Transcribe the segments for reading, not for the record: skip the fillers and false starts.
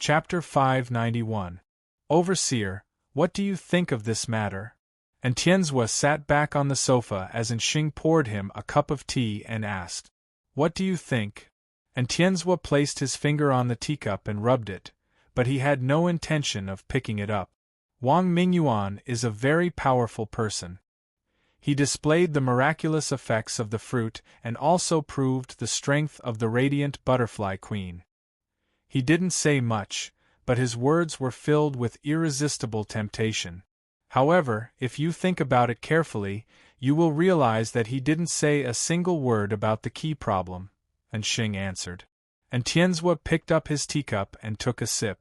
Chapter 591. Overseer, what do you think of this matter? And Tianzhua sat back on the sofa as Nxing poured him a cup of tea and asked, "What do you think?" And Tianzhua placed his finger on the teacup and rubbed it, but he had no intention of picking it up. Wang Mingyuan is a very powerful person. He displayed the miraculous effects of the fruit and also proved the strength of the radiant butterfly queen. He didn't say much, but his words were filled with irresistible temptation. However, if you think about it carefully, you will realize that he didn't say a single word about the key problem, Nxing answered. And Tianzhua picked up his teacup and took a sip.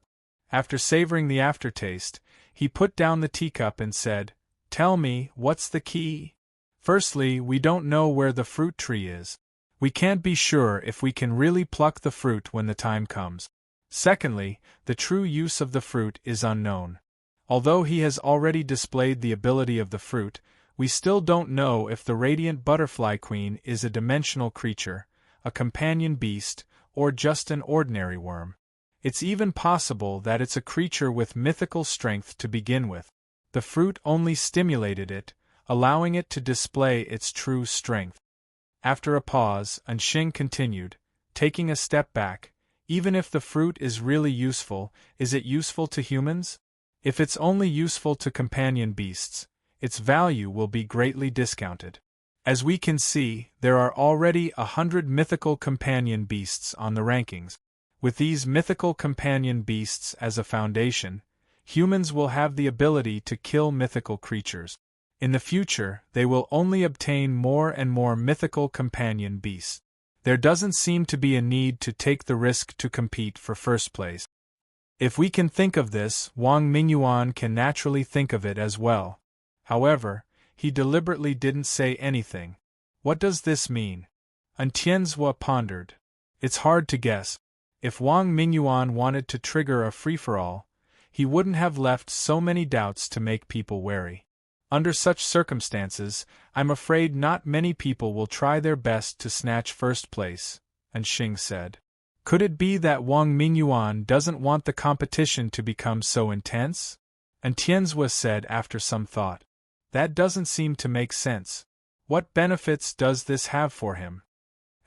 After savoring the aftertaste, he put down the teacup and said, "Tell me, what's the key? Firstly, we don't know where the fruit tree is. We can't be sure if we can really pluck the fruit when the time comes. Secondly, the true use of the fruit is unknown. Although he has already displayed the ability of the fruit, we still don't know if the radiant butterfly queen is a dimensional creature, a companion beast, or just an ordinary worm. It's even possible that it's a creature with mythical strength to begin with. The fruit only stimulated it, allowing it to display its true strength." After a pause, Nxing continued, taking a step back, "Even if the fruit is really useful, is it useful to humans? If it's only useful to companion beasts, its value will be greatly discounted. As we can see, there are already 100 mythical companion beasts on the rankings. With these mythical companion beasts as a foundation, humans will have the ability to kill mythical creatures. In the future, they will only obtain more and more mythical companion beasts. There doesn't seem to be a need to take the risk to compete for first place. If we can think of this, Wang Mingyuan can naturally think of it as well. However, he deliberately didn't say anything. What does this mean? Tianzhua pondered. It's hard to guess. If Wang Mingyuan wanted to trigger a free-for-all, he wouldn't have left so many doubts to make people wary. Under such circumstances, I'm afraid not many people will try their best to snatch first place, Nxing said. Could it be that Wang Mingyuan doesn't want the competition to become so intense? Tianzhua said after some thought. That doesn't seem to make sense. What benefits does this have for him?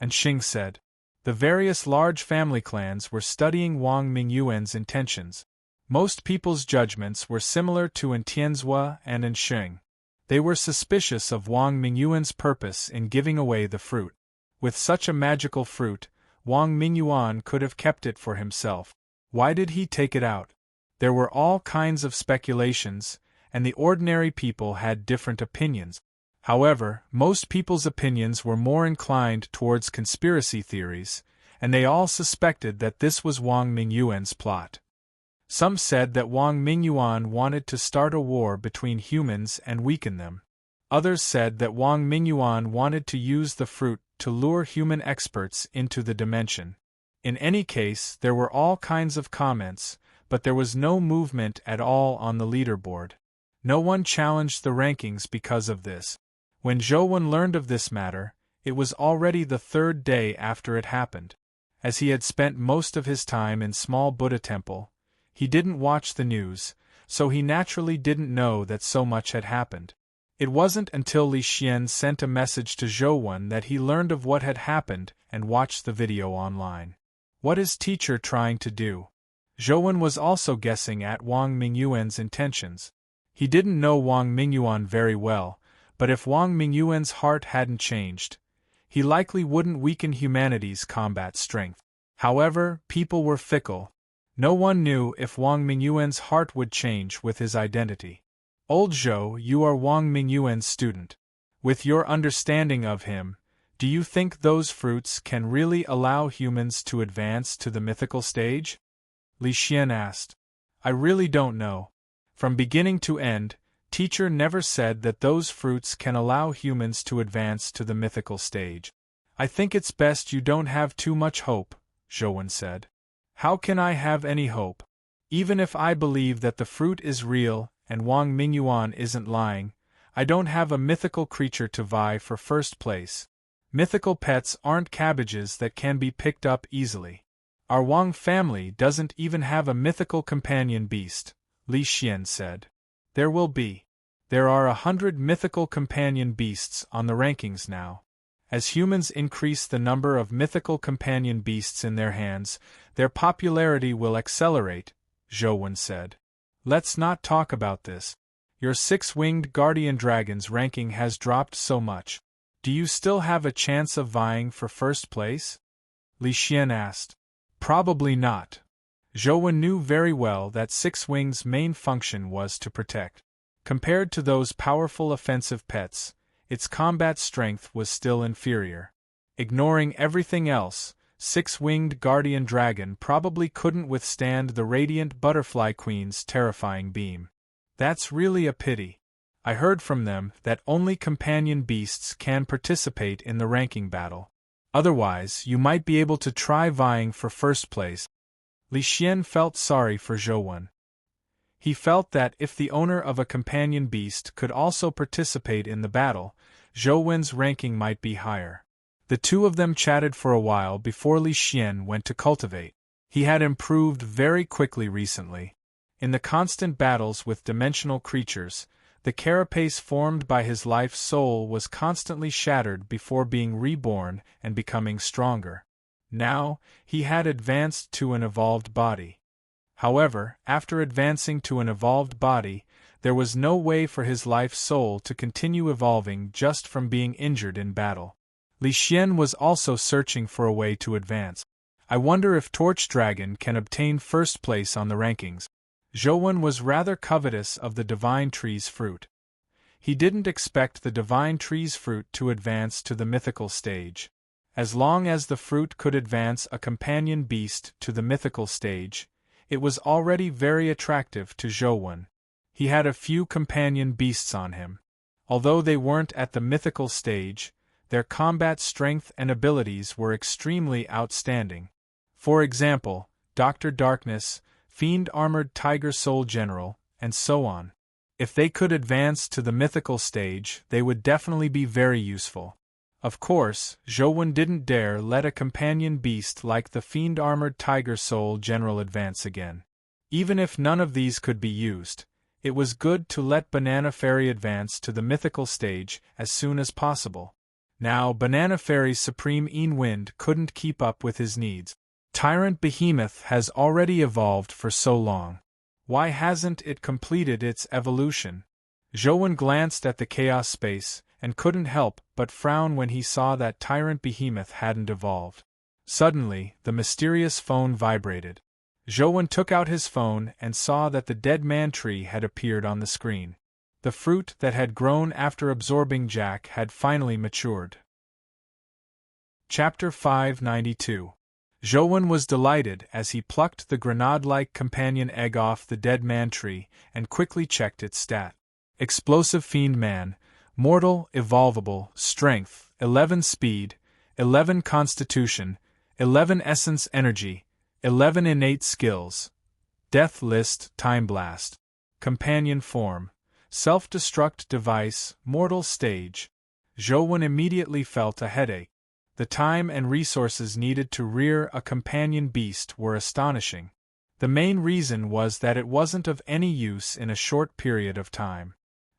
Nxing said. The various large family clans were studying Wang Mingyuan's intentions. Most people's judgments were similar to Tianzhua and Nxing. They were suspicious of Wang Mingyuan's purpose in giving away the fruit. With such a magical fruit, Wang Mingyuan could have kept it for himself. Why did he take it out? There were all kinds of speculations, and the ordinary people had different opinions. However, most people's opinions were more inclined towards conspiracy theories, and they all suspected that this was Wang Mingyuan's plot. Some said that Wang Mingyuan wanted to start a war between humans and weaken them. Others said that Wang Mingyuan wanted to use the fruit to lure human experts into the dimension. In any case, there were all kinds of comments, but there was no movement at all on the leaderboard. No one challenged the rankings because of this. When Zhouwen learned of this matter, it was already the third day after it happened. As he had spent most of his time in small Buddha temple, he didn't watch the news, so he naturally didn't know that so much had happened. It wasn't until Li Xian sent a message to Zhouwen that he learned of what had happened and watched the video online. What is teacher trying to do? Zhouwen was also guessing at Wang Mingyuan's intentions. He didn't know Wang Mingyuan very well, but if Wang Mingyuan's heart hadn't changed, he likely wouldn't weaken humanity's combat strength. However, people were fickle. No one knew if Wang Mingyuan's heart would change with his identity. Old Zhou, you are Wang Mingyuan's student. With your understanding of him, do you think those fruits can really allow humans to advance to the mythical stage? Li Xian asked. I really don't know. From beginning to end, teacher never said that those fruits can allow humans to advance to the mythical stage. I think it's best you don't have too much hope, Zhouwen said. How can I have any hope? Even if I believe that the fruit is real and Wang Mingyuan isn't lying, I don't have a mythical creature to vie for first place. Mythical pets aren't cabbages that can be picked up easily. Our Wang family doesn't even have a mythical companion beast, Li Xian said. There will be. There are 100 mythical companion beasts on the rankings now. As humans increase the number of mythical companion beasts in their hands, their popularity will accelerate, Zhou Wen said. Let's not talk about this. Your 6-winged guardian dragon's ranking has dropped so much. Do you still have a chance of vying for first place? Li Xian asked. Probably not. Zhou Wen knew very well that 6-wing's main function was to protect. Compared to those powerful offensive pets, its combat strength was still inferior. Ignoring everything else, 6-winged guardian dragon probably couldn't withstand the radiant butterfly queen's terrifying beam. That's really a pity. I heard from them that only companion beasts can participate in the ranking battle. Otherwise, you might be able to try vying for first place. Li Xian felt sorry for Zhou Wen. He felt that if the owner of a companion beast could also participate in the battle, Zhou Wen's ranking might be higher. The two of them chatted for a while before Li Xian went to cultivate. He had improved very quickly recently. In the constant battles with dimensional creatures, the carapace formed by his life soul was constantly shattered before being reborn and becoming stronger. Now, he had advanced to an evolved body. However, after advancing to an evolved body, there was no way for his life soul to continue evolving just from being injured in battle. Li Xian was also searching for a way to advance. I wonder if Torch Dragon can obtain first place on the rankings. Zhou Wen was rather covetous of the Divine Tree's fruit. He didn't expect the Divine Tree's fruit to advance to the mythical stage. As long as the fruit could advance a companion beast to the mythical stage, it was already very attractive to Zhou Wen. He had a few companion beasts on him. Although they weren't at the mythical stage, their combat strength and abilities were extremely outstanding. For example, Dr. Darkness, Fiend Armored Tiger Soul General, and so on. If they could advance to the mythical stage, they would definitely be very useful. Of course, Zhou Wen didn't dare let a companion beast like the Fiend Armored Tiger Soul General advance again. Even if none of these could be used, it was good to let Banana Fairy advance to the mythical stage as soon as possible. Now Banana Fairy's Supreme Een Wind couldn't keep up with his needs. Tyrant Behemoth has already evolved for so long. Why hasn't it completed its evolution? Zhou Wen glanced at the chaos space, and couldn't help but frown when he saw that Tyrant Behemoth hadn't evolved. Suddenly, the mysterious phone vibrated. Zhou Wen took out his phone and saw that the Dead Man Tree had appeared on the screen. The fruit that had grown after absorbing Jack had finally matured. Chapter 592. Zhou Wen was delighted as he plucked the grenade-like companion egg off the Dead Man Tree and quickly checked its stat. Explosive Fiend Man, Mortal, Evolvable, Strength, 11 Speed, 11 Constitution, 11 Essence Energy, 11 Innate Skills. Death List, Time Blast. Companion Form, Self-Destruct Device, Mortal Stage. Zhou Wen immediately felt a headache. The time and resources needed to rear a companion beast were astonishing. The main reason was that it wasn't of any use in a short period of time.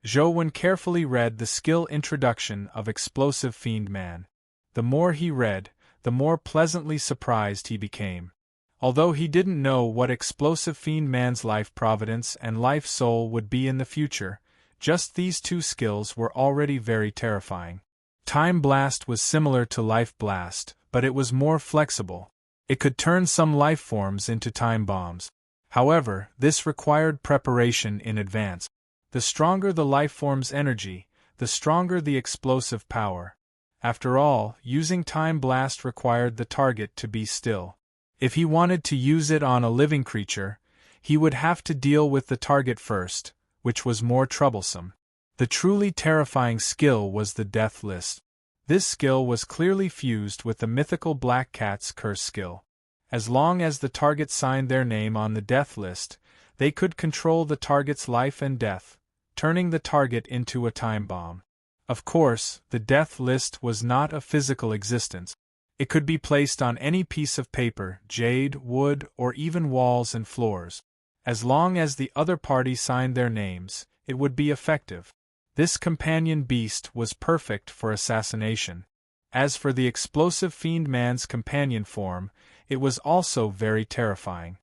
Zhou Wen carefully read the skill introduction of Explosive Fiend Man. The more he read, the more pleasantly surprised he became. Although he didn't know what Explosive Fiend Man's life providence and life soul would be in the future, just these two skills were already very terrifying. Time Blast was similar to Life Blast, but it was more flexible. It could turn some life forms into time bombs. However, this required preparation in advance. The stronger the life form's energy, the stronger the explosive power. After all, using Time Blast required the target to be still. If he wanted to use it on a living creature, he would have to deal with the target first, which was more troublesome. The truly terrifying skill was the Death List. This skill was clearly fused with the mythical Black Cat's Curse skill. As long as the target signed their name on the Death List, they could control the target's life and death, turning the target into a time bomb. Of course, the Death List was not a physical existence. It could be placed on any piece of paper, jade, wood, or even walls and floors. As long as the other party signed their names, it would be effective. This companion beast was perfect for assassination. As for the explosive fiend man's companion form, it was also very terrifying.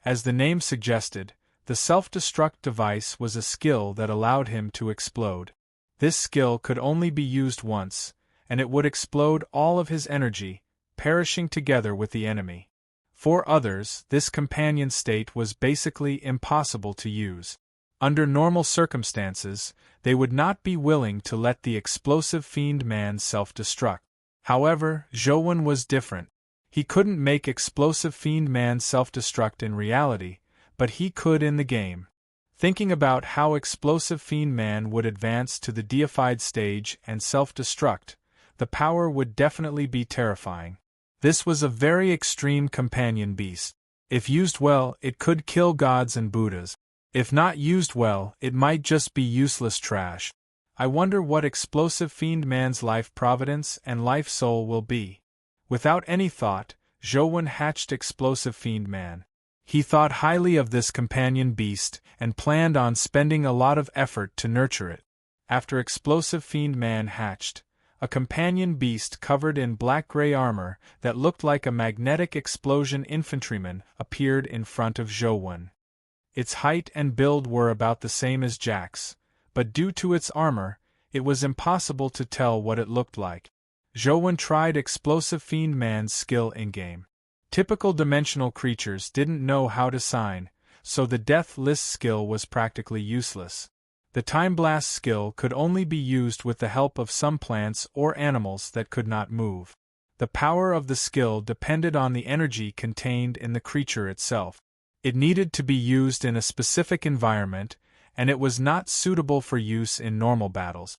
As the name suggested, the self-destruct device was a skill that allowed him to explode. This skill could only be used once, and it would explode all of his energy, perishing together with the enemy. For others, this companion state was basically impossible to use. Under normal circumstances, they would not be willing to let the explosive fiend man self-destruct. However, Zhouwen was different. He couldn't make explosive fiend man self-destruct in reality, but he could in the game. Thinking about how explosive fiend man would advance to the deified stage and self-destruct, the power would definitely be terrifying. This was a very extreme companion beast. If used well, it could kill gods and Buddhas. If not used well, it might just be useless trash. I wonder what explosive fiend man's life providence and life soul will be. Without any thought, Zhouwen hatched explosive fiend man. He thought highly of this companion beast and planned on spending a lot of effort to nurture it. After explosive fiend man hatched, a companion beast covered in black-gray armor that looked like a magnetic explosion infantryman appeared in front of Zhouwen. Its height and build were about the same as Jack's, but due to its armor, it was impossible to tell what it looked like. Zhouwen tried explosive fiend man's skill in-game. Typical dimensional creatures didn't know how to sign, so the Death List skill was practically useless. The Time Blast skill could only be used with the help of some plants or animals that could not move. The power of the skill depended on the energy contained in the creature itself. It needed to be used in a specific environment, and it was not suitable for use in normal battles.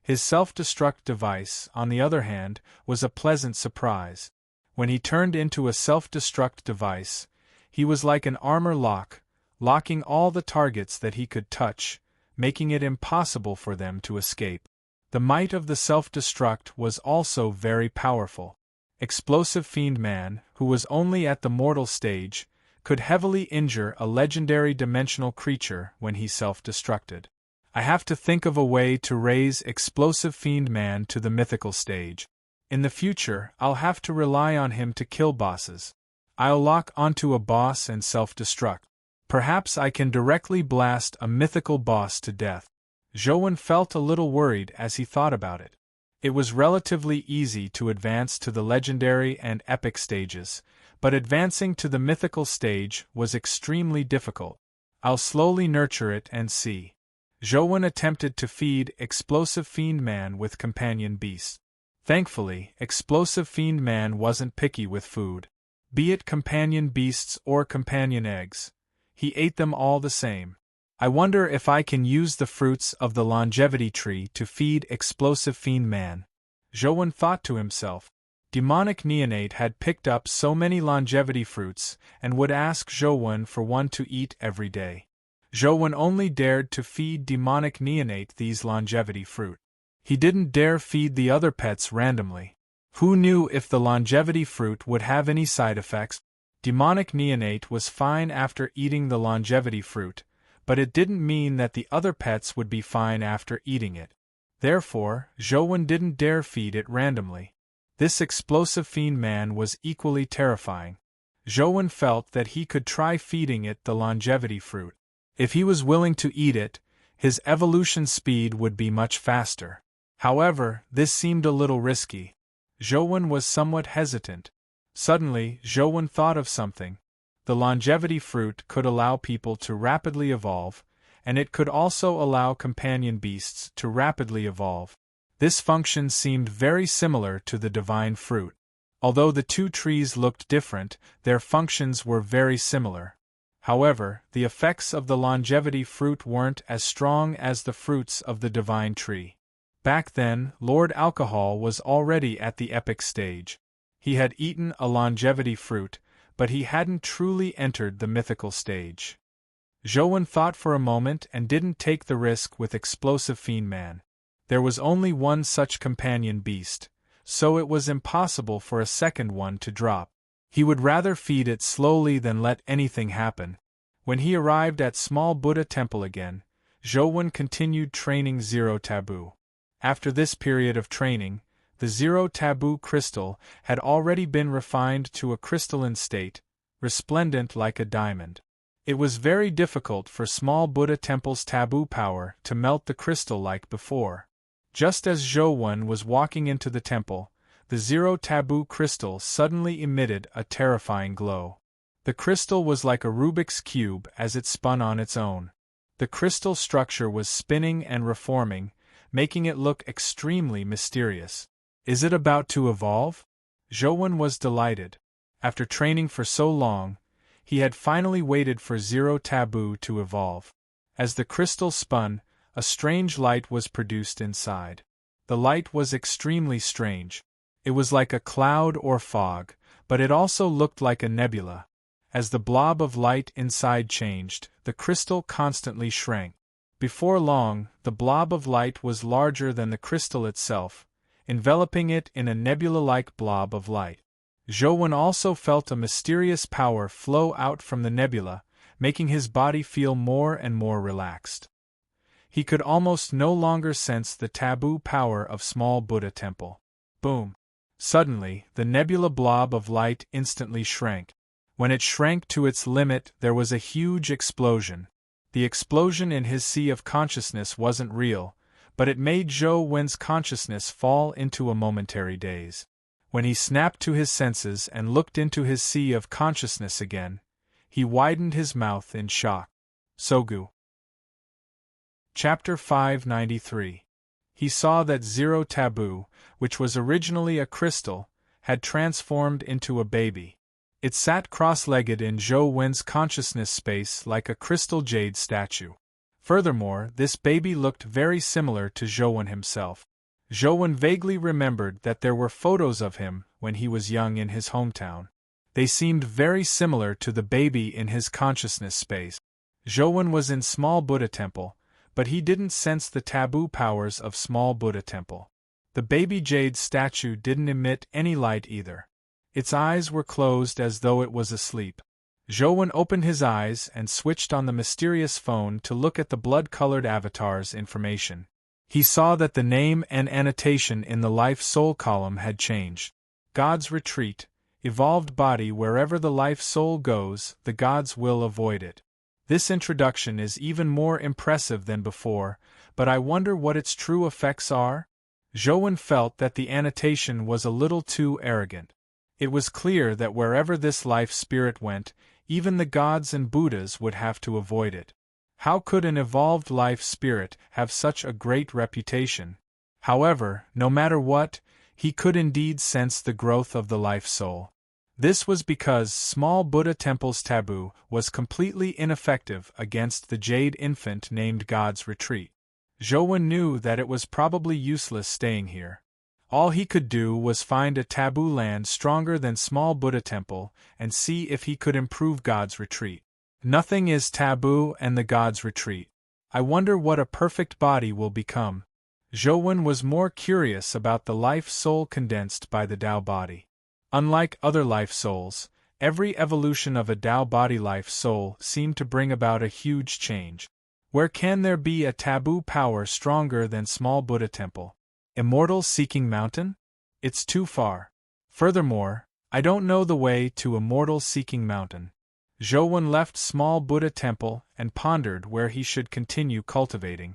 His self-destruct device, on the other hand, was a pleasant surprise. When he turned into a self-destruct device, he was like an armor lock, locking all the targets that he could touch, making it impossible for them to escape. The might of the self-destruct was also very powerful. Explosive Fiend Man, who was only at the mortal stage, could heavily injure a legendary dimensional creature when he self-destructed. I have to think of a way to raise Explosive Fiend Man to the mythical stage. In the future, I'll have to rely on him to kill bosses. I'll lock onto a boss and self-destruct. Perhaps I can directly blast a mythical boss to death. Zhouwen felt a little worried as he thought about it. It was relatively easy to advance to the legendary and epic stages, but advancing to the mythical stage was extremely difficult. I'll slowly nurture it and see. Zhouwen attempted to feed Explosive Fiend Man with companion beasts. Thankfully, Explosive Fiend Man wasn't picky with food. Be it companion beasts or companion eggs, he ate them all the same. I wonder if I can use the fruits of the longevity tree to feed Explosive Fiend Man. Zhouwen thought to himself. Demonic Neonate had picked up so many longevity fruits and would ask Zhouwen for one to eat every day. Zhouwen only dared to feed Demonic Neonate these longevity fruit. He didn't dare feed the other pets randomly. Who knew if the longevity fruit would have any side effects? Demonic Neonate was fine after eating the longevity fruit, but it didn't mean that the other pets would be fine after eating it. Therefore, Zhouwen didn't dare feed it randomly. This Explosive Fiend Man was equally terrifying. Zhouwen felt that he could try feeding it the longevity fruit. If he was willing to eat it, his evolution speed would be much faster. However, this seemed a little risky. Zhouwen was somewhat hesitant. Suddenly, Zhouwen thought of something. The longevity fruit could allow people to rapidly evolve, and it could also allow companion beasts to rapidly evolve. This function seemed very similar to the divine fruit. Although the two trees looked different, their functions were very similar. However, the effects of the longevity fruit weren't as strong as the fruits of the divine tree. Back then, Lord Alcohol was already at the epic stage. He had eaten a longevity fruit, but he hadn't truly entered the mythical stage. Zhouwen thought for a moment and didn't take the risk with Explosive Fiend Man. There was only one such companion beast, so it was impossible for a second one to drop. He would rather feed it slowly than let anything happen. When he arrived at small Buddha temple again, Zhou continued training Zero Taboo. After this period of training, the Zero Taboo crystal had already been refined to a crystalline state, resplendent like a diamond. It was very difficult for small Buddha temple's taboo power to melt the crystal like before. Just as Zhou was walking into the temple, the Zero Taboo crystal suddenly emitted a terrifying glow. The crystal was like a Rubik's cube as it spun on its own. The crystal structure was spinning and reforming, making it look extremely mysterious. Is it about to evolve? Zhou was delighted. After training for so long, he had finally waited for Zero Taboo to evolve. As the crystal spun, a strange light was produced inside. The light was extremely strange. It was like a cloud or fog, but it also looked like a nebula. As the blob of light inside changed, the crystal constantly shrank. Before long, the blob of light was larger than the crystal itself, enveloping it in a nebula-like blob of light. Zhou also felt a mysterious power flow out from the nebula, making his body feel more and more relaxed. He could almost no longer sense the taboo power of small Buddha temple. Boom! Suddenly, the nebula blob of light instantly shrank. When it shrank to its limit, there was a huge explosion. The explosion in his sea of consciousness wasn't real, but it made Zhou's consciousness fall into a momentary daze. When he snapped to his senses and looked into his sea of consciousness again, he widened his mouth in shock. Sogu. Chapter 593. He saw that Zero Taboo, which was originally a crystal, had transformed into a baby. It sat cross-legged in Zhou's consciousness space like a crystal jade statue. Furthermore, this baby looked very similar to Zhou himself. Zhou vaguely remembered that there were photos of him when he was young in his hometown. They seemed very similar to the baby in his consciousness space. Zhou was in small Buddha temple, but he didn't sense the taboo powers of small Buddha temple. The baby jade statue didn't emit any light either. Its eyes were closed as though it was asleep. Zhou opened his eyes and switched on the mysterious phone to look at the blood-colored avatar's information. He saw that the name and annotation in the life-soul column had changed. God's retreat, evolved body. Wherever the life-soul goes, the gods will avoid it. This introduction is even more impressive than before, but I wonder what its true effects are? Zhou felt that the annotation was a little too arrogant. It was clear that wherever this life spirit went, even the gods and Buddhas would have to avoid it. How could an evolved life spirit have such a great reputation? However, no matter what, he could indeed sense the growth of the life soul. This was because small Buddha temple's taboo was completely ineffective against the jade infant named God's retreat. Zhou knew that it was probably useless staying here. All he could do was find a taboo land stronger than small Buddha temple and see if he could improve God's retreat. Nothing is taboo and the God's retreat. I wonder what a perfect body will become. Zhou was more curious about the life soul condensed by the Tao body. Unlike other life souls, every evolution of a Tao body life soul seemed to bring about a huge change. Where can there be a taboo power stronger than small Buddha temple? Immortal Seeking Mountain? It's too far. Furthermore, I don't know the way to Immortal Seeking Mountain. Zhou left small Buddha temple and pondered where he should continue cultivating.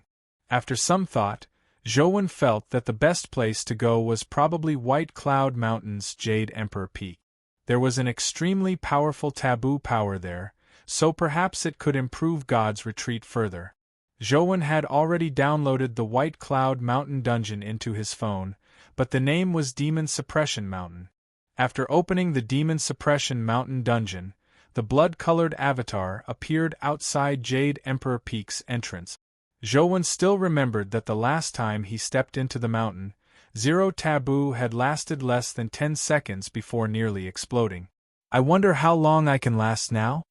After some thought, Zhou felt that the best place to go was probably White Cloud Mountain's Jade Emperor Peak. There was an extremely powerful taboo power there, so perhaps it could improve God's retreat further. Zhou had already downloaded the White Cloud Mountain dungeon into his phone, but the name was Demon Suppression Mountain. After opening the Demon Suppression Mountain dungeon, the blood-colored avatar appeared outside Jade Emperor Peak's entrance. Zhou still remembered that the last time he stepped into the mountain, Zero Taboo had lasted less than 10 seconds before nearly exploding. I wonder how long I can last now?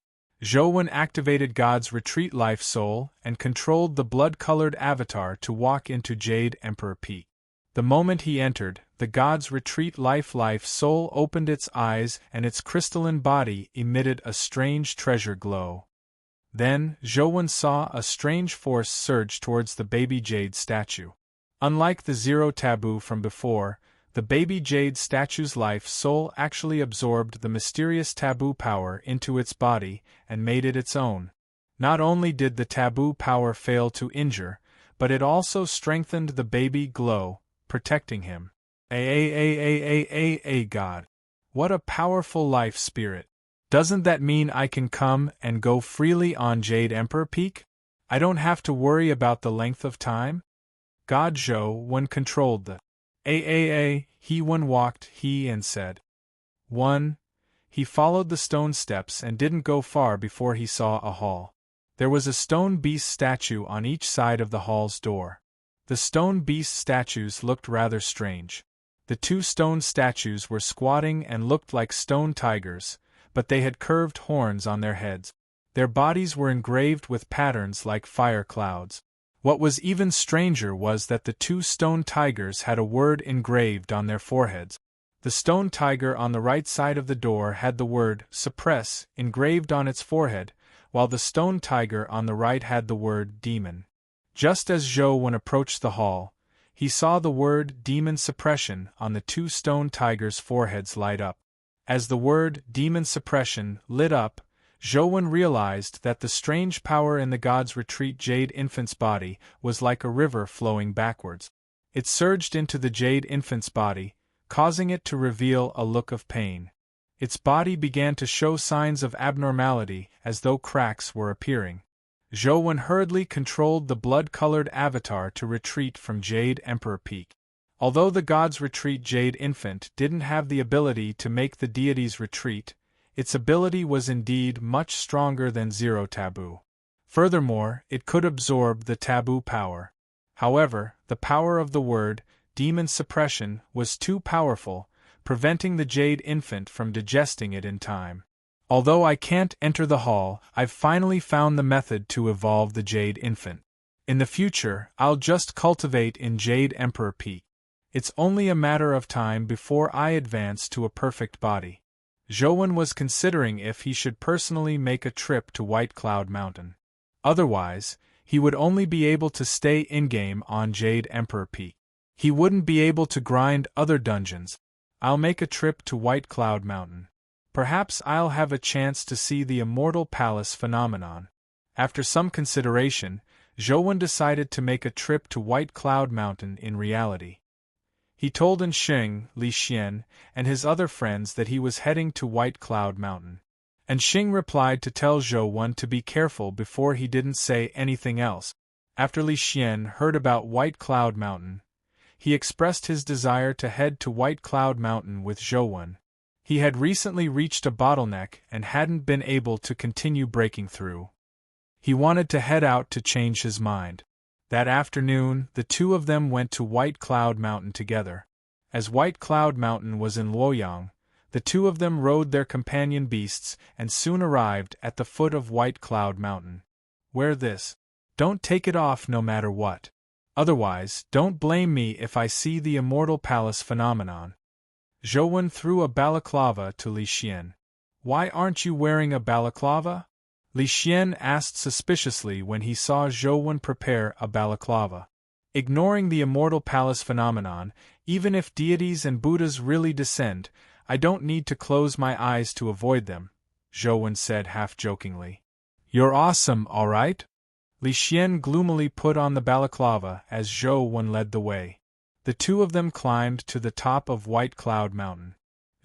Zhou activated God's retreat life soul and controlled the blood-colored avatar to walk into Jade Emperor Peak. The moment he entered, the god's retreat life soul opened its eyes and its crystalline body emitted a strange treasure glow. Then, Zhouwen saw a strange force surge towards the baby jade statue. Unlike the zero taboo from before, the baby jade statue's life soul actually absorbed the mysterious taboo power into its body and made it its own. Not only did the taboo power fail to injure, but it also strengthened the baby glow, protecting him. God. What a powerful life spirit. Doesn't that mean I can come and go freely on Jade Emperor Peak? I don't have to worry about the length of time? God Zhouwen controlled the he walked and said. 1. He followed the stone steps and didn't go far before he saw a hall. There was a stone beast statue on each side of the hall's door. The stone beast statues looked rather strange. The two stone statues were squatting and looked like stone tigers, but they had curved horns on their heads. Their bodies were engraved with patterns like fire clouds. What was even stranger was that the two stone tigers had a word engraved on their foreheads. The stone tiger on the right side of the door had the word suppress engraved on its forehead, while the stone tiger on the right had the word demon. Just as Zhouwen approached the hall, he saw the word demon suppression on the two stone tigers' foreheads light up. As the word demon suppression lit up, Zhouwen realized that the strange power in the god's retreat jade infant's body was like a river flowing backwards. It surged into the jade infant's body, causing it to reveal a look of pain. Its body began to show signs of abnormality as though cracks were appearing. Zhouwen hurriedly controlled the blood-colored avatar to retreat from Jade Emperor Peak. Although the god's retreat jade infant didn't have the ability to make the deities retreat, its ability was indeed much stronger than zero taboo. Furthermore, it could absorb the taboo power. However, the power of the word, demon suppression, was too powerful, preventing the jade infant from digesting it in time. Although I can't enter the hall, I've finally found the method to evolve the jade infant. In the future, I'll just cultivate in Jade Emperor Peak. It's only a matter of time before I advance to a perfect body. Zhouwen was considering if he should personally make a trip to White Cloud Mountain. Otherwise, he would only be able to stay in-game on Jade Emperor Peak. He wouldn't be able to grind other dungeons. I'll make a trip to White Cloud Mountain. Perhaps I'll have a chance to see the Immortal Palace phenomenon. After some consideration, Zhouwen decided to make a trip to White Cloud Mountain in reality. He told Anxing, Li Xian, and his other friends that he was heading to White Cloud Mountain. Anxing replied to tell Zhouwen to be careful before he didn't say anything else. After Li Xian heard about White Cloud Mountain, he expressed his desire to head to White Cloud Mountain with Zhouwen. He had recently reached a bottleneck and hadn't been able to continue breaking through. He wanted to head out to change his mind. That afternoon, the two of them went to White Cloud Mountain together. As White Cloud Mountain was in Luoyang, the two of them rode their companion beasts and soon arrived at the foot of White Cloud Mountain. Wear this. Don't take it off no matter what. Otherwise, don't blame me if I see the Immortal Palace phenomenon. Zhouwen threw a balaclava to Li Xian. Why aren't you wearing a balaclava? Li Xian asked suspiciously when he saw Zhouwen prepare a balaclava. Ignoring the Immortal Palace phenomenon, even if deities and Buddhas really descend, I don't need to close my eyes to avoid them, Zhouwen said half-jokingly. You're awesome, all right? Li Xian gloomily put on the balaclava as Zhouwen led the way. The two of them climbed to the top of White Cloud Mountain.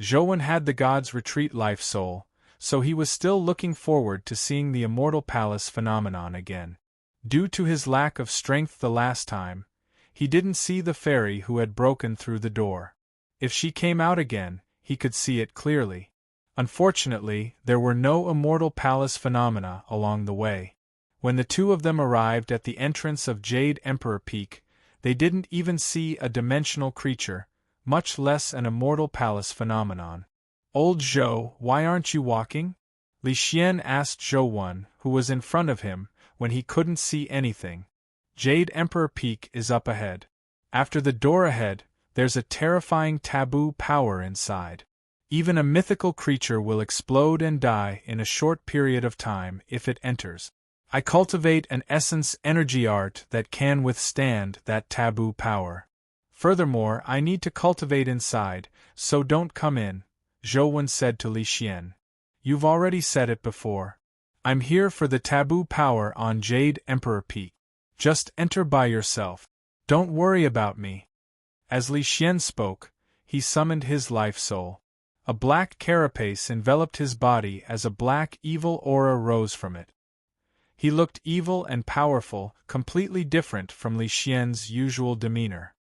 Zhouwen had the god's retreat life soul, so he was still looking forward to seeing the Immortal Palace phenomenon again. Due to his lack of strength the last time, he didn't see the fairy who had broken through the door. If she came out again, he could see it clearly. Unfortunately, there were no Immortal Palace phenomena along the way. When the two of them arrived at the entrance of Jade Emperor Peak, they didn't even see a dimensional creature, much less an Immortal Palace phenomenon. Old Zhou, why aren't you walking? Li Xian asked Zhouwen, who was in front of him, when he couldn't see anything. Jade Emperor Peak is up ahead. After the door ahead, there's a terrifying taboo power inside. Even a mythical creature will explode and die in a short period of time if it enters. I cultivate an essence energy art that can withstand that taboo power. Furthermore, I need to cultivate inside, so don't come in, Zhou said to Li Xian. You've already said it before. I'm here for the taboo power on Jade Emperor Peak. Just enter by yourself. Don't worry about me. As Li Xian spoke, he summoned his life soul. A black carapace enveloped his body as a black evil aura rose from it. He looked evil and powerful, completely different from Li Xian's usual demeanor.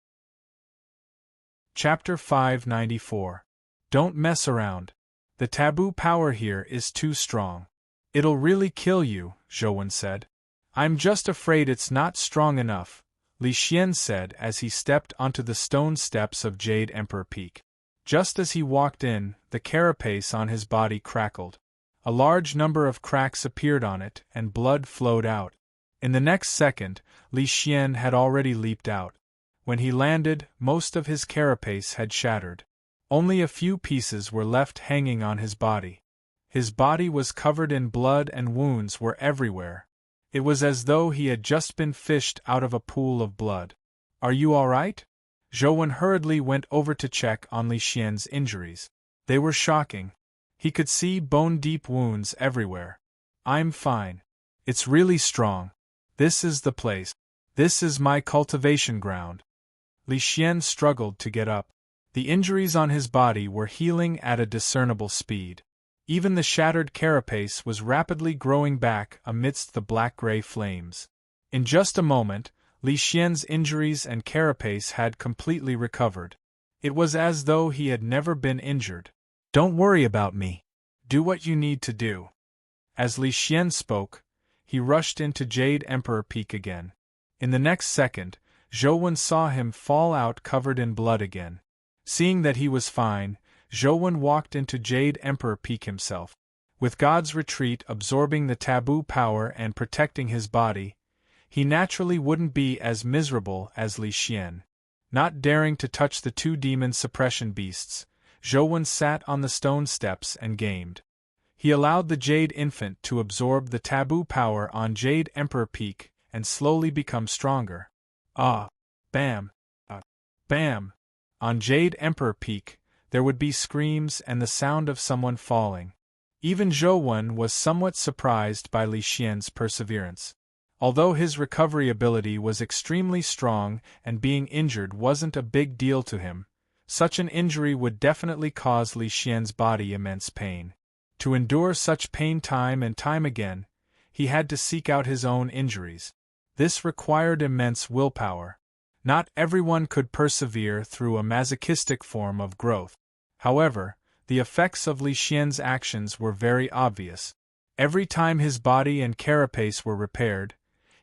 Chapter 594. Don't mess around. The taboo power here is too strong. It'll really kill you, Zhou said. I'm just afraid it's not strong enough, Li Xian said as he stepped onto the stone steps of Jade Emperor Peak. Just as he walked in, the carapace on his body crackled. A large number of cracks appeared on it, and blood flowed out. In the next second, Li Xian had already leaped out. When he landed, most of his carapace had shattered. Only a few pieces were left hanging on his body. His body was covered in blood and wounds were everywhere. It was as though he had just been fished out of a pool of blood. Are you all right? Zhou hurriedly went over to check on Li Xian's injuries. They were shocking. He could see bone-deep wounds everywhere. I'm fine. It's really strong. This is the place. This is my cultivation ground. Li Xian struggled to get up. The injuries on his body were healing at a discernible speed. Even the shattered carapace was rapidly growing back amidst the black-gray flames. In just a moment, Li Xian's injuries and carapace had completely recovered. It was as though he had never been injured. Don't worry about me. Do what you need to do. As Li Xian spoke, he rushed into Jade Emperor Peak again. In the next second, Zhou saw him fall out covered in blood again. Seeing that he was fine, Zhou walked into Jade Emperor Peak himself. With God's retreat absorbing the taboo power and protecting his body, he naturally wouldn't be as miserable as Li Xian. Not daring to touch the two demon suppression beasts, Zhou sat on the stone steps and gamed. He allowed the Jade Infant to absorb the taboo power on Jade Emperor Peak and slowly become stronger. Bam! Bam! On Jade Emperor Peak, there would be screams and the sound of someone falling. Even Zhou was somewhat surprised by Li Xian's perseverance. Although his recovery ability was extremely strong and being injured wasn't a big deal to him, such an injury would definitely cause Li Xian's body immense pain. To endure such pain time and time again, he had to seek out his own injuries. This required immense willpower. Not everyone could persevere through a masochistic form of growth. However, the effects of Li Xian's actions were very obvious. Every time his body and carapace were repaired,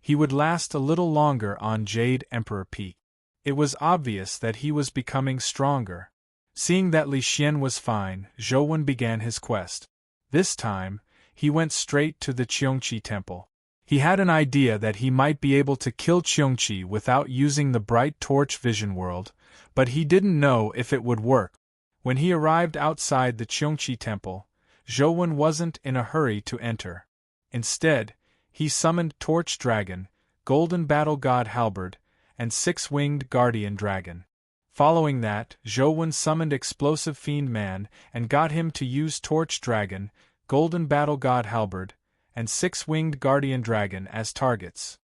he would last a little longer on Jade Emperor Peak. It was obvious that he was becoming stronger. Seeing that Li Xian was fine, Zhou began his quest. This time, he went straight to the Qiongqi temple. He had an idea that he might be able to kill Qiongqi without using the bright torch vision world, but he didn't know if it would work. When he arrived outside the Qiongqi temple, Zhou wasn't in a hurry to enter. Instead, he summoned Torch Dragon, Golden Battle God Halberd, and Six-Winged Guardian Dragon. Following that, Zhou summoned Explosive Fiend Man and got him to use Torch Dragon, Golden Battle God Halberd, and Six-Winged Guardian Dragon as targets.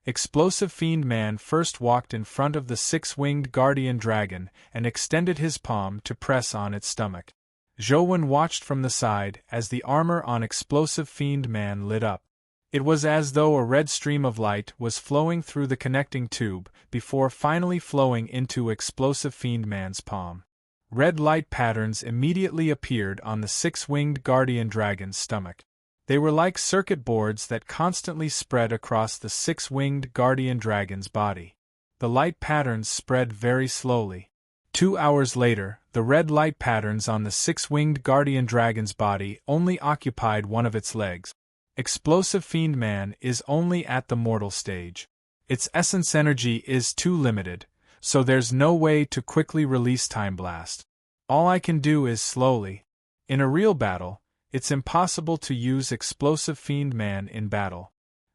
Explosive Fiend Man first walked in front of the Six-Winged Guardian Dragon and extended his palm to press on its stomach. Zhou watched from the side as the armor on Explosive Fiend Man lit up. It was as though a red stream of light was flowing through the connecting tube before finally flowing into Explosive Fiend Man's palm. Red light patterns immediately appeared on the Six-Winged Guardian Dragon's stomach. They were like circuit boards that constantly spread across the Six-Winged Guardian Dragon's body. The light patterns spread very slowly. 2 hours later, the red light patterns on the Six-Winged Guardian Dragon's body only occupied one of its legs. Explosive Fiend Man is only at the mortal stage. Its essence energy is too limited, so there's no way to quickly release Time Blast. All I can do is slowly. In a real battle, it's impossible to use Explosive Fiend Man in battle.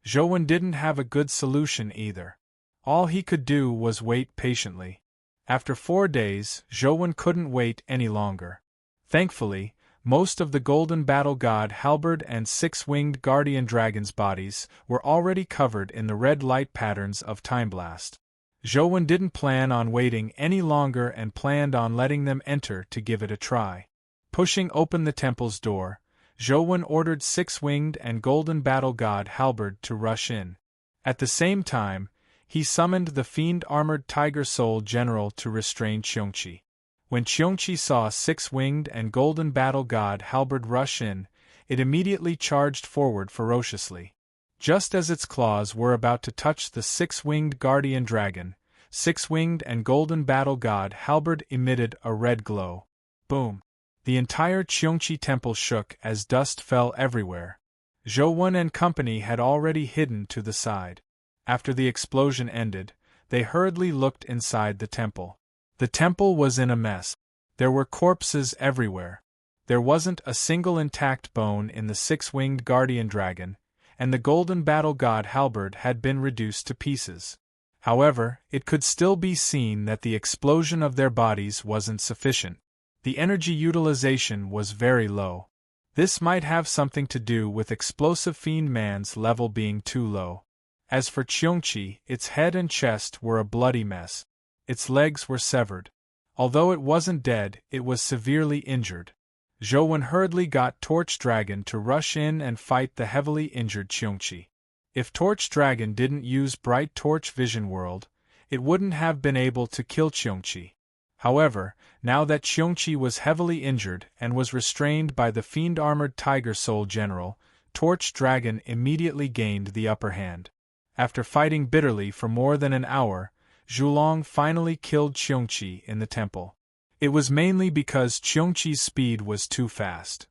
Zhou didn't have a good solution either. All he could do was wait patiently. After 4 days, Zhou couldn't wait any longer. Thankfully, most of the Golden Battle God Halberd and 6-winged Guardian Dragon's bodies were already covered in the red light patterns of Time Blast. Zhou didn't plan on waiting any longer and planned on letting them enter to give it a try. Pushing open the temple's door, Zhou ordered 6-winged and Golden Battle God Halberd to rush in. At the same time, he summoned the fiend-armored Tiger Soul General to restrain Qiongqi. When Qiongqi saw 6-winged and Golden Battle God Halberd rush in, it immediately charged forward ferociously. Just as its claws were about to touch the 6-winged Guardian Dragon, 6-winged and Golden Battle God Halberd emitted a red glow. Boom! The entire Qiongqi temple shook as dust fell everywhere. Zhou and company had already hidden to the side. After the explosion ended, they hurriedly looked inside the temple. The temple was in a mess. There were corpses everywhere. There wasn't a single intact bone in the 6-winged Guardian Dragon, and the Golden Battle God Halberd had been reduced to pieces. However, it could still be seen that the explosion of their bodies wasn't sufficient. The energy utilization was very low. This might have something to do with Explosive Fiend Man's level being too low. As for Qiongqi, its head and chest were a bloody mess. Its legs were severed. Although it wasn't dead, it was severely injured. Zhou hurriedly got Torch Dragon to rush in and fight the heavily injured Qiongqi. If Torch Dragon didn't use Bright Torch Vision World, it wouldn't have been able to kill Qiongqi. However, now that Qiongqi was heavily injured and was restrained by the fiend-armored Tiger Soul General, Torch Dragon immediately gained the upper hand. After fighting bitterly for more than an hour, Zhulong finally killed Qiongqi in the temple. It was mainly because Qiongqi's speed was too fast.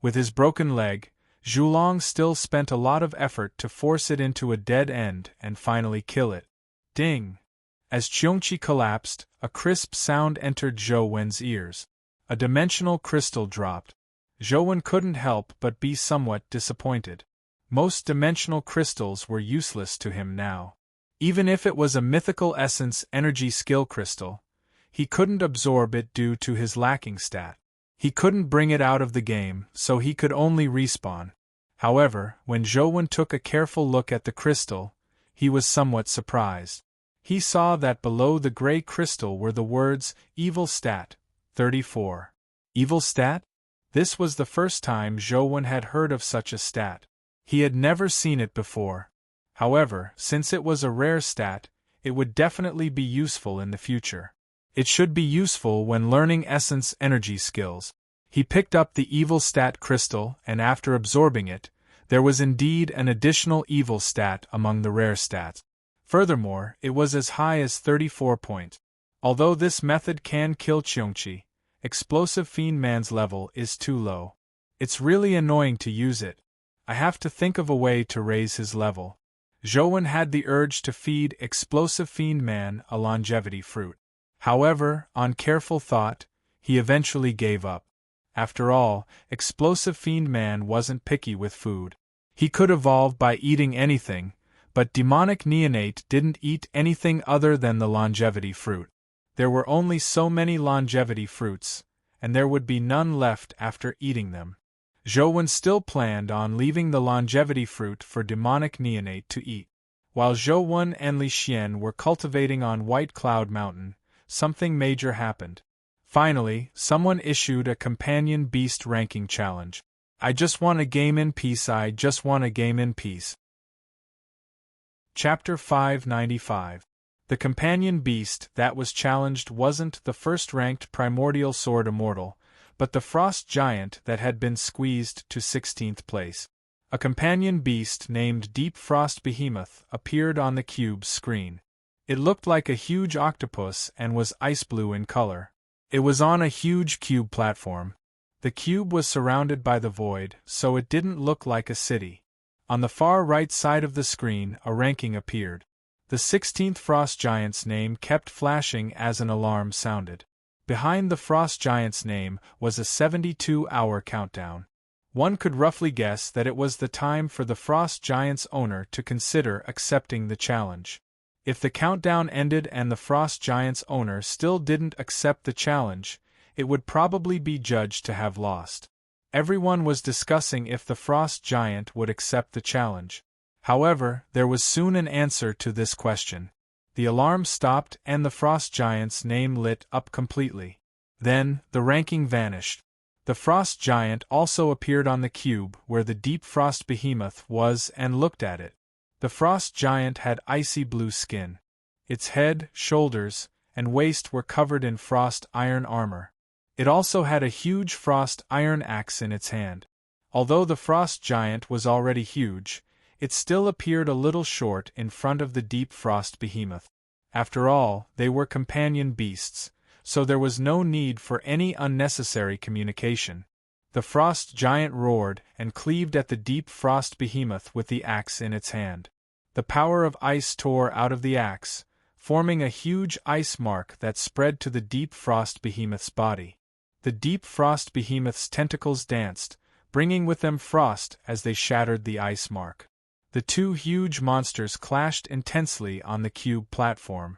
With his broken leg, Zhulong still spent a lot of effort to force it into a dead end and finally kill it. Ding! As Qiongqi collapsed, a crisp sound entered Zhou ears. A dimensional crystal dropped. Zhou couldn't help but be somewhat disappointed. Most dimensional crystals were useless to him now. Even if it was a mythical essence energy skill crystal, he couldn't absorb it due to his lacking stat. He couldn't bring it out of the game, so he could only respawn. However, when Zhou took a careful look at the crystal, he was somewhat surprised. He saw that below the gray crystal were the words, Evil Stat, 34. Evil Stat? This was the first time Zhou had heard of such a stat. He had never seen it before. However, since it was a rare stat, it would definitely be useful in the future. It should be useful when learning essence energy skills. He picked up the Evil Stat crystal and after absorbing it, there was indeed an additional evil stat among the rare stats. Furthermore, it was as high as 34 points. Although this method can kill Qiongqi, Explosive Fiend Man's level is too low. It's really annoying to use it. I have to think of a way to raise his level. Zhou had the urge to feed Explosive Fiend Man a longevity fruit. However, on careful thought, he eventually gave up. After all, Explosive Fiend Man wasn't picky with food. He could evolve by eating anything, but Demonic Neonate didn't eat anything other than the longevity fruit. There were only so many longevity fruits, and there would be none left after eating them. Zhou still planned on leaving the longevity fruit for Demonic Neonate to eat. While Zhou and Li Xian were cultivating on White Cloud Mountain, something major happened. Finally, someone issued a companion beast ranking challenge. I just want a game in peace, I just want a game in peace. Chapter 595. The companion beast that was challenged wasn't the first-ranked Primordial Sword Immortal, but the frost giant that had been squeezed to 16th place. A companion beast named Deep Frost Behemoth appeared on the cube's screen. It looked like a huge octopus and was ice blue in color. It was on a huge cube platform. The cube was surrounded by the void, so it didn't look like a city. On the far right side of the screen, a ranking appeared. The 16th Frost Giant's name kept flashing as an alarm sounded. Behind the Frost Giant's name was a 72-hour countdown. One could roughly guess that it was the time for the Frost Giant's owner to consider accepting the challenge. If the countdown ended and the Frost Giant's owner still didn't accept the challenge, it would probably be judged to have lost. Everyone was discussing if the Frost Giant would accept the challenge. However, there was soon an answer to this question. The alarm stopped and the Frost Giant's name lit up completely. Then, the ranking vanished. The Frost Giant also appeared on the cube where the Deep Frost Behemoth was and looked at it. The Frost Giant had icy blue skin. Its head, shoulders, and waist were covered in frost iron armor. It also had a huge frost iron axe in its hand. Although the Frost Giant was already huge, it still appeared a little short in front of the Deep Frost Behemoth. After all, they were companion beasts, so there was no need for any unnecessary communication. The Frost Giant roared and cleaved at the Deep Frost Behemoth with the axe in its hand. The power of ice tore out of the axe, forming a huge ice mark that spread to the Deep Frost Behemoth's body. The Deep Frost Behemoth's tentacles danced, bringing with them frost as they shattered the ice mark. The two huge monsters clashed intensely on the cube platform.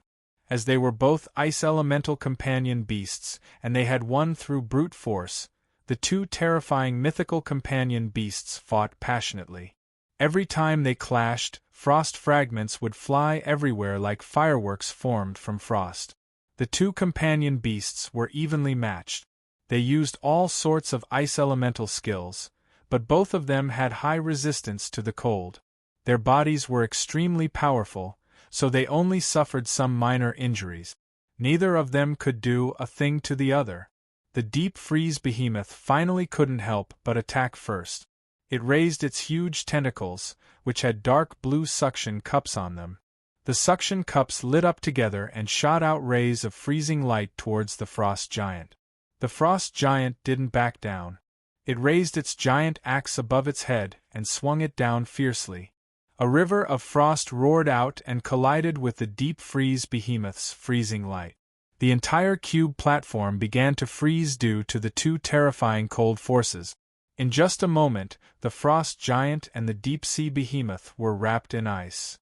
As they were both ice elemental companion beasts and they had won through brute force, the two terrifying mythical companion beasts fought passionately. Every time they clashed, frost fragments would fly everywhere like fireworks formed from frost. The two companion beasts were evenly matched. They used all sorts of ice elemental skills, but both of them had high resistance to the cold. Their bodies were extremely powerful, so they only suffered some minor injuries. Neither of them could do a thing to the other. The Deep Freeze Behemoth finally couldn't help but attack first. It raised its huge tentacles, which had dark blue suction cups on them. The suction cups lit up together and shot out rays of freezing light towards the Frost Giant. The Frost Giant didn't back down. It raised its giant axe above its head and swung it down fiercely. A river of frost roared out and collided with the Deep Freeze Behemoth's freezing light. The entire cube platform began to freeze due to the two terrifying cold forces. In just a moment, the Frost Giant and the Deep Sea Behemoth were wrapped in ice.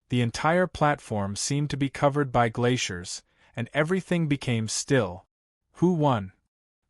The entire platform seemed to be covered by glaciers, and everything became still. Who won?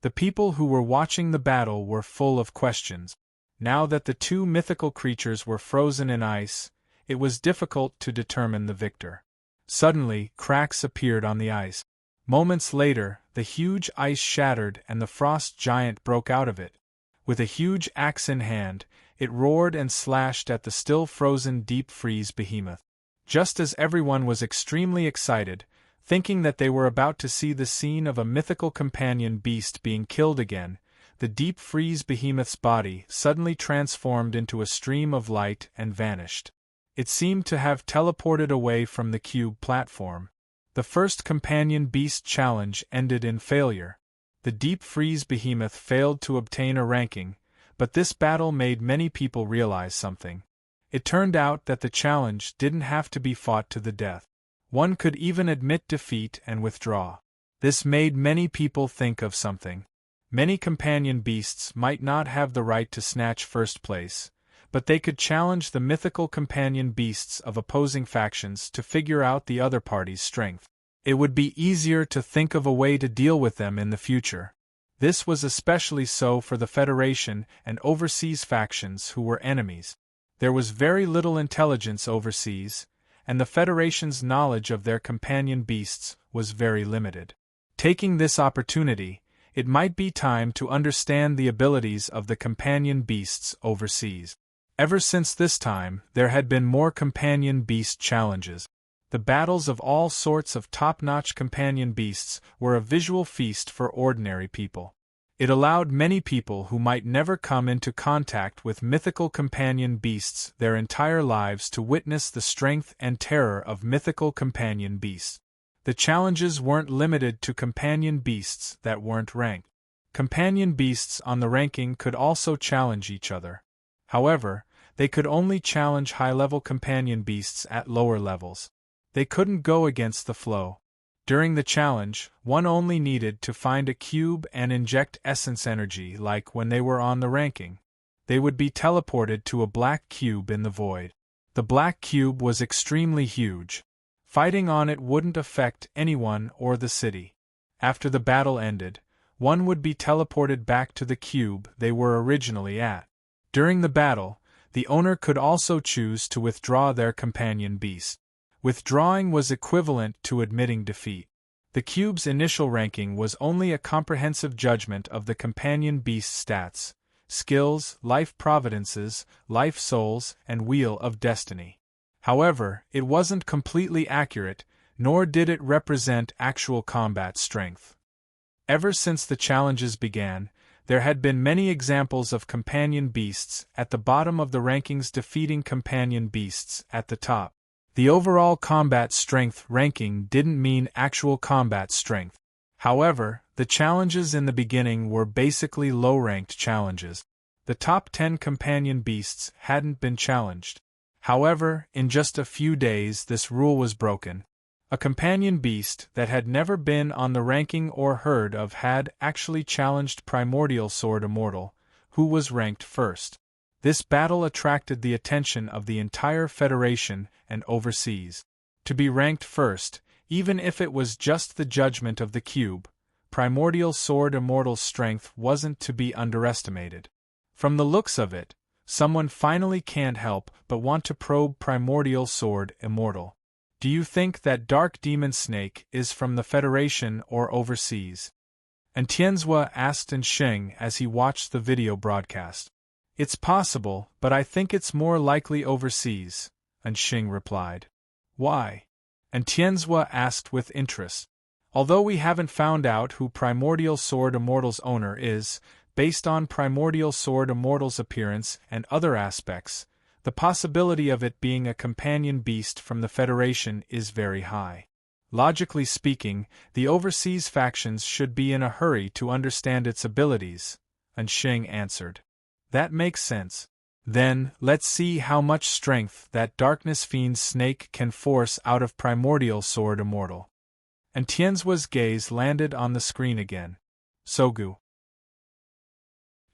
The people who were watching the battle were full of questions. Now that the two mythical creatures were frozen in ice, it was difficult to determine the victor. Suddenly, cracks appeared on the ice. Moments later, the huge ice shattered and the Frost Giant broke out of it. With a huge axe in hand, it roared and slashed at the still frozen Deep Freeze Behemoth. Just as everyone was extremely excited, thinking that they were about to see the scene of a mythical companion beast being killed again, the Deep Freeze Behemoth's body suddenly transformed into a stream of light and vanished. It seemed to have teleported away from the cube platform. The first companion beast challenge ended in failure. The Deep Freeze Behemoth failed to obtain a ranking, but this battle made many people realize something. It turned out that the challenge didn't have to be fought to the death. One could even admit defeat and withdraw. This made many people think of something. Many companion beasts might not have the right to snatch first place, but they could challenge the mythical companion beasts of opposing factions to figure out the other party's strength. It would be easier to think of a way to deal with them in the future. This was especially so for the Federation and overseas factions who were enemies. There was very little intelligence overseas, and the Federation's knowledge of their companion beasts was very limited. Taking this opportunity, it might be time to understand the abilities of the companion beasts overseas. Ever since this time, there had been more companion beast challenges. The battles of all sorts of top-notch companion beasts were a visual feast for ordinary people. It allowed many people who might never come into contact with mythical companion beasts their entire lives to witness the strength and terror of mythical companion beasts. The challenges weren't limited to companion beasts that weren't ranked. Companion beasts on the ranking could also challenge each other. However, they could only challenge high-level companion beasts at lower levels. They couldn't go against the flow. During the challenge, one only needed to find a cube and inject essence energy like when they were on the ranking. They would be teleported to a black cube in the void. The black cube was extremely huge. Fighting on it wouldn't affect anyone or the city. After the battle ended, one would be teleported back to the cube they were originally at. During the battle, the owner could also choose to withdraw their companion beast. Withdrawing was equivalent to admitting defeat. The cube's initial ranking was only a comprehensive judgment of the companion beast's stats, skills, life providences, life souls, and wheel of destiny. However, it wasn't completely accurate, nor did it represent actual combat strength. Ever since the challenges began, there had been many examples of companion beasts at the bottom of the rankings defeating companion beasts at the top. The overall combat strength ranking didn't mean actual combat strength. However, the challenges in the beginning were basically low-ranked challenges. The top 10 companion beasts hadn't been challenged. However, in just a few days this rule was broken. A companion beast that had never been on the ranking or heard of had actually challenged Primordial Sword Immortal, who was ranked first. This battle attracted the attention of the entire Federation and overseas. To be ranked first, even if it was just the judgment of the cube, Primordial Sword Immortal's strength wasn't to be underestimated. From the looks of it, someone finally can't help but want to probe Primordial Sword Immortal. Do you think that Dark Demon Snake is from the Federation or overseas? And Tianzhua asked Sheng as he watched the video broadcast. It's possible, but I think it's more likely overseas, and Sheng replied. Why? And Tianzhua asked with interest. Although we haven't found out who Primordial Sword Immortal's owner is, based on Primordial Sword Immortal's appearance and other aspects, the possibility of it being a companion beast from the Federation is very high. Logically speaking, the overseas factions should be in a hurry to understand its abilities, and Sheng answered. That makes sense. Then, let's see how much strength that Darkness Fiend snake can force out of Primordial Sword Immortal. And Tianzhua's gaze landed on the screen again. Sogu.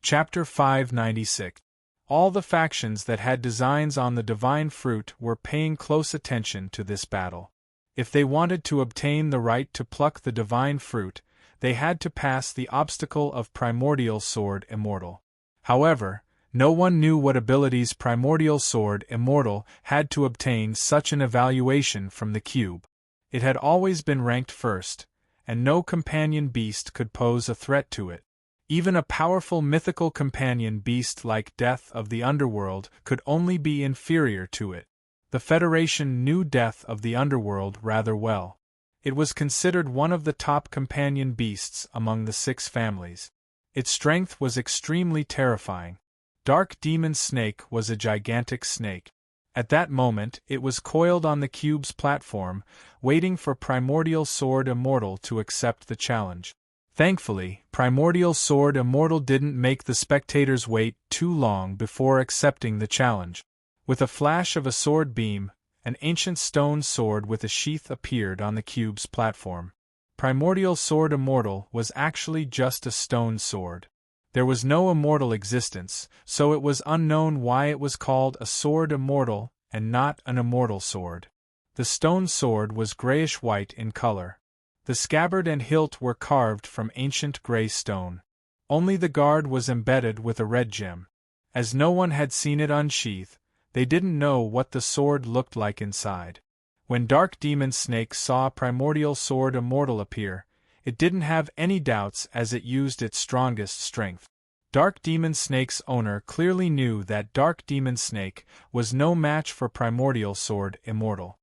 Chapter 596. All the factions that had designs on the divine fruit were paying close attention to this battle. If they wanted to obtain the right to pluck the divine fruit, they had to pass the obstacle of Primordial Sword Immortal. However, no one knew what abilities Primordial Sword Immortal had to obtain such an evaluation from the cube. It had always been ranked first, and no companion beast could pose a threat to it. Even a powerful mythical companion beast like Death of the Underworld could only be inferior to it. The Federation knew Death of the Underworld rather well. It was considered one of the top companion beasts among the 6 families. Its strength was extremely terrifying. Dark Demon Snake was a gigantic snake. At that moment, it was coiled on the cube's platform, waiting for Primordial Sword Immortal to accept the challenge. Thankfully, Primordial Sword Immortal didn't make the spectators wait too long before accepting the challenge. With a flash of a sword beam, an ancient stone sword with a sheath appeared on the cube's platform. Primordial Sword Immortal was actually just a stone sword. There was no immortal existence, so it was unknown why it was called a sword immortal and not an immortal sword. The stone sword was grayish-white in color. The scabbard and hilt were carved from ancient gray stone. Only the guard was embedded with a red gem. As no one had seen it unsheathed, they didn't know what the sword looked like inside. When Dark Demon Snake saw Primordial Sword Immortal appear, it didn't have any doubts as it used its strongest strength. Dark Demon Snake's owner clearly knew that Dark Demon Snake was no match for Primordial Sword Immortal.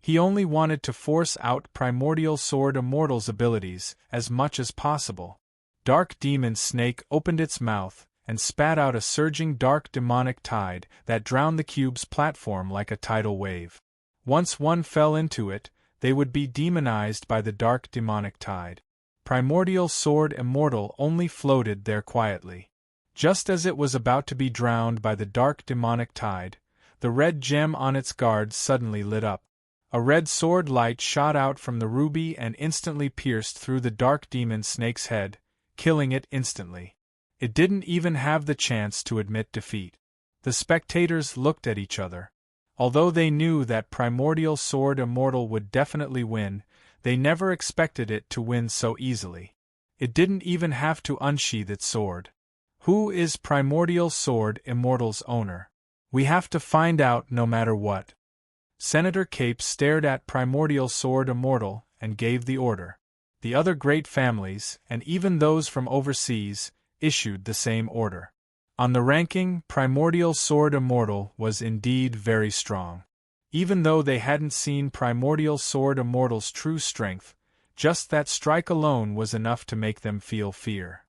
He only wanted to force out Primordial Sword Immortal's abilities as much as possible. Dark Demon Snake opened its mouth and spat out a surging dark demonic tide that drowned the cube's platform like a tidal wave. Once one fell into it, they would be demonized by the dark demonic tide. Primordial Sword Immortal only floated there quietly. Just as it was about to be drowned by the dark demonic tide, the red gem on its guard suddenly lit up. A red sword light shot out from the ruby and instantly pierced through the dark demon snake's head, killing it instantly. It didn't even have the chance to admit defeat. The spectators looked at each other. Although they knew that Primordial Sword Immortal would definitely win, they never expected it to win so easily. It didn't even have to unsheath its sword. Who is Primordial Sword Immortal's owner? We have to find out no matter what. Senator Cape stared at Primordial Sword Immortal and gave the order. The other great families, and even those from overseas, issued the same order. On the ranking, Primordial Sword Immortal was indeed very strong. Even though they hadn't seen Primordial Sword Immortal's true strength, just that strike alone was enough to make them feel fear.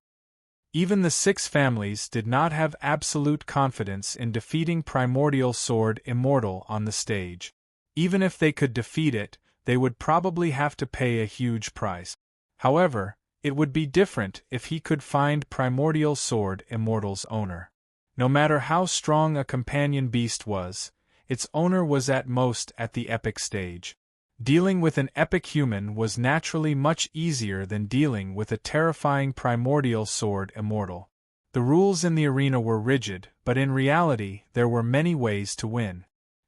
Even the 6 families did not have absolute confidence in defeating Primordial Sword Immortal on the stage. Even if they could defeat it, they would probably have to pay a huge price. However, it would be different if he could find Primordial Sword Immortal's owner. No matter how strong a companion beast was, its owner was at most at the epic stage. Dealing with an epic human was naturally much easier than dealing with a terrifying Primordial Sword Immortal. The rules in the arena were rigid, but in reality there were many ways to win.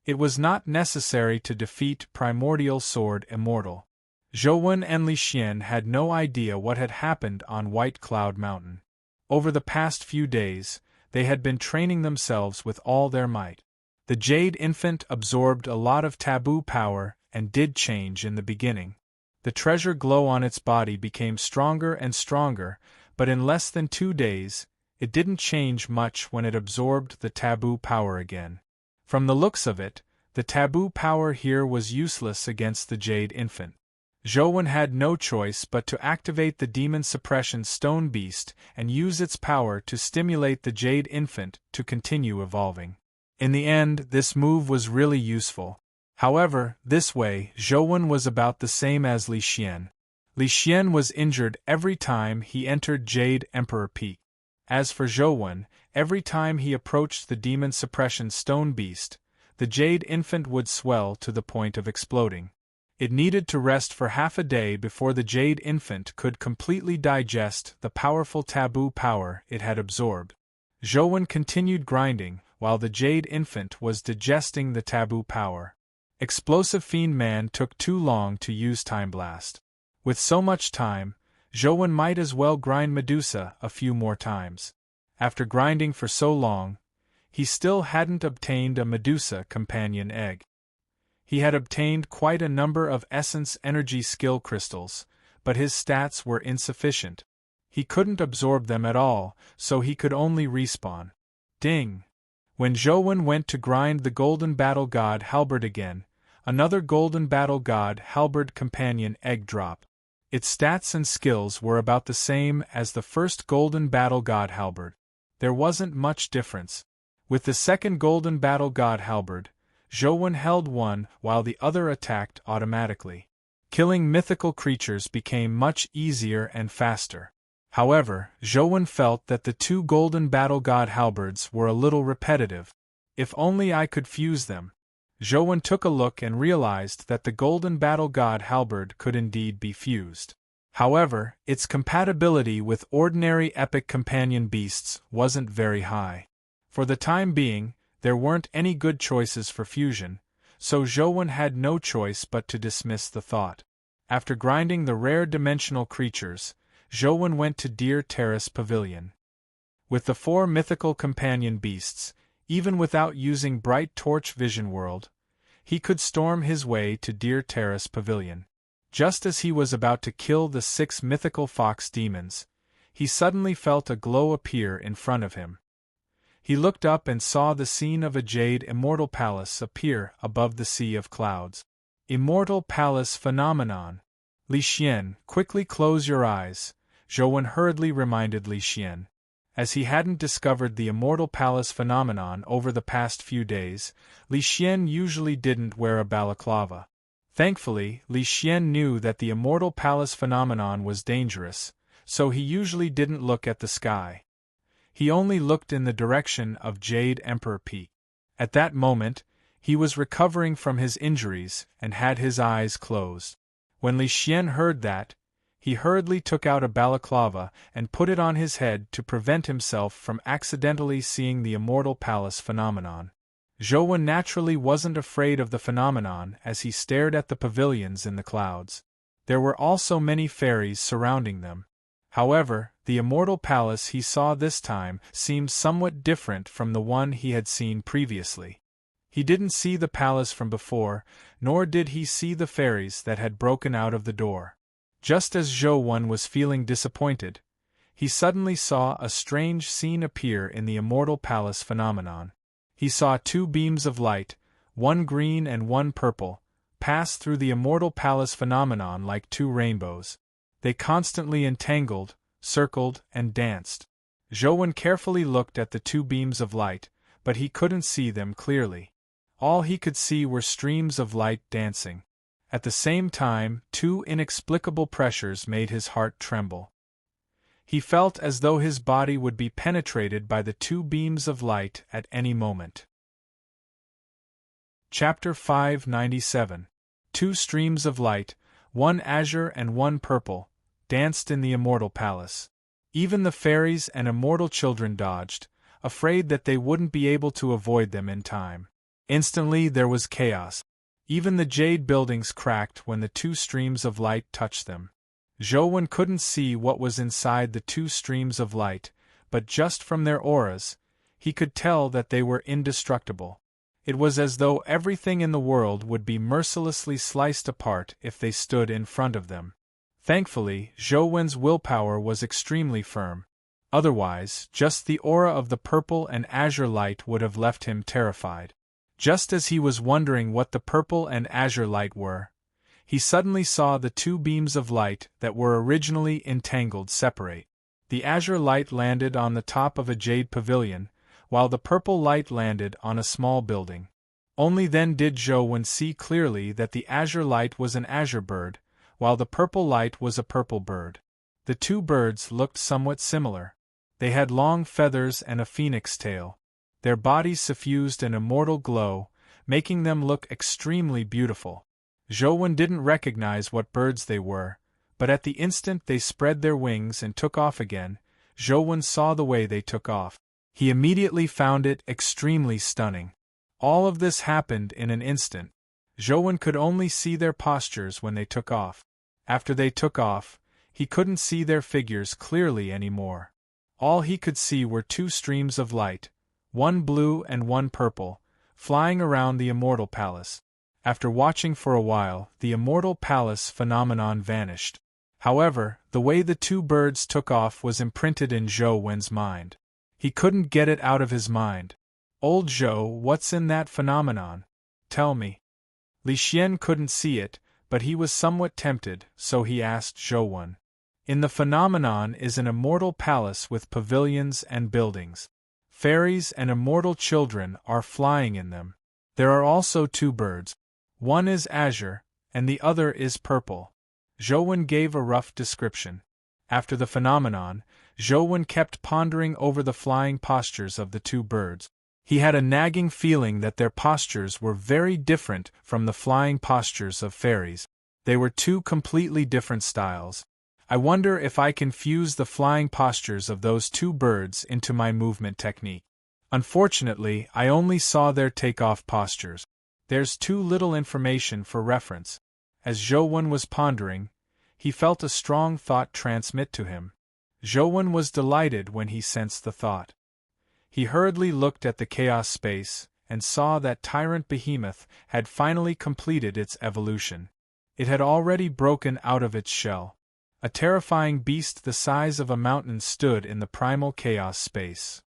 It was not necessary to defeat Primordial Sword Immortal. Zhou and Li Xian had no idea what had happened on White Cloud Mountain. Over the past few days, they had been training themselves with all their might. The Jade Infant absorbed a lot of taboo power and did change in the beginning. The treasure glow on its body became stronger and stronger, but in less than 2 days, it didn't change much when it absorbed the taboo power again. From the looks of it, the taboo power here was useless against the Jade Infant. Zhou had no choice but to activate the Demon Suppression Stone Beast and use its power to stimulate the Jade Infant to continue evolving. In the end, this move was really useful. However, this way, Zhou was about the same as Li Xian. Li Xian was injured every time he entered Jade Emperor Peak. As for Zhou, every time he approached the Demon Suppression Stone Beast, the Jade Infant would swell to the point of exploding. It needed to rest for half a day before the Jade Infant could completely digest the powerful taboo power it had absorbed. Zhou continued grinding, while the Jade Infant was digesting the taboo power. Explosive Fiend Man took too long to use Time Blast. With so much time, Zhou might as well grind Medusa a few more times. After grinding for so long, he still hadn't obtained a Medusa companion egg. He had obtained quite a number of Essence Energy Skill Crystals, but his stats were insufficient. He couldn't absorb them at all, so he could only respawn. Ding! When Zhou went to grind the Golden Battle God Halberd again, another Golden Battle God Halberd companion egg drop. Its stats and skills were about the same as the first Golden Battle God Halberd. There wasn't much difference. With the second Golden Battle God Halberd, Zhou held one while the other attacked automatically. Killing mythical creatures became much easier and faster. However, Zhou felt that the 2 Golden Battle God Halberds were a little repetitive. If only I could fuse them. Zhou took a look and realized that the Golden Battle God Halberd could indeed be fused. However, its compatibility with ordinary epic companion beasts wasn't very high. For the time being, there weren't any good choices for fusion, so Zhou had no choice but to dismiss the thought. After grinding the rare dimensional creatures, Zhou went to Deer Terrace Pavilion. With the 4 mythical companion beasts, even without using Bright Torch Vision World, he could storm his way to Deer Terrace Pavilion. Just as he was about to kill the 6 mythical fox demons, he suddenly felt a glow appear in front of him. He looked up and saw the scene of a Jade Immortal Palace appear above the sea of clouds. Immortal Palace Phenomenon. Li Xian, quickly close your eyes, Zhou hurriedly reminded Li Xian. As he hadn't discovered the Immortal Palace phenomenon over the past few days, Li Xian usually didn't wear a balaclava. Thankfully, Li Xian knew that the Immortal Palace phenomenon was dangerous, so he usually didn't look at the sky. He only looked in the direction of Jade Emperor Peak. At that moment, He was recovering from his injuries and had his eyes closed. When Li Xian heard that, he hurriedly took out a balaclava and put it on his head to prevent himself from accidentally seeing the immortal palace phenomenon. Zhou Wen naturally wasn't afraid of the phenomenon as he stared at the pavilions in the clouds. There were also many fairies surrounding them. However, the immortal palace he saw this time seemed somewhat different from the one he had seen previously. He didn't see the palace from before, nor did he see the fairies that had broken out of the door. Just as Zhou Wen was feeling disappointed, he suddenly saw a strange scene appear in the immortal palace phenomenon. He saw two beams of light, one green and one purple, pass through the immortal palace phenomenon like two rainbows. They constantly entangled, circled, and danced. Zhou Wen carefully looked at the two beams of light, but he couldn't see them clearly. All he could see were streams of light dancing. At the same time, two inexplicable pressures made his heart tremble. He felt as though his body would be penetrated by the two beams of light at any moment. Chapter 597. Two streams of light, one azure and one purple, danced in the immortal palace. Even the fairies and immortal children dodged, afraid that they wouldn't be able to avoid them in time. Instantly there was chaos. Even the jade buildings cracked when the two streams of light touched them. Zhou Wen couldn't see what was inside the two streams of light, but just from their auras, he could tell that they were indestructible. It was as though everything in the world would be mercilessly sliced apart if they stood in front of them. Thankfully, Zhou Wen's willpower was extremely firm. Otherwise, just the aura of the purple and azure light would have left him terrified. Just as he was wondering what the purple and azure light were, he suddenly saw the two beams of light that were originally entangled separate. The azure light landed on the top of a jade pavilion, while the purple light landed on a small building. Only then did Zhou Wen see clearly that the azure light was an azure bird, while the purple light was a purple bird. The two birds looked somewhat similar. They had long feathers and a phoenix tail. Their bodies suffused an immortal glow, making them look extremely beautiful. Zhou Wen didn't recognize what birds they were, but at the instant they spread their wings and took off again, Zhou Wen saw the way they took off. He immediately found it extremely stunning. All of this happened in an instant. Zhou Wen could only see their postures when they took off. After they took off, he couldn't see their figures clearly anymore. All he could see were two streams of light, one blue and one purple, flying around the immortal palace. After watching for a while, the immortal palace phenomenon vanished. However, the way the two birds took off was imprinted in Zhou Wen's mind. He couldn't get it out of his mind. "Old Zhou, what's in that phenomenon? Tell me." Li Xian couldn't see it, but he was somewhat tempted, so he asked Zhou Wen. "In the phenomenon is an immortal palace with pavilions and buildings. Fairies and immortal children are flying in them. There are also two birds. One is azure, and the other is purple." Zhou Wen gave a rough description. After the phenomenon, Zhou Wen kept pondering over the flying postures of the two birds. He had a nagging feeling that their postures were very different from the flying postures of fairies. They were two completely different styles. I wonder if I can fuse the flying postures of those two birds into my movement technique. Unfortunately, I only saw their takeoff postures. There's too little information for reference. As Zhou Wen was pondering, he felt a strong thought transmit to him. Zhou Wen was delighted when he sensed the thought. He hurriedly looked at the chaos space, and saw that Tyrant Behemoth had finally completed its evolution. It had already broken out of its shell. A terrifying beast the size of a mountain stood in the primal chaos space.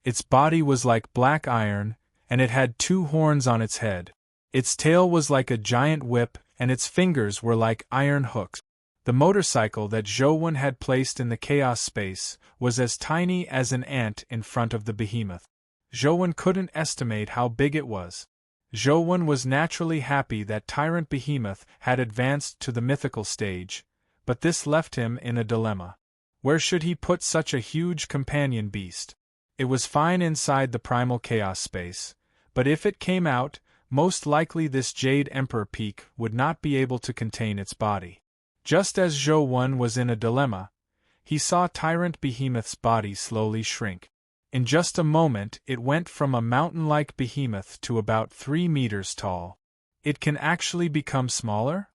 Its body was like black iron, and it had two horns on its head. Its tail was like a giant whip, and its fingers were like iron hooks. The motorcycle that Zhou Wen had placed in the chaos space was as tiny as an ant in front of the behemoth. Zhou Wen couldn't estimate how big it was. Zhou Wen was naturally happy that Tyrant Behemoth had advanced to the mythical stage, but this left him in a dilemma. Where should he put such a huge companion beast? It was fine inside the primal chaos space, but if it came out, most likely this Jade Emperor Peak would not be able to contain its body. Just as Zhou Wen was in a dilemma, he saw Tyrant Behemoth's body slowly shrink. In just a moment it went from a mountain-like behemoth to about 3 meters tall. It can actually become smaller?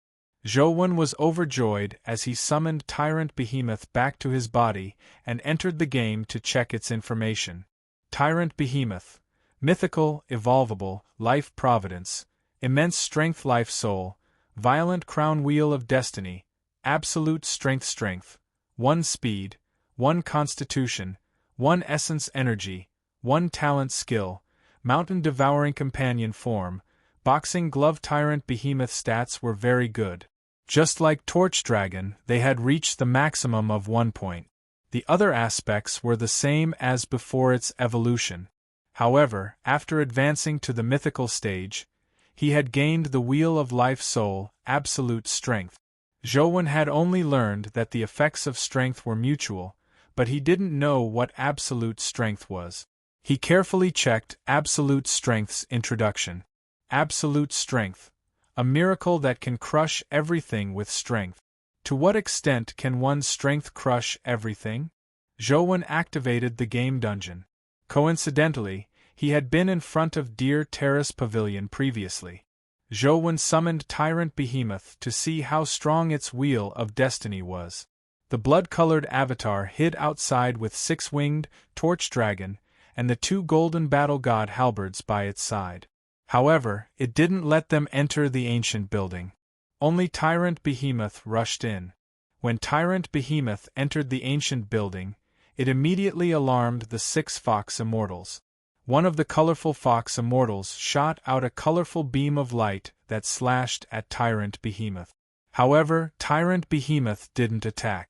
Zhou Wen was overjoyed as he summoned Tyrant Behemoth back to his body and entered the game to check its information. Tyrant Behemoth. Mythical, evolvable, life providence, immense strength life soul, violent crown wheel of destiny, absolute strength 1 speed, 1 constitution, 1 essence energy, 1 talent skill, mountain devouring companion form, boxing glove. Tyrant Behemoth stats were very good. Just like Torch Dragon, they had reached the maximum of 1 point. The other aspects were the same as before its evolution. However, after advancing to the mythical stage, he had gained the Wheel of Life Soul, absolute strength. Zhou Wen had only learned that the effects of strength were mutual, but he didn't know what absolute strength was. He carefully checked absolute strength's introduction. Absolute strength. A miracle that can crush everything with strength. To what extent can one's strength crush everything? Zhou Wen activated the game dungeon. Coincidentally, he had been in front of Deer Terrace Pavilion previously. Zhou Wen summoned Tyrant Behemoth to see how strong its Wheel of Destiny was. The blood-colored avatar hid outside with 6-winged Torch Dragon and the 2 golden battle god halberds by its side. However, it didn't let them enter the ancient building. Only Tyrant Behemoth rushed in. When Tyrant Behemoth entered the ancient building, it immediately alarmed the 6 Fox Immortals. One of the colorful Fox Immortals shot out a colorful beam of light that slashed at Tyrant Behemoth. However, Tyrant Behemoth didn't attack.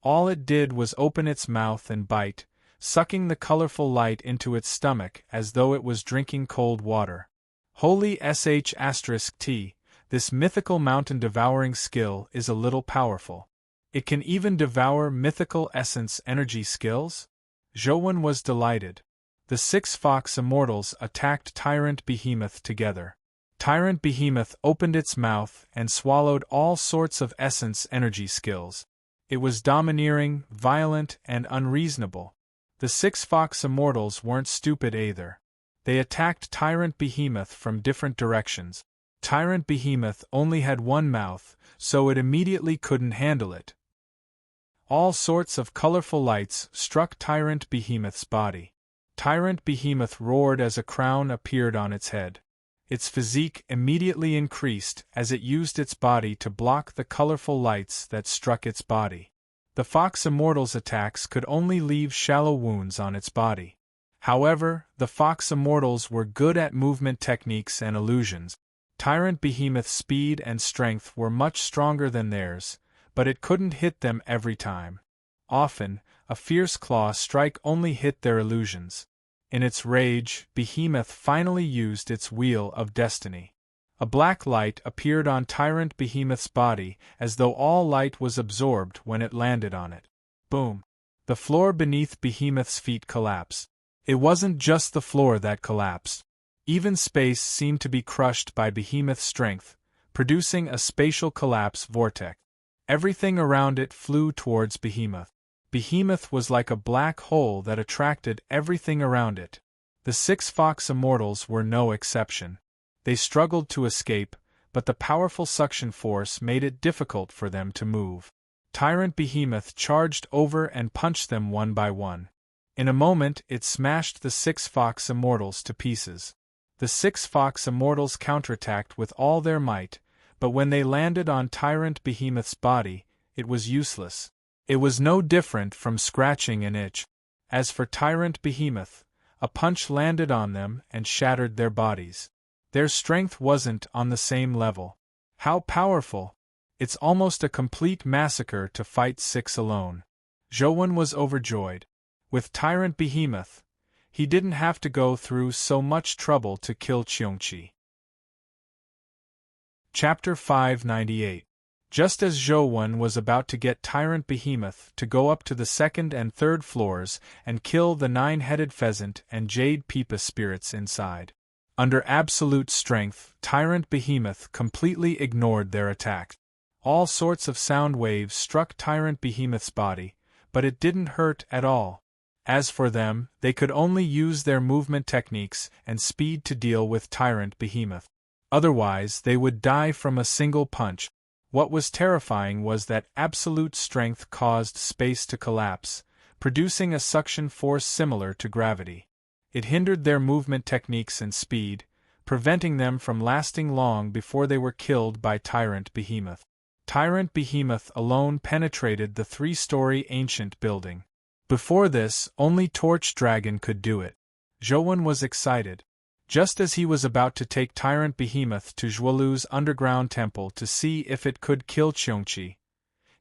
All it did was open its mouth and bite, sucking the colorful light into its stomach as though it was drinking cold water. Holy sh*t, this mythical mountain-devouring skill is a little powerful. It can even devour mythical essence energy skills? Zhou Wen was delighted. The 6 Fox Immortals attacked Tyrant Behemoth together. Tyrant Behemoth opened its mouth and swallowed all sorts of essence energy skills. It was domineering, violent, and unreasonable. The 6 Fox Immortals weren't stupid either. They attacked Tyrant Behemoth from different directions. Tyrant Behemoth only had 1 mouth, so it immediately couldn't handle it. All sorts of colorful lights struck Tyrant Behemoth's body. Tyrant Behemoth roared as a crown appeared on its head. Its physique immediately increased as it used its body to block the colorful lights that struck its body. The Fox Immortal's attacks could only leave shallow wounds on its body. However, the Fox Immortals were good at movement techniques and illusions. Tyrant Behemoth's speed and strength were much stronger than theirs, but it couldn't hit them every time. Often, a fierce claw strike only hit their illusions. In its rage, Behemoth finally used its Wheel of Destiny. A black light appeared on Tyrant Behemoth's body as though all light was absorbed when it landed on it. Boom! The floor beneath Behemoth's feet collapsed. It wasn't just the floor that collapsed. Even space seemed to be crushed by Behemoth's strength, producing a spatial collapse vortex. Everything around it flew towards Behemoth. Behemoth was like a black hole that attracted everything around it. The 6 Fox Immortals were no exception. They struggled to escape, but the powerful suction force made it difficult for them to move. Tyrant Behemoth charged over and punched them one by one. In a moment it smashed the 6 Fox Immortals to pieces. The 6 Fox Immortals counterattacked with all their might, but when they landed on Tyrant Behemoth's body, it was useless. It was no different from scratching an itch. As for Tyrant Behemoth, a punch landed on them and shattered their bodies. Their strength wasn't on the same level. How powerful! It's almost a complete massacre to fight 6 alone. Zhou Wen was overjoyed. With Tyrant Behemoth, he didn't have to go through so much trouble to kill Qiongqi. Chapter 598. Just as Zhou Wen was about to get Tyrant Behemoth to go up to the 2nd and 3rd floors and kill the 9-headed pheasant and jade peepa spirits inside, Under absolute strength, Tyrant Behemoth completely ignored their attack. All sorts of sound waves struck Tyrant Behemoth's body, but it didn't hurt at all. As for them, they could only use their movement techniques and speed to deal with Tyrant Behemoth. Otherwise, they would die from a single punch. What was terrifying was that absolute strength caused space to collapse, producing a suction force similar to gravity. It hindered their movement techniques and speed, preventing them from lasting long before they were killed by Tyrant Behemoth. Tyrant Behemoth alone penetrated the 3-story ancient building. Before this, only Torch Dragon could do it. Zhouwen was excited. Just as he was about to take Tyrant Behemoth to Zhuolu's underground temple to see if it could kill Qiongqi,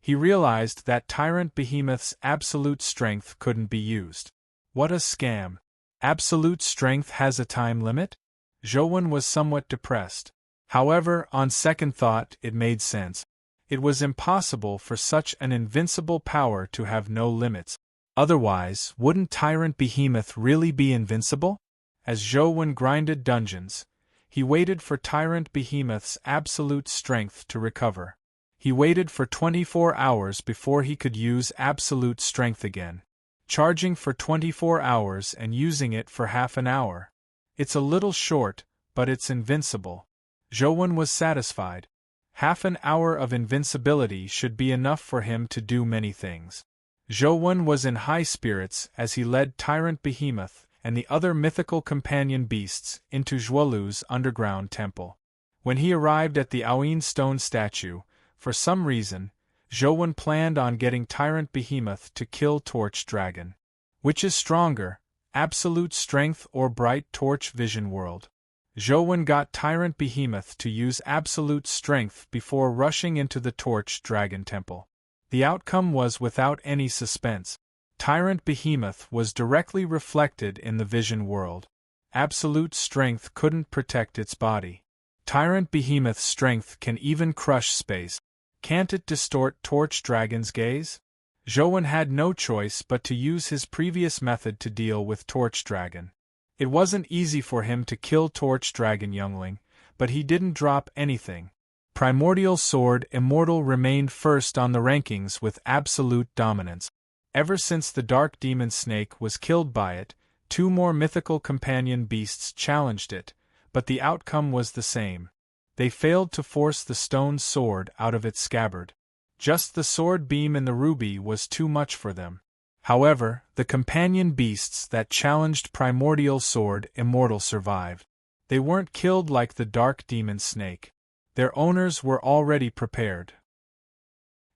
he realized that Tyrant Behemoth's absolute strength couldn't be used. What a scam! Absolute strength has a time limit? Zhouwen was somewhat depressed. However, on second thought, it made sense. It was impossible for such an invincible power to have no limits. Otherwise, wouldn't Tyrant Behemoth really be invincible? As Zhouwen grinded dungeons, he waited for Tyrant Behemoth's absolute strength to recover. He waited for 24 hours before he could use absolute strength again. Charging for 24 hours and using it for half an hour. It's a little short, but it's invincible. Zhouwen was satisfied. Half an hour of invincibility should be enough for him to do many things. Zhouwen was in high spirits as he led Tyrant Behemoth and the other mythical companion beasts into Zhuolu's underground temple. When he arrived at the Aoyin stone statue, for some reason, Zhouwen planned on getting Tyrant Behemoth to kill Torch Dragon. Which is stronger, absolute strength or bright torch vision world? Zhouwen got Tyrant Behemoth to use absolute strength before rushing into the Torch Dragon temple. The outcome was without any suspense. Tyrant Behemoth was directly reflected in the vision world. Absolute strength couldn't protect its body. Tyrant Behemoth's strength can even crush space. Can't it distort Torch Dragon's gaze? Zhouwen had no choice but to use his previous method to deal with Torch Dragon. It wasn't easy for him to kill Torch Dragon youngling, but he didn't drop anything. Primordial Sword Immortal remained first on the rankings with absolute dominance. Ever since the Dark Demon Snake was killed by it, 2 more mythical companion beasts challenged it, but the outcome was the same. They failed to force the stone sword out of its scabbard. Just the sword beam in the ruby was too much for them. However, the companion beasts that challenged Primordial Sword Immortal survived. They weren't killed like the Dark Demon Snake. Their owners were already prepared.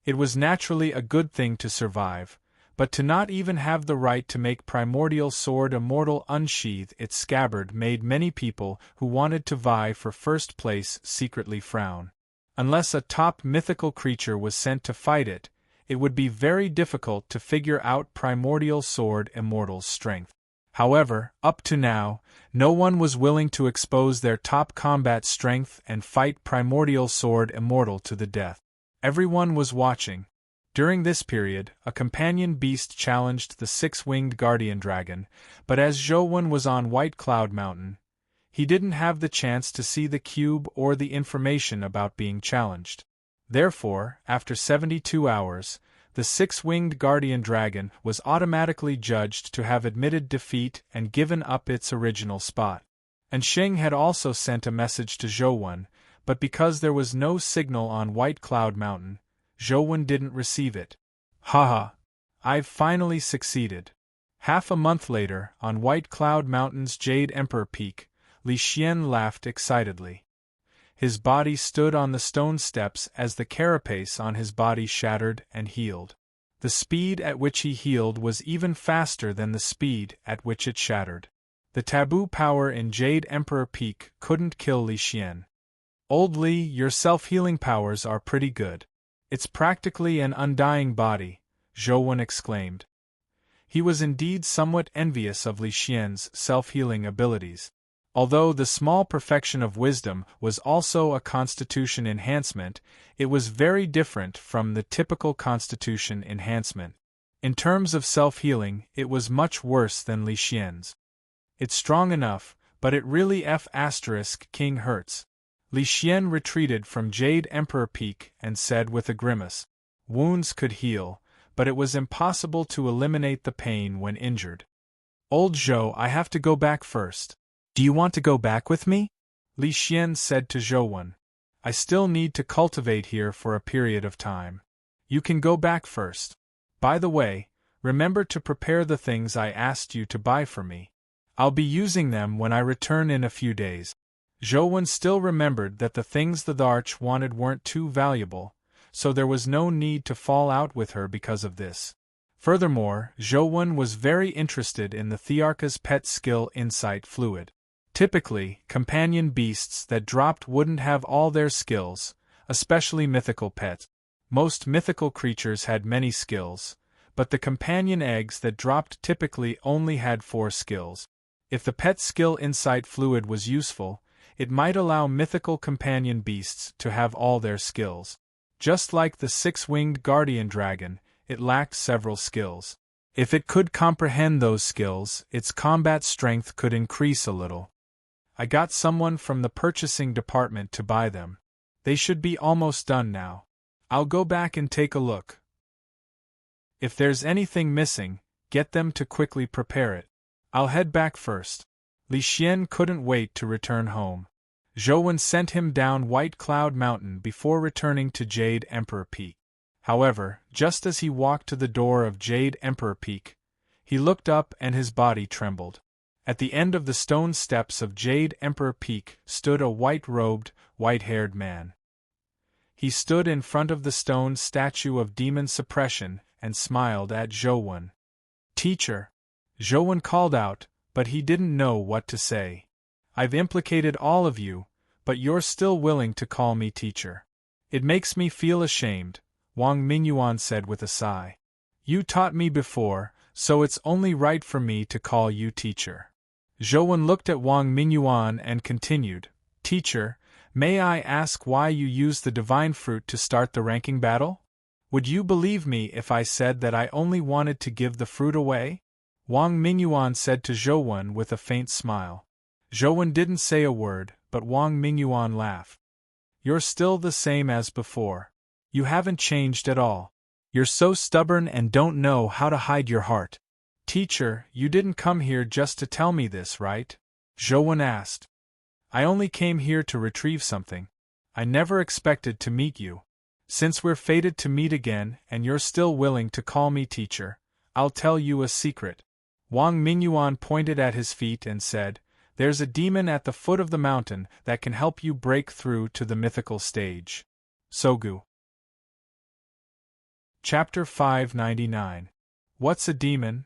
It was naturally a good thing to survive, but to not even have the right to make Primordial Sword Immortal unsheath its scabbard made many people who wanted to vie for first place secretly frown. Unless a top mythical creature was sent to fight it, it would be very difficult to figure out Primordial Sword Immortal's strength. However, up to now, no one was willing to expose their top combat strength and fight Primordial Sword Immortal to the death. Everyone was watching. During this period, a companion beast challenged the 6-winged guardian dragon, but as Zhouwen was on White Cloud Mountain, he didn't have the chance to see the cube or the information about being challenged. Therefore, after 72 hours, the 6-winged guardian dragon was automatically judged to have admitted defeat and given up its original spot. And Sheng had also sent a message to Zhouwen, but because there was no signal on White Cloud Mountain, Zhouwen didn't receive it. Haha! I've finally succeeded. Half a month later, on White Cloud Mountain's Jade Emperor Peak, Li Xian laughed excitedly. His body stood on the stone steps as the carapace on his body shattered and healed. The speed at which he healed was even faster than the speed at which it shattered. The taboo power in Jade Emperor Peak couldn't kill Li Xian. Old Li, your self-healing powers are pretty good. It's practically an undying body, Zhouwen exclaimed. He was indeed somewhat envious of Li Xian's self-healing abilities. Although the small perfection of wisdom was also a constitution enhancement, it was very different from the typical constitution enhancement. In terms of self-healing, it was much worse than Li Xian's. It's strong enough, But it really King hurts. Li Xian retreated from Jade Emperor Peak and said with a grimace. Wounds could heal, but it was impossible to eliminate the pain when injured. Old Zhou, I have to go back first. Do you want to go back with me? Li Xian said to Zhouwen. I still need to cultivate here for a period of time. You can go back first. By the way, remember to prepare the things I asked you to buy for me. I'll be using them when I return in a few days. Zhouwen still remembered that the things the Arch wanted weren't too valuable, so there was no need to fall out with her because of this. Furthermore, Zhouwen was very interested in the Thearcha's pet skill Insight Fluid. Typically, companion beasts that dropped wouldn't have all their skills, especially mythical pets. Most mythical creatures had many skills, but the companion eggs that dropped typically only had 4 skills. If the pet skill Insight Fluid was useful, it might allow mythical companion beasts to have all their skills. Just like the 6-winged guardian dragon, it lacked several skills. If it could comprehend those skills, its combat strength could increase a little. I got someone from the purchasing department to buy them. They should be almost done now. I'll go back and take a look. If there's anything missing, get them to quickly prepare it. I'll head back first. Li Xian couldn't wait to return home. Zhouwen sent him down White Cloud Mountain before returning to Jade Emperor Peak. However, just as he walked to the door of Jade Emperor Peak, he looked up and his body trembled. At the end of the stone steps of Jade Emperor Peak stood a white-robed, white-haired man. He stood in front of the stone statue of demon suppression and smiled at Zhouwen. Teacher! Zhouwen called out, but he didn't know what to say. I've implicated all of you, but you're still willing to call me teacher. It makes me feel ashamed, Wang Mingyuan said with a sigh. You taught me before, so it's only right for me to call you teacher. Zhouwen looked at Wang Mingyuan and continued, Teacher, may I ask why you used the divine fruit to start the ranking battle? Would you believe me if I said that I only wanted to give the fruit away? Wang Mingyuan said to Zhouwen with a faint smile. Zhouwen didn't say a word, but Wang Mingyuan laughed. You're still the same as before. You haven't changed at all. You're so stubborn and don't know how to hide your heart. Teacher, you didn't come here just to tell me this, right? Zhouwen asked. I only came here to retrieve something. I never expected to meet you. Since we're fated to meet again and you're still willing to call me teacher, I'll tell you a secret. Wang Mingyuan pointed at his feet and said, There's a demon at the foot of the mountain that can help you break through to the mythical stage. Sogu. Chapter 599. What's a demon?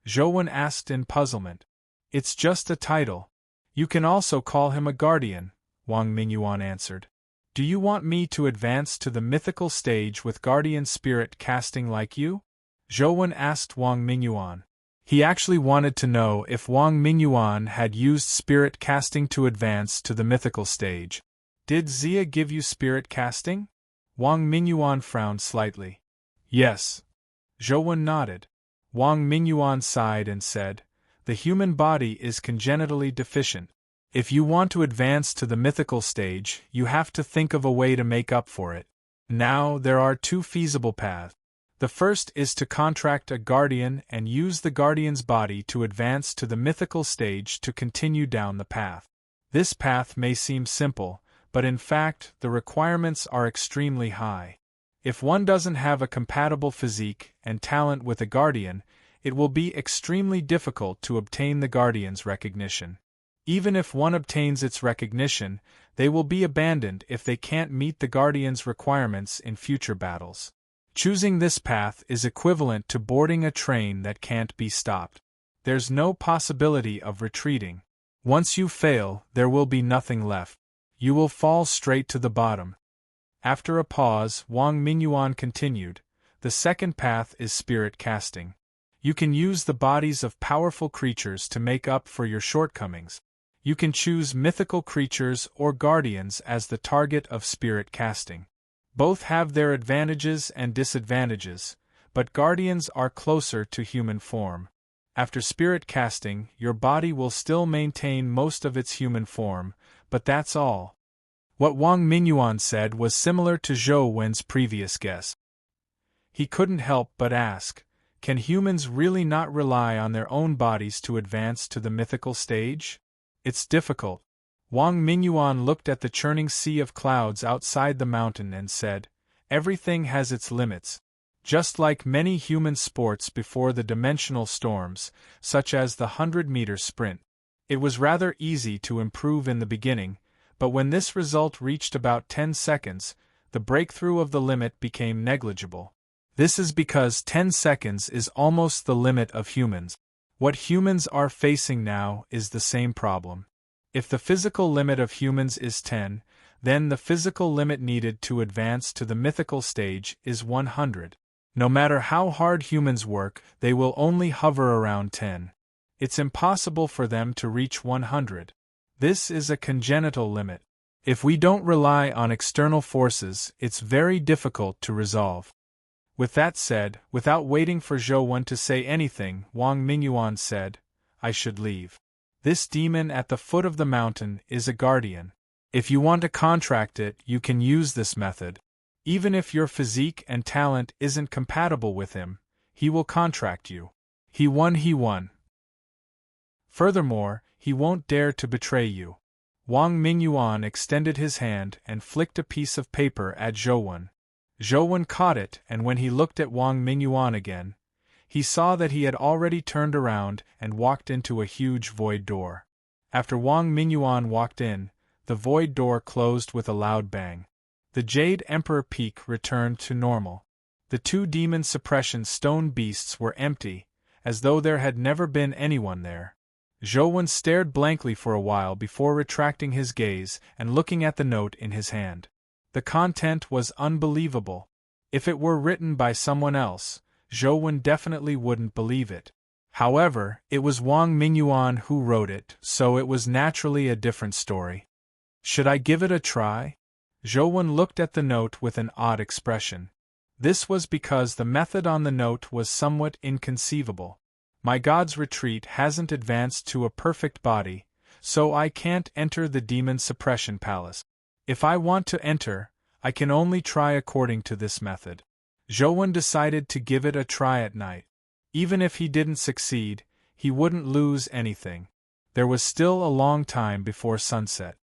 Zhouwen asked in puzzlement. It's just a title. You can also call him a guardian, Wang Mingyuan answered. Do you want me to advance to the mythical stage with guardian spirit casting like you? Zhouwen asked Wang Mingyuan. He actually wanted to know if Wang Mingyuan had used spirit casting to advance to the mythical stage. Did Xia give you spirit casting? Wang Mingyuan frowned slightly. Yes. Zhouwen nodded. Wang Mingyuan sighed and said, The human body is congenitally deficient. If you want to advance to the mythical stage, you have to think of a way to make up for it. Now, there are 2 feasible paths. The first is to contract a guardian and use the guardian's body to advance to the mythical stage to continue down the path. This path may seem simple, but in fact, the requirements are extremely high. If one doesn't have a compatible physique and talent with a guardian, it will be extremely difficult to obtain the guardian's recognition. Even if one obtains its recognition, they will be abandoned if they can't meet the guardian's requirements in future battles. Choosing this path is equivalent to boarding a train that can't be stopped. There's no possibility of retreating. Once you fail, there will be nothing left. You will fall straight to the bottom. After a pause, Wang Mingyuan continued, The second path is spirit casting. You can use the bodies of powerful creatures to make up for your shortcomings. You can choose mythical creatures or guardians as the target of spirit casting. Both have their advantages and disadvantages, but guardians are closer to human form. After spirit casting, your body will still maintain most of its human form, but that's all. What Wang Mingyuan said was similar to Zhou Wen's previous guess. He couldn't help but ask, can humans really not rely on their own bodies to advance to the mythical stage? It's difficult. Wang Mingyuan looked at the churning sea of clouds outside the mountain and said, everything has its limits. Just like many human sports before the dimensional storms, such as the 100-meter sprint. It was rather easy to improve in the beginning, but when this result reached about 10 seconds, the breakthrough of the limit became negligible. This is because 10 seconds is almost the limit of humans. What humans are facing now is the same problem. If the physical limit of humans is 10, then the physical limit needed to advance to the mythical stage is 100. No matter how hard humans work, they will only hover around 10. It's impossible for them to reach 100. This is a congenital limit. If we don't rely on external forces, it's very difficult to resolve. With that said, without waiting for Zhou Wen to say anything, Wang Mingyuan said, I should leave. This demon at the foot of the mountain is a guardian. If you want to contract it, you can use this method. Even if your physique and talent isn't compatible with him, he will contract you. He won. Furthermore, he won't dare to betray you. Wang Mingyuan extended his hand and flicked a piece of paper at Zhou Wen. Zhou Wen caught it, and when he looked at Wang Mingyuan again, he saw that he had already turned around and walked into a huge void door. After Wang Mingyuan walked in, the void door closed with a loud bang. The Jade Emperor Peak returned to normal. The two demon suppression stone beasts were empty, as though there had never been anyone there. Zhou Wen stared blankly for a while before retracting his gaze and looking at the note in his hand. The content was unbelievable. If it were written by someone else, Zhou Wen definitely wouldn't believe it. However, it was Wang Mingyuan who wrote it, so it was naturally a different story. Should I give it a try? Zhou Wen looked at the note with an odd expression. This was because the method on the note was somewhat inconceivable. My god's retreat hasn't advanced to a perfect body, so I can't enter the demon suppression palace. If I want to enter, I can only try according to this method. Zhou Wen decided to give it a try at night. Even if he didn't succeed, he wouldn't lose anything. There was still a long time before sunset.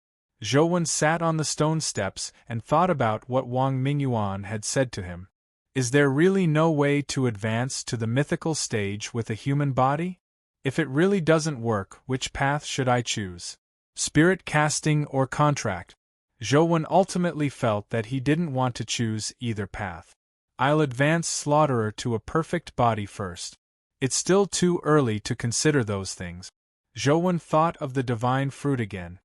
Zhou Wen sat on the stone steps and thought about what Wang Mingyuan had said to him. Is there really no way to advance to the mythical stage with a human body? If it really doesn't work, which path should I choose? Spirit casting or contract? Zhou Wen ultimately felt that he didn't want to choose either path. I'll advance Slaughterer to a perfect body first. It's still too early to consider those things. Zhou Wen thought of the divine fruit again.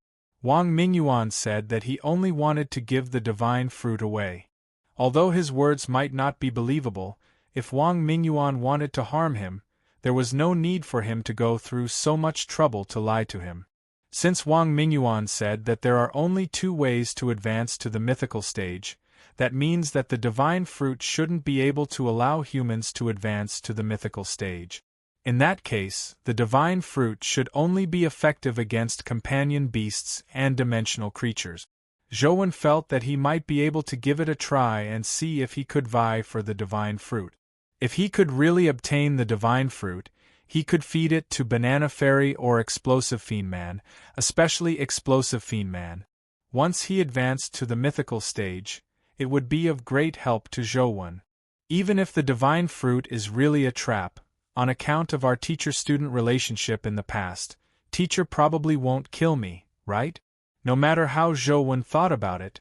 Wang Mingyuan said that he only wanted to give the divine fruit away. Although his words might not be believable, if Wang Mingyuan wanted to harm him, there was no need for him to go through so much trouble to lie to him. Since Wang Mingyuan said that there are only two ways to advance to the mythical stage, that means that the divine fruit shouldn't be able to allow humans to advance to the mythical stage. In that case, the divine fruit should only be effective against companion beasts and dimensional creatures. Zhou Wen felt that he might be able to give it a try and see if he could vie for the divine fruit. If he could really obtain the divine fruit, he could feed it to Banana Fairy or Explosive Fiend Man, especially Explosive Fiend Man. Once he advanced to the mythical stage, it would be of great help to Zhou Wen. Even if the divine fruit is really a trap, on account of our teacher-student relationship in the past, teacher probably won't kill me, right? No matter how Zhou Wen thought about it,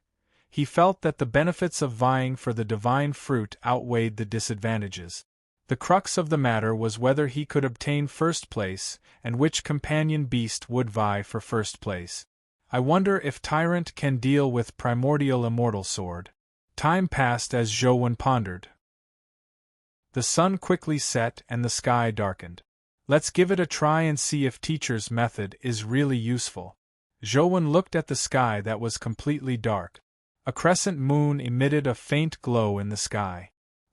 he felt that the benefits of vying for the divine fruit outweighed the disadvantages. The crux of the matter was whether he could obtain first place, and which companion beast would vie for first place. I wonder if Tyrant can deal with Primordial Immortal Sword. Time passed as Zhou Wen pondered. The sun quickly set and the sky darkened. Let's give it a try and see if teacher's method is really useful. Zhou Wen looked at the sky that was completely dark. A crescent moon emitted a faint glow in the sky.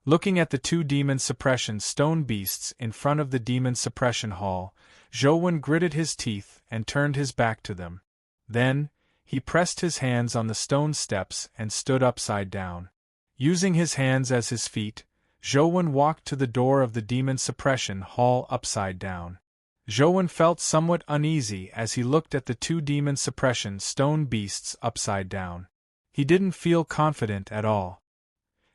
Looking at the two demon suppression stone beasts in front of the demon suppression hall, Zhou gritted his teeth and turned his back to them. Then, he pressed his hands on the stone steps and stood upside down. Using his hands as his feet, Zhou walked to the door of the demon suppression hall upside down. Zhou felt somewhat uneasy as he looked at the two demon suppression stone beasts upside down. He didn't feel confident at all.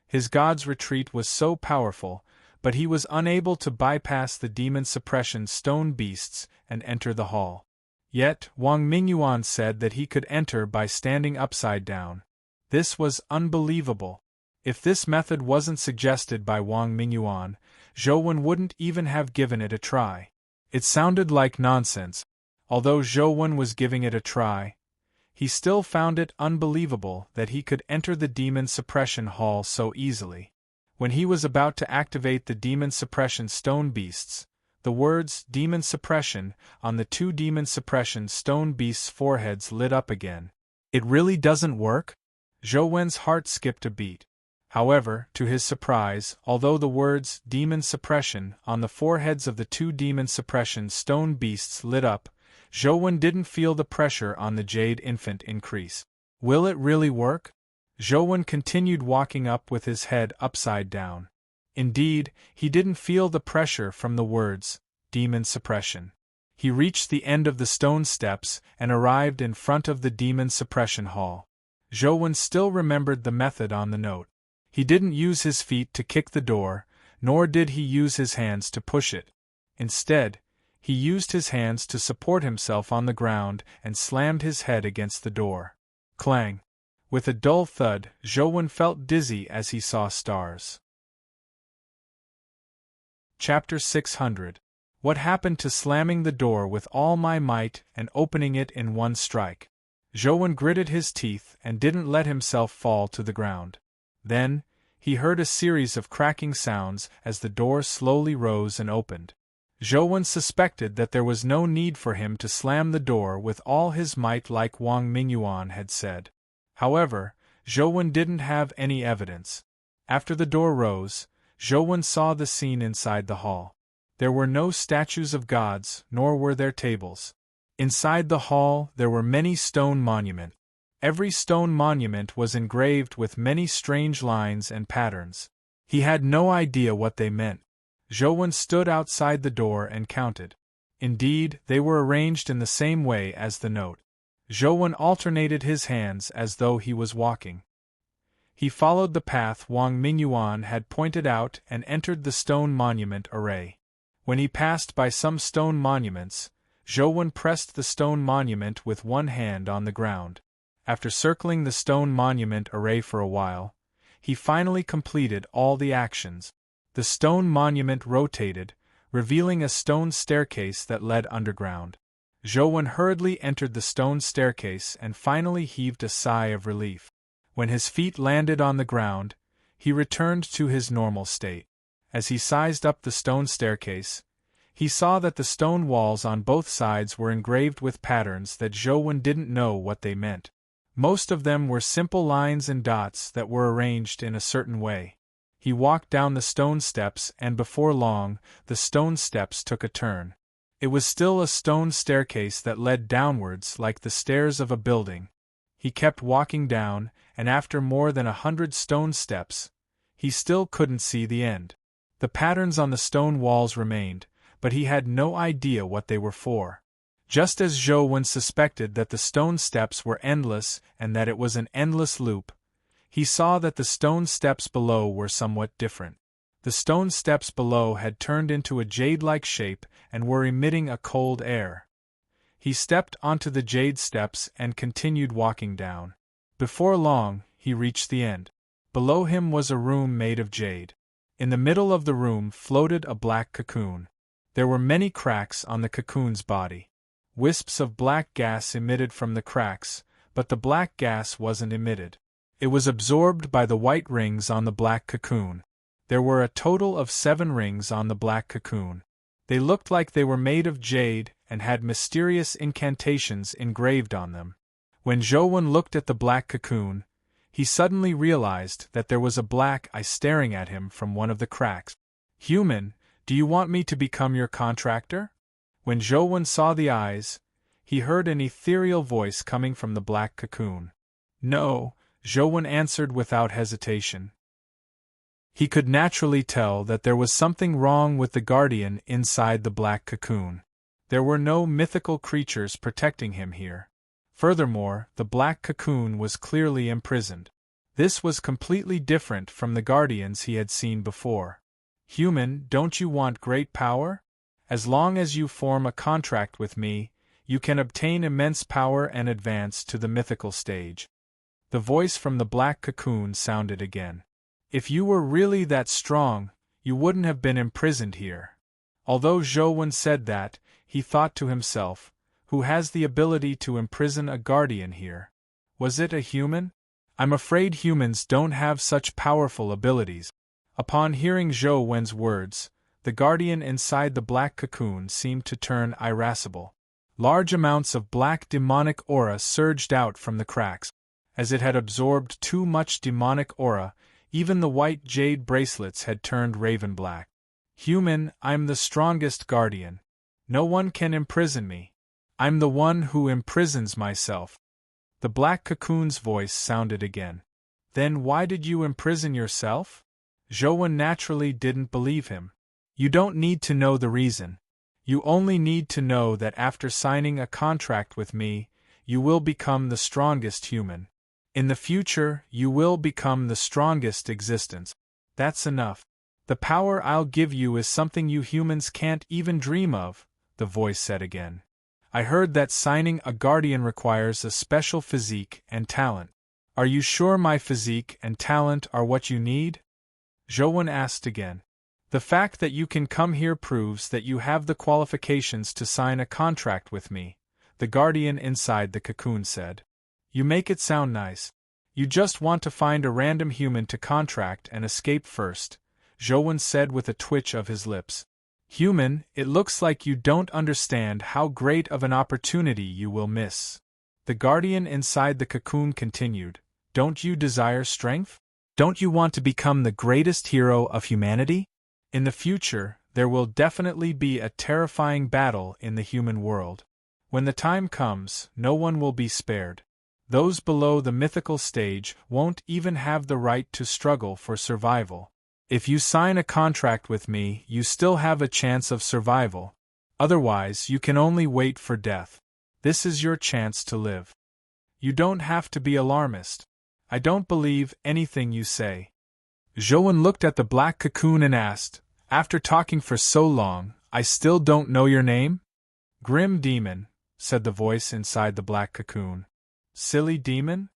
His god's retreat was so powerful, but he was unable to bypass the demon suppression stone beasts and enter the hall. Yet, Wang Mingyuan said that he could enter by standing upside down. This was unbelievable. If this method wasn't suggested by Wang Mingyuan, Zhou wouldn't even have given it a try. It sounded like nonsense. Although Zhou was giving it a try, he still found it unbelievable that he could enter the demon suppression hall so easily. When he was about to activate the demon suppression stone beasts, the words demon suppression on the two demon suppression stone beasts' foreheads lit up again. It really doesn't work? Zhou's heart skipped a beat. However, to his surprise, although the words demon suppression on the foreheads of the two demon suppression stone beasts lit up, Zhou didn't feel the pressure on the jade infant increase. Will it really work? Zhou continued walking up with his head upside down. Indeed, he didn't feel the pressure from the words demon suppression. He reached the end of the stone steps and arrived in front of the demon suppression hall. Zhou still remembered the method on the note. He didn't use his feet to kick the door, nor did he use his hands to push it. Instead, he used his hands to support himself on the ground and slammed his head against the door. Clang! With a dull thud, Zhou felt dizzy as he saw stars. Chapter 600. What happened to slamming the door with all my might and opening it in one strike? Zhou gritted his teeth and didn't let himself fall to the ground. Then, he heard a series of cracking sounds as the door slowly rose and opened. Zhou suspected that there was no need for him to slam the door with all his might like Wang Mingyuan had said. However, Zhou didn't have any evidence. After the door rose, Zhou saw the scene inside the hall. There were no statues of gods, nor were there tables. Inside the hall, there were many stone monuments. Every stone monument was engraved with many strange lines and patterns. He had no idea what they meant. Zhou stood outside the door and counted. Indeed, they were arranged in the same way as the note. Zhou alternated his hands as though he was walking. He followed the path Wang Mingyuan had pointed out and entered the stone monument array. When he passed by some stone monuments, Zhou pressed the stone monument with one hand on the ground. After circling the stone monument array for a while, he finally completed all the actions. The stone monument rotated, revealing a stone staircase that led underground. Zhou hurriedly entered the stone staircase and finally heaved a sigh of relief. When his feet landed on the ground, he returned to his normal state. As he sized up the stone staircase, he saw that the stone walls on both sides were engraved with patterns that Zhou didn't know what they meant. Most of them were simple lines and dots that were arranged in a certain way. He walked down the stone steps and before long, the stone steps took a turn. It was still a stone staircase that led downwards like the stairs of a building. He kept walking down, and after more than 100 stone steps, he still couldn't see the end. The patterns on the stone walls remained, but he had no idea what they were for. Just as Zhou suspected that the stone steps were endless and that it was an endless loop, he saw that the stone steps below were somewhat different. The stone steps below had turned into a jade-like shape and were emitting a cold air. He stepped onto the jade steps and continued walking down. Before long, he reached the end. Below him was a room made of jade. In the middle of the room floated a black cocoon. There were many cracks on the cocoon's body. Wisps of black gas emitted from the cracks, but the black gas wasn't emitted. It was absorbed by the white rings on the black cocoon. There were a total of 7 rings on the black cocoon. They looked like they were made of jade and had mysterious incantations engraved on them. When Zhou looked at the black cocoon, He suddenly realized that there was a black eye staring at him from one of the cracks. Human, do you want me to become your contractor? When Zhou saw the eyes, he heard an ethereal voice coming from the black cocoon. No, Zhou answered without hesitation. He could naturally tell that there was something wrong with the guardian inside the black cocoon. There were no mythical creatures protecting him here. Furthermore, the black cocoon was clearly imprisoned. This was completely different from the guardians he had seen before. Human, don't you want great power? As long as you form a contract with me, you can obtain immense power and advance to the mythical stage. The voice from the black cocoon sounded again. If you were really that strong, you wouldn't have been imprisoned here. Although Zhou said that, he thought to himself, who has the ability to imprison a guardian here? Was it a human? I'm afraid humans don't have such powerful abilities. Upon hearing Zhou's words, the guardian inside the black cocoon seemed to turn irascible. Large amounts of black demonic aura surged out from the cracks. As it had absorbed too much demonic aura, even the white jade bracelets had turned raven black. Human, I'm the strongest guardian. No one can imprison me. I'm the one who imprisons myself. The black cocoon's voice sounded again. Then why did you imprison yourself? Zhou naturally didn't believe him. You don't need to know the reason. You only need to know that after signing a contract with me, you will become the strongest human. In the future, you will become the strongest existence. That's enough. The power I'll give you is something you humans can't even dream of, the voice said again. I heard that signing a guardian requires a special physique and talent. Are you sure my physique and talent are what you need? Zhou asked again. The fact that you can come here proves that you have the qualifications to sign a contract with me, the guardian inside the cocoon said. You make it sound nice. You just want to find a random human to contract and escape first, Zhou said with a twitch of his lips. Human, it looks like you don't understand how great of an opportunity you will miss. The guardian inside the cocoon continued. Don't you desire strength? Don't you want to become the greatest hero of humanity? In the future, there will definitely be a terrifying battle in the human world. When the time comes, no one will be spared. Those below the mythical stage won't even have the right to struggle for survival. If you sign a contract with me, you still have a chance of survival. Otherwise, you can only wait for death. This is your chance to live. You don't have to be alarmist. I don't believe anything you say. Zhou looked at the black cocoon and asked, after talking for so long, I still don't know your name? Grim Demon, said the voice inside the black cocoon. Silly demon?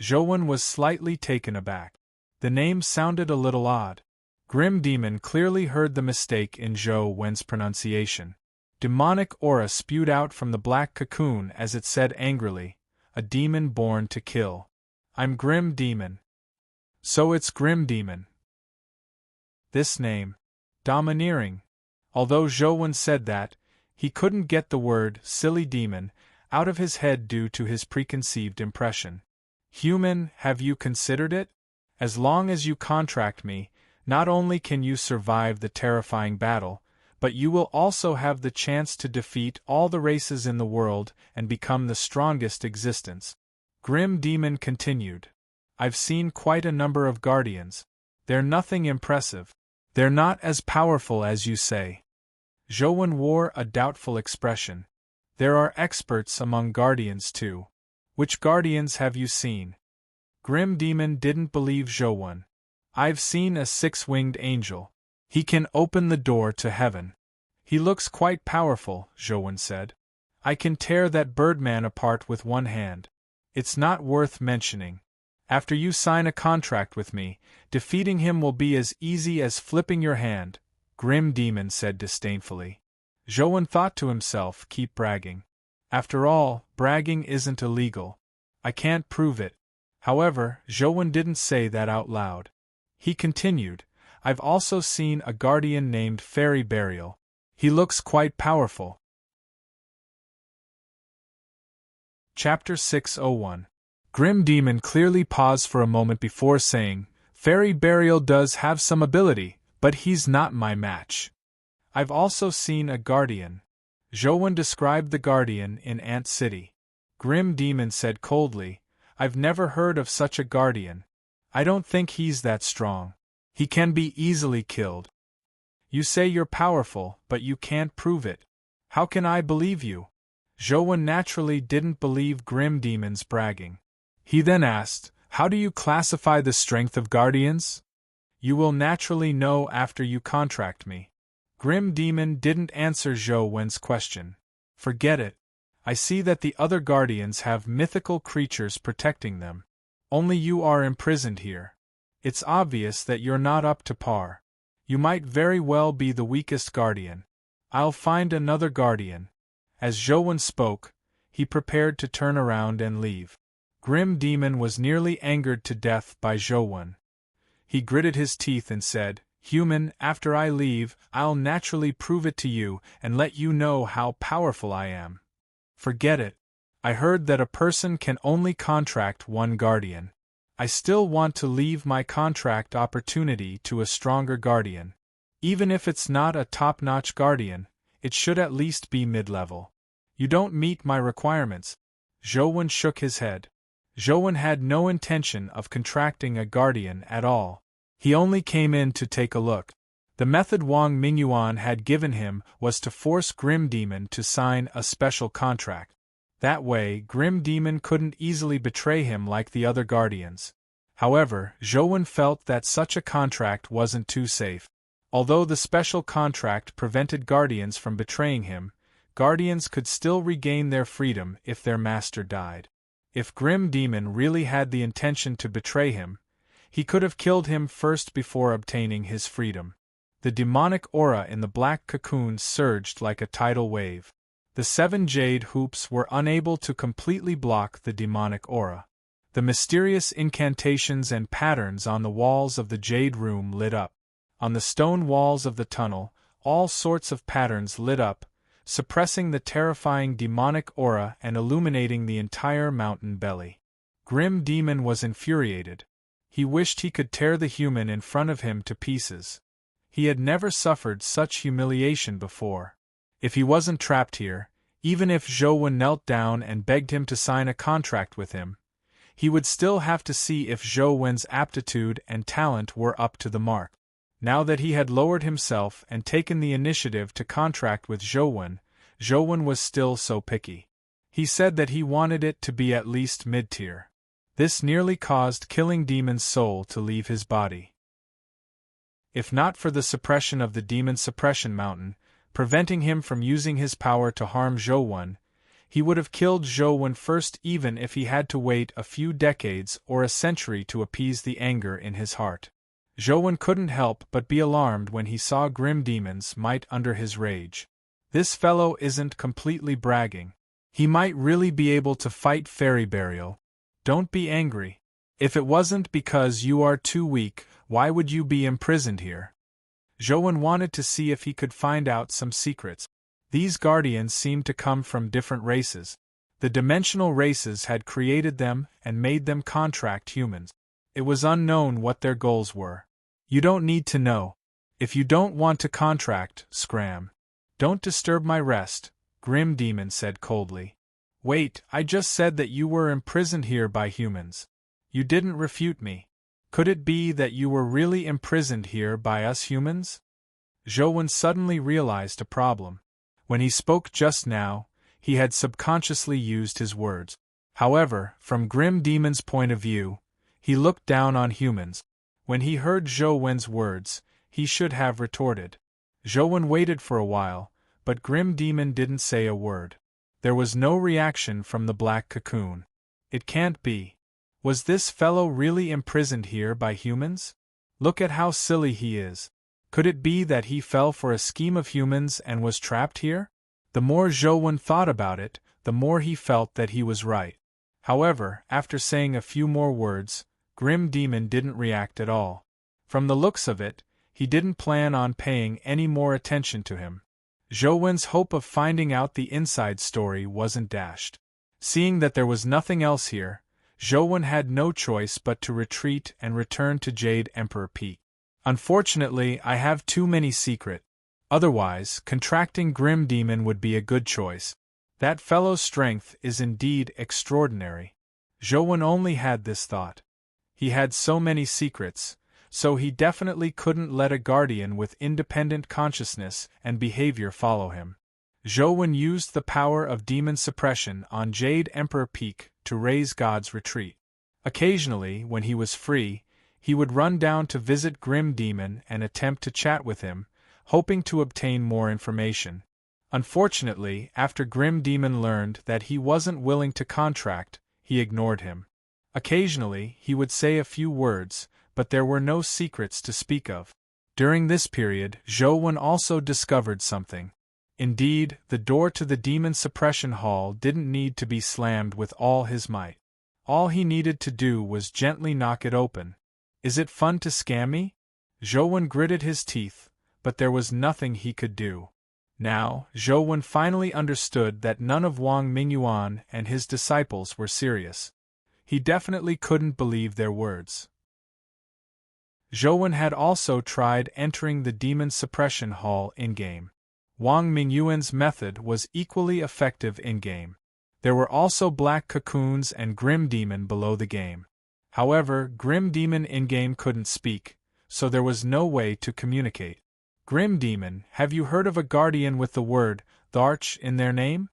Zhou was slightly taken aback. The name sounded a little odd. Grim Demon clearly heard the mistake in Zhou's pronunciation. Demonic aura spewed out from the black cocoon as it said angrily, a demon born to kill. I'm Grim Demon. So it's Grim Demon. This name. Domineering. Although Zhou said that, he couldn't get the word silly demon out of his head due to his preconceived impression. Human, have you considered it? As long as you contract me, not only can you survive the terrifying battle, but you will also have the chance to defeat all the races in the world and become the strongest existence. Grim Demon continued. I've seen quite a number of guardians. They're nothing impressive. They're not as powerful as you say. Zhou wore a doubtful expression. There are experts among guardians too. Which guardians have you seen? Grim Demon didn't believe Zhou. I've seen a six-winged angel. He can open the door to heaven. He looks quite powerful, Zhou said. I can tear that birdman apart with one hand. It's not worth mentioning. After you sign a contract with me, defeating him will be as easy as flipping your hand, Grim Demon said disdainfully. Zhou thought to himself, keep bragging. After all, bragging isn't illegal. I can't prove it. However, Zhou didn't say that out loud. He continued, I've also seen a guardian named Fairy Burial. He looks quite powerful. Chapter 601. Grim Demon clearly paused for a moment before saying, Fairy Burial does have some ability, but he's not my match. I've also seen a guardian. Zhouwen described the guardian in Ant City. Grim Demon said coldly, I've never heard of such a guardian. I don't think he's that strong. He can be easily killed. You say you're powerful, but you can't prove it. How can I believe you? Zhouwen naturally didn't believe Grim Demon's bragging. He then asked, How do you classify the strength of guardians? You will naturally know after you contract me. Grim Demon didn't answer Zhouwen's question. Forget it. I see that the other guardians have mythical creatures protecting them. Only you are imprisoned here. It's obvious that you're not up to par. You might very well be the weakest guardian. I'll find another guardian. As Zhouwen spoke, he prepared to turn around and leave. Grim Demon was nearly angered to death by Zhouwen. He gritted his teeth and said, Human, after I leave, I'll naturally prove it to you and let you know how powerful I am. Forget it. I heard that a person can only contract one guardian. I still want to leave my contract opportunity to a stronger guardian. Even if it's not a top-notch guardian, it should at least be mid-level. You don't meet my requirements. Zhouwen shook his head. Zhouwen had no intention of contracting a guardian at all. He only came in to take a look. The method Wang Mingyuan had given him was to force Grim Demon to sign a special contract. That way, Grim Demon couldn't easily betray him like the other guardians. However, Zhouwen felt that such a contract wasn't too safe. Although the special contract prevented guardians from betraying him, guardians could still regain their freedom if their master died. If Grim Demon really had the intention to betray him, he could have killed him first before obtaining his freedom. The demonic aura in the black cocoon surged like a tidal wave. The 7 jade hoops were unable to completely block the demonic aura. The mysterious incantations and patterns on the walls of the jade room lit up. On the stone walls of the tunnel, all sorts of patterns lit up, suppressing the terrifying demonic aura and illuminating the entire mountain belly. Grim Demon was infuriated. He wished he could tear the human in front of him to pieces. He had never suffered such humiliation before. If he wasn't trapped here, even if Zhouwen knelt down and begged him to sign a contract with him, he would still have to see if Zhouwen's aptitude and talent were up to the mark. Now that he had lowered himself and taken the initiative to contract with Zhouwen, Zhouwen was still so picky. He said that he wanted it to be at least mid-tier. This nearly caused Killing Demon's soul to leave his body. If not for the suppression of the Demon Suppression Mountain, preventing him from using his power to harm Zhouwen, he would have killed Zhouwen first even if he had to wait a few decades or a century to appease the anger in his heart. Zhouwen couldn't help but be alarmed when he saw Grim Demon's might under his rage. This fellow isn't completely bragging. He might really be able to fight Fairy Burial. Don't be angry. If it wasn't because you are too weak, why would you be imprisoned here? Zhouwen wanted to see if he could find out some secrets. These guardians seemed to come from different races. The dimensional races had created them and made them contract humans. It was unknown what their goals were. You don't need to know. If you don't want to contract, scram. Don't disturb my rest, Grim Demon said coldly. Wait, I just said that you were imprisoned here by humans. You didn't refute me. Could it be that you were really imprisoned here by us humans? Zhouwen suddenly realized a problem. When he spoke just now, he had subconsciously used his words. However, from Grim Demon's point of view, he looked down on humans. When he heard Zhouwen's words, he should have retorted. Zhouwen waited for a while, but Grim Demon didn't say a word. There was no reaction from the black cocoon. It can't be. Was this fellow really imprisoned here by humans? Look at how silly he is. Could it be that he fell for a scheme of humans and was trapped here? The more Zhouwen thought about it, the more he felt that he was right. However, after saying a few more words, Grim Demon didn't react at all. From the looks of it, he didn't plan on paying any more attention to him. Zhouwen's hope of finding out the inside story wasn't dashed. Seeing that there was nothing else here, Zhou had no choice but to retreat and return to Jade Emperor Peak. Unfortunately, I have too many secrets. Otherwise, contracting Grim Demon would be a good choice. That fellow's strength is indeed extraordinary. Zhou only had this thought. He had so many secrets, so he definitely couldn't let a guardian with independent consciousness and behavior follow him. Zhou used the power of demon suppression on Jade Emperor Peak to raise God's retreat. Occasionally, when he was free, he would run down to visit Grim Demon and attempt to chat with him, hoping to obtain more information. Unfortunately, after Grim Demon learned that he wasn't willing to contract, he ignored him. Occasionally, he would say a few words, but there were no secrets to speak of. During this period, Zhou also discovered something. Indeed, the door to the Demon Suppression Hall didn't need to be slammed with all his might. All he needed to do was gently knock it open. Is it fun to scam me? Zhou gritted his teeth, but there was nothing he could do. Now, Zhou finally understood that none of Wang Mingyuan and his disciples were serious. He definitely couldn't believe their words. Zhou had also tried entering the Demon Suppression Hall in-game. Wang Mingyuan's method was equally effective in-game. There were also Black Cocoons and Grim Demon below the game. However, Grim Demon in-game couldn't speak, so there was no way to communicate. Grim Demon, have you heard of a guardian with the word Tharch in their name?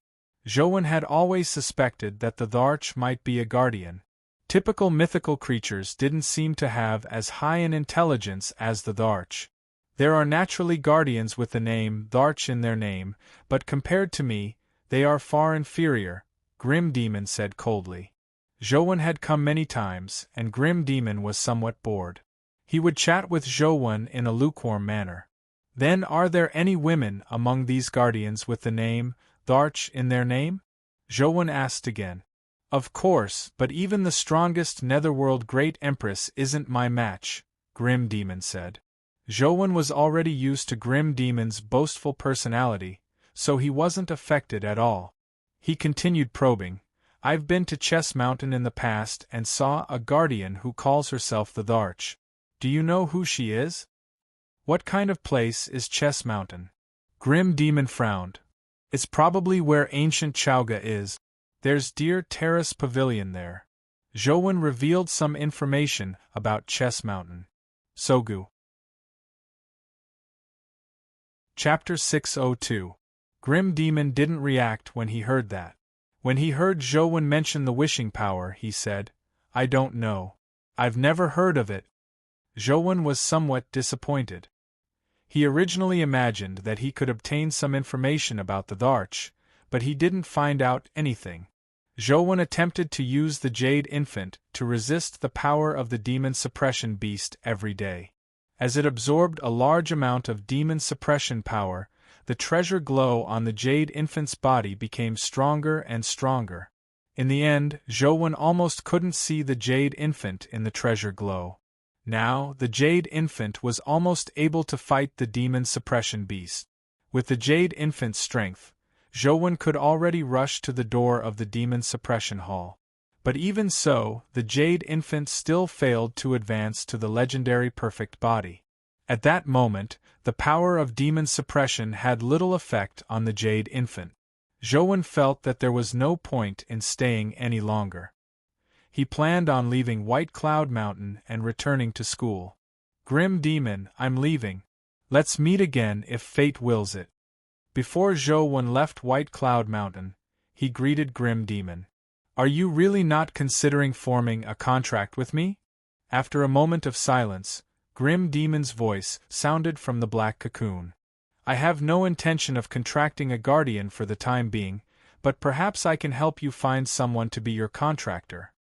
Zhou had always suspected that the Tharch might be a guardian. Typical mythical creatures didn't seem to have as high an intelligence as the Tharch. There are naturally guardians with the name Tharch in their name, but compared to me, they are far inferior, Grim Demon said coldly. Zhou had come many times, and Grim Demon was somewhat bored. He would chat with Zhou in a lukewarm manner. Then are there any women among these guardians with the name Tharch in their name? Zhou asked again. Of course, but even the strongest Netherworld Great Empress isn't my match, Grim Demon said. Zhou was already used to Grim Demon's boastful personality, so he wasn't affected at all. He continued probing. I've been to Chess Mountain in the past and saw a guardian who calls herself the Tharch. Do you know who she is? What kind of place is Chess Mountain? Grim Demon frowned. It's probably where ancient Chauga is. There's Deer Terrace Pavilion there. Zhou revealed some information about Chess Mountain. Sogu. Chapter 602. Grim Demon didn't react when he heard that. When he heard Zhou mention the wishing power, he said, I don't know. I've never heard of it. Zhou was somewhat disappointed. He originally imagined that he could obtain some information about the Tharch, but he didn't find out anything. Zhou attempted to use the Jade Infant to resist the power of the Demon Suppression Beast every day. As it absorbed a large amount of demon suppression power, the treasure glow on the Jade Infant's body became stronger and stronger. In the end, Zhou almost couldn't see the Jade Infant in the treasure glow. Now, the Jade Infant was almost able to fight the demon suppression beast. With the Jade Infant's strength, Zhou could already rush to the door of the Demon Suppression Hall. But even so, the Jade Infant still failed to advance to the legendary perfect body. At that moment, the power of demon suppression had little effect on the Jade Infant. Zhou felt that there was no point in staying any longer. He planned on leaving White Cloud Mountain and returning to school. Grim Demon, I'm leaving. Let's meet again if fate wills it. Before Zhou left White Cloud Mountain, he greeted Grim Demon. Are you really not considering forming a contract with me? After a moment of silence, Grim Demon's voice sounded from the black cocoon. I have no intention of contracting a guardian for the time being, but perhaps I can help you find someone to be your contractor.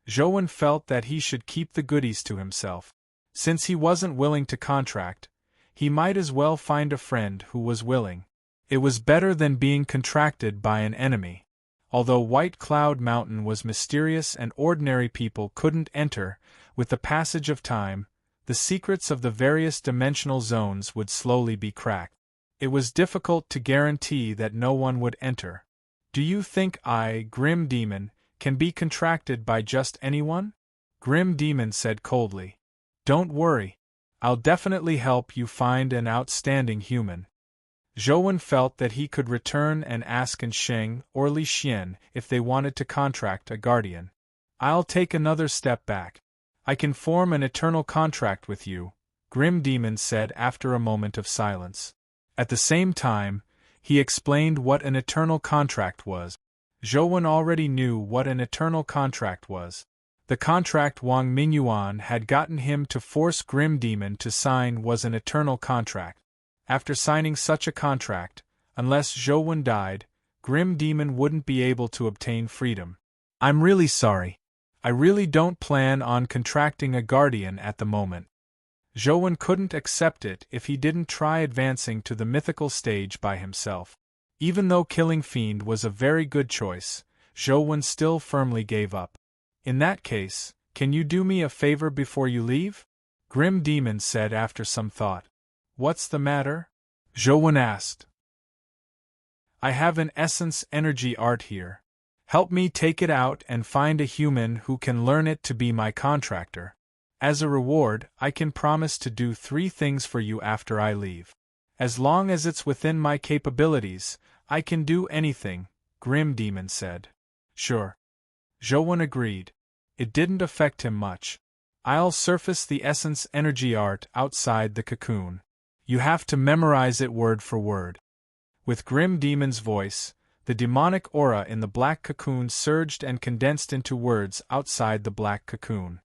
Zhou felt that he should keep the goodies to himself. Since he wasn't willing to contract, he might as well find a friend who was willing. It was better than being contracted by an enemy. Although White Cloud Mountain was mysterious and ordinary people couldn't enter, with the passage of time, the secrets of the various dimensional zones would slowly be cracked. It was difficult to guarantee that no one would enter. Do you think I, Grim Demon, can be contracted by just anyone? Grim Demon said coldly. Don't worry. I'll definitely help you find an outstanding human. Zhou felt that he could return and ask Sheng or Li Xian if they wanted to contract a guardian. I'll take another step back. I can form an eternal contract with you, Grim Demon said after a moment of silence. At the same time, he explained what an eternal contract was. Zhou already knew what an eternal contract was. The contract Wang Mingyuan had gotten him to force Grim Demon to sign was an eternal contract. After signing such a contract, unless Zhou died, Grim Demon wouldn't be able to obtain freedom. I'm really sorry. I really don't plan on contracting a guardian at the moment. Zhou couldn't accept it if he didn't try advancing to the mythical stage by himself. Even though killing Fiend was a very good choice, Zhou still firmly gave up. In that case, can you do me a favor before you leave? Grim Demon said after some thought. What's the matter? Zhou asked. I have an essence energy art here. Help me take it out and find a human who can learn it to be my contractor. As a reward, I can promise to do 3 things for you after I leave. As long as it's within my capabilities, I can do anything, Grim Demon said. Sure. Zhou agreed. It didn't affect him much. I'll surface the essence energy art outside the cocoon. You have to memorize it word for word. With Grim Demon's voice, the demonic aura in the black cocoon surged and condensed into words outside the black cocoon.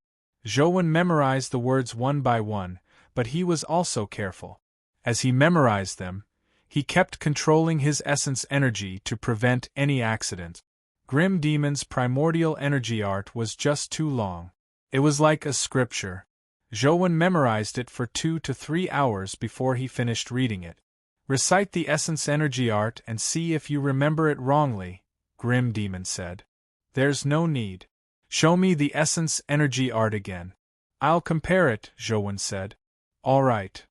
Zhou memorized the words one by one, but he was also careful. As he memorized them, he kept controlling his essence energy to prevent any accident. Grim Demon's primordial energy art was just too long. It was like a scripture. Zhou memorized it for 2 to 3 hours before he finished reading it. Recite the essence energy art and see if you remember it wrongly, Grim Demon said. There's no need. Show me the essence energy art again. I'll compare it, Zhou said. All right.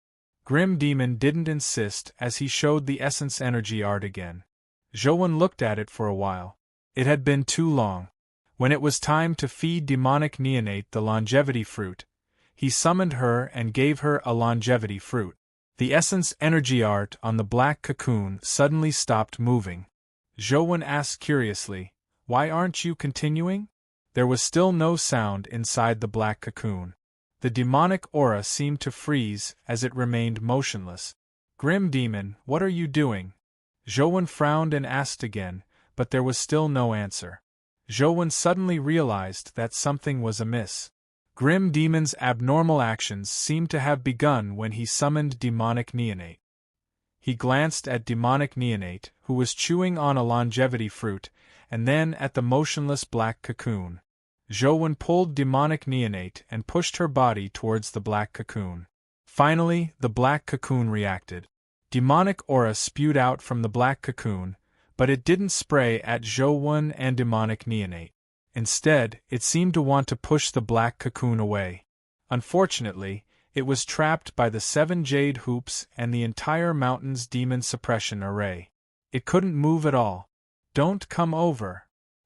Grim Demon didn't insist as he showed the essence energy art again. Zhou looked at it for a while. It had been too long. When it was time to feed demonic neonate the longevity fruit, he summoned her and gave her a longevity fruit. The essence energy art on the black cocoon suddenly stopped moving. Zhou asked curiously, Why aren't you continuing? There was still no sound inside the black cocoon. The demonic aura seemed to freeze as it remained motionless. Grim Demon, what are you doing? Zhou frowned and asked again, but there was still no answer. Zhou suddenly realized that something was amiss. Grim Demon's abnormal actions seemed to have begun when he summoned demonic neonate. He glanced at demonic neonate, who was chewing on a longevity fruit, and then at the motionless black cocoon. Zhou pulled demonic neonate and pushed her body towards the black cocoon. Finally, the black cocoon reacted. Demonic aura spewed out from the black cocoon, but it didn't spray at Zhou and demonic neonate. Instead, it seemed to want to push the black cocoon away. Unfortunately, it was trapped by the 7 jade hoops and the entire mountain's demon suppression array. It couldn't move at all. Don't come over.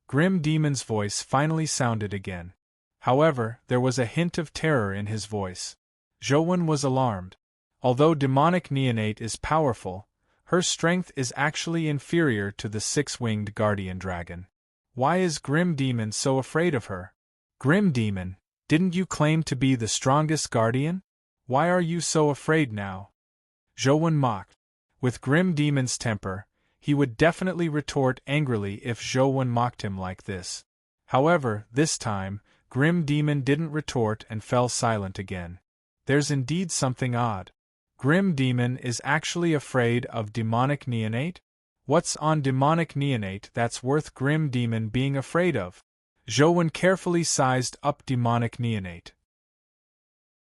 Grim Demon's voice finally sounded again. However, there was a hint of terror in his voice. Zhou was alarmed. Although demonic neonate is powerful, her strength is actually inferior to the 6-winged guardian dragon. Why is Grim Demon so afraid of her? Grim Demon, didn't you claim to be the strongest guardian? Why are you so afraid now? Zhou mocked. With Grim Demon's temper, he would definitely retort angrily if Zhou mocked him like this. However, this time, Grim Demon didn't retort and fell silent again. There's indeed something odd. Grim Demon is actually afraid of demonic neonate? What's on demonic neonate that's worth Grim Demon being afraid of? Zhou carefully sized up demonic neonate.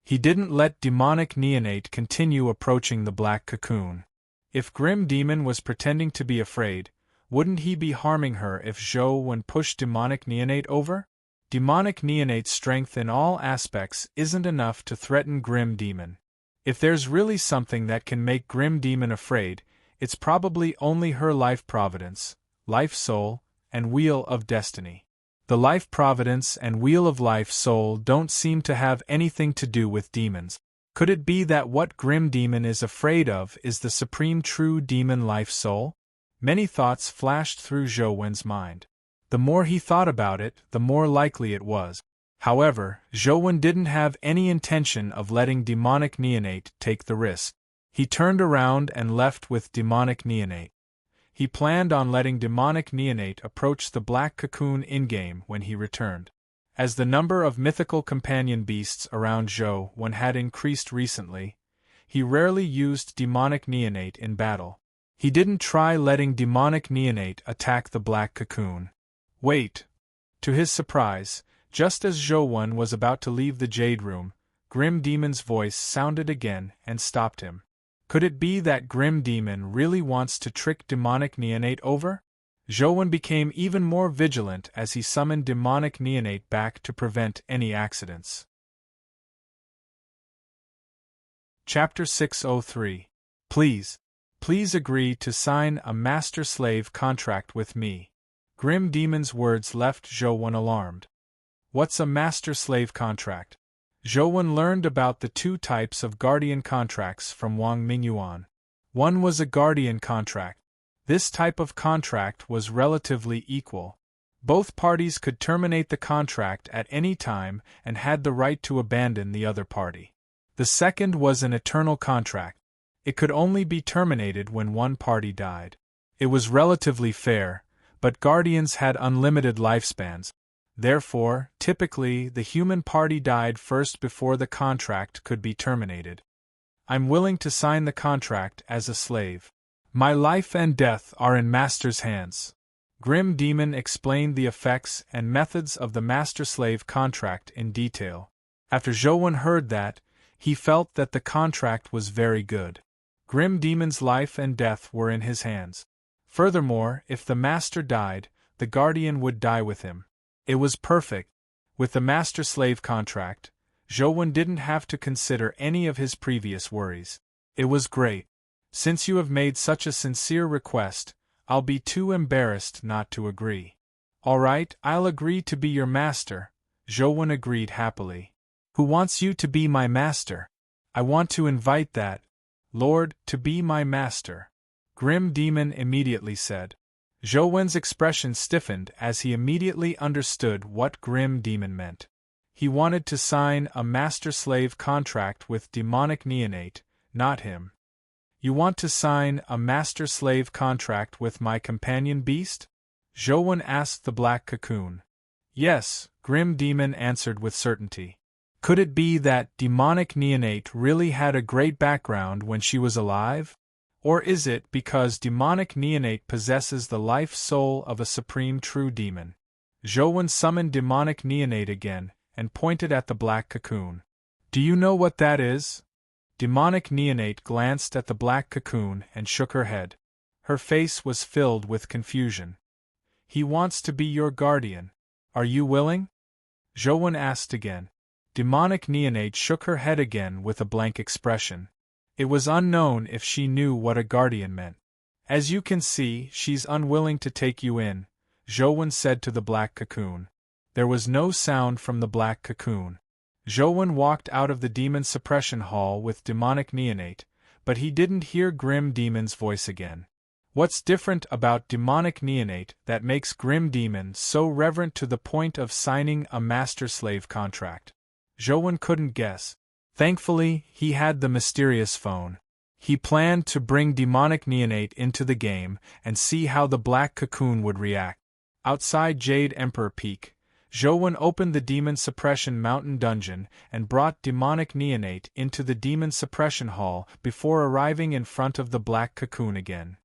He didn't let demonic neonate continue approaching the black cocoon. If Grim Demon was pretending to be afraid, wouldn't he be harming her if Zhou pushed demonic neonate over? Demonic neonate's strength in all aspects isn't enough to threaten Grim Demon. If there's really something that can make Grim Demon afraid, it's probably only her life providence, life soul, and wheel of destiny. The life providence and wheel of life soul don't seem to have anything to do with demons. Could it be that what grim demon is afraid of is the supreme true demon life soul? Many thoughts flashed through Zhou Wen's mind. The more he thought about it, the more likely it was. However, Zhou Wen didn't have any intention of letting demonic neonate take the risk. He turned around and left with demonic neonate. He planned on letting demonic neonate approach the black cocoon in-game when he returned. As the number of mythical companion beasts around Zhou Wen had increased recently, he rarely used demonic neonate in battle. He didn't try letting demonic neonate attack the black cocoon. Wait! To his surprise, just as Zhou Wen was about to leave the Jade Room, Grim Demon's voice sounded again and stopped him. Could it be that Grim Demon really wants to trick demonic neonate over? Zhou Wen became even more vigilant as he summoned demonic neonate back to prevent any accidents. Chapter 603. Please agree to sign a master-slave contract with me. Grim Demon's words left Zhou Wen alarmed. What's a master-slave contract? Zhou Wen learned about the two types of guardian contracts from Wang Mingyuan. One was a guardian contract. This type of contract was relatively equal. Both parties could terminate the contract at any time and had the right to abandon the other party. The second was an eternal contract. It could only be terminated when one party died. It was relatively fair, but guardians had unlimited lifespans. Therefore, typically, the human party died first before the contract could be terminated. I'm willing to sign the contract as a slave. My life and death are in Master's hands. Grim Demon explained the effects and methods of the master-slave contract in detail. After Zhou Wen heard that, he felt that the contract was very good. Grim Demon's life and death were in his hands. Furthermore, if the master died, the guardian would die with him. It was perfect. With the master-slave contract, Zhou Wen didn't have to consider any of his previous worries. It was great. Since you have made such a sincere request, I'll be too embarrassed not to agree. All right, I'll agree to be your master, Zhou Wen agreed happily. Who wants you to be my master? I want to invite that Lord to be my master. Grim Demon immediately said. Zhou Wen's expression stiffened as he immediately understood what Grim Demon meant. He wanted to sign a master-slave contract with demonic neonate, not him. You want to sign a master-slave contract with my companion beast? Zhou Wen asked the black cocoon. Yes, Grim Demon answered with certainty. Could it be that demonic neonate really had a great background when she was alive? Or is it because demonic neonate possesses the life soul of a supreme true demon? Zhou Wen summoned demonic neonate again and pointed at the black cocoon. Do you know what that is? Demonic neonate glanced at the black cocoon and shook her head. Her face was filled with confusion. He wants to be your guardian. Are you willing? Zhou Wen asked again. Demonic neonate shook her head again with a blank expression. It was unknown if she knew what a guardian meant. As you can see, she's unwilling to take you in, Zhou Wen said to the black cocoon. There was no sound from the black cocoon. Zhou Wen walked out of the demon suppression hall with demonic neonate, but he didn't hear Grim Demon's voice again. What's different about demonic neonate that makes Grim Demon so reverent to the point of signing a master-slave contract? Zhou Wen couldn't guess. Thankfully, he had the mysterious phone. He planned to bring demonic neonate into the game and see how the black cocoon would react. Outside Jade Emperor Peak, Zhou Wen opened the Demon Suppression Mountain Dungeon and brought demonic neonate into the Demon Suppression Hall before arriving in front of the black cocoon again.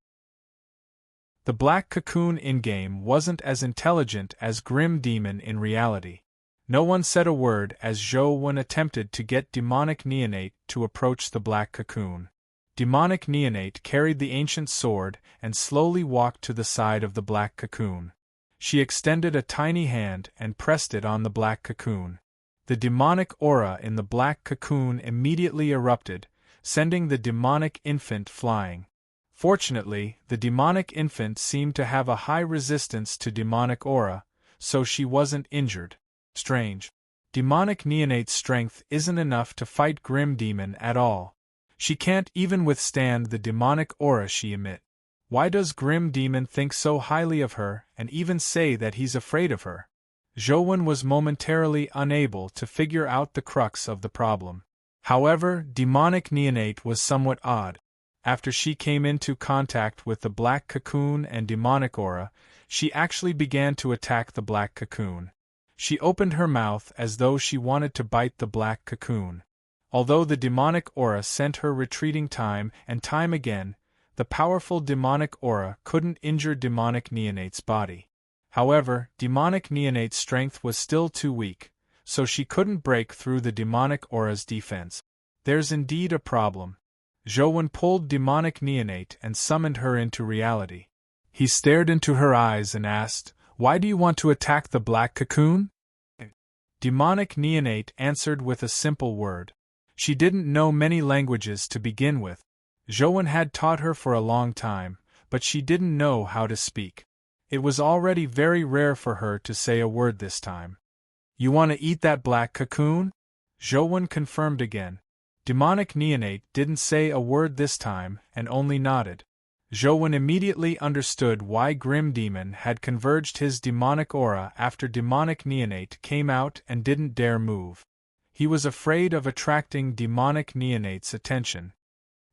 The black cocoon in-game wasn't as intelligent as Grim Demon in reality. No one said a word as Zhou Wen attempted to get demonic neonate to approach the black cocoon. Demonic neonate carried the ancient sword and slowly walked to the side of the black cocoon. She extended a tiny hand and pressed it on the black cocoon. The demonic aura in the black cocoon immediately erupted, sending the demonic infant flying. Fortunately, the demonic infant seemed to have a high resistance to demonic aura, so she wasn't injured. Strange. Demonic neonate's strength isn't enough to fight Grim Demon at all. She can't even withstand the demonic aura she emits. Why does Grim Demon think so highly of her and even say that he's afraid of her? Zhou was momentarily unable to figure out the crux of the problem. However, demonic neonate was somewhat odd. After she came into contact with the black cocoon and demonic aura, she actually began to attack the black cocoon. She opened her mouth as though she wanted to bite the black cocoon. Although the demonic aura sent her retreating time and time again, the powerful demonic aura couldn't injure demonic neonate's body. However, demonic neonate's strength was still too weak, so she couldn't break through the demonic aura's defense. There's indeed a problem. Zhou pulled demonic neonate and summoned her into reality. He stared into her eyes and asked, "Why do you want to attack the black cocoon?" Demonic neonate answered with a simple word. She didn't know many languages to begin with. Zhou had taught her for a long time, but she didn't know how to speak. It was already very rare for her to say a word this time. "You want to eat that black cocoon?" Zhou confirmed again. Demonic neonate didn't say a word this time and only nodded. Zhou immediately understood why Grim Demon had converged his demonic aura after demonic neonate came out and didn't dare move. He was afraid of attracting demonic neonate's attention.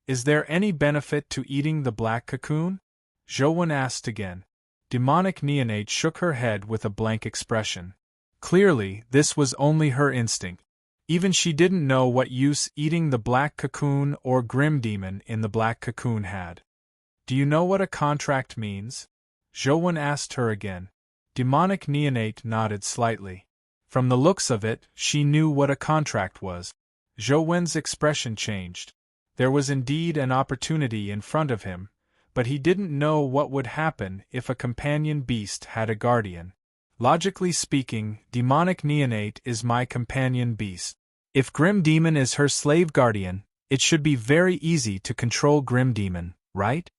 "Is there any benefit to eating the black cocoon?" Zhou asked again. Demonic neonate shook her head with a blank expression. Clearly, this was only her instinct. Even she didn't know what use eating the black cocoon or Grim Demon in the black cocoon had. "Do you know what a contract means?" Zhou asked her again. Demonic neonate nodded slightly. From the looks of it, she knew what a contract was. Zhou's expression changed. There was indeed an opportunity in front of him, but he didn't know what would happen if a companion beast had a guardian. Logically speaking, demonic neonate is my companion beast. If Grim Demon is her slave guardian, it should be very easy to control Grim Demon, right?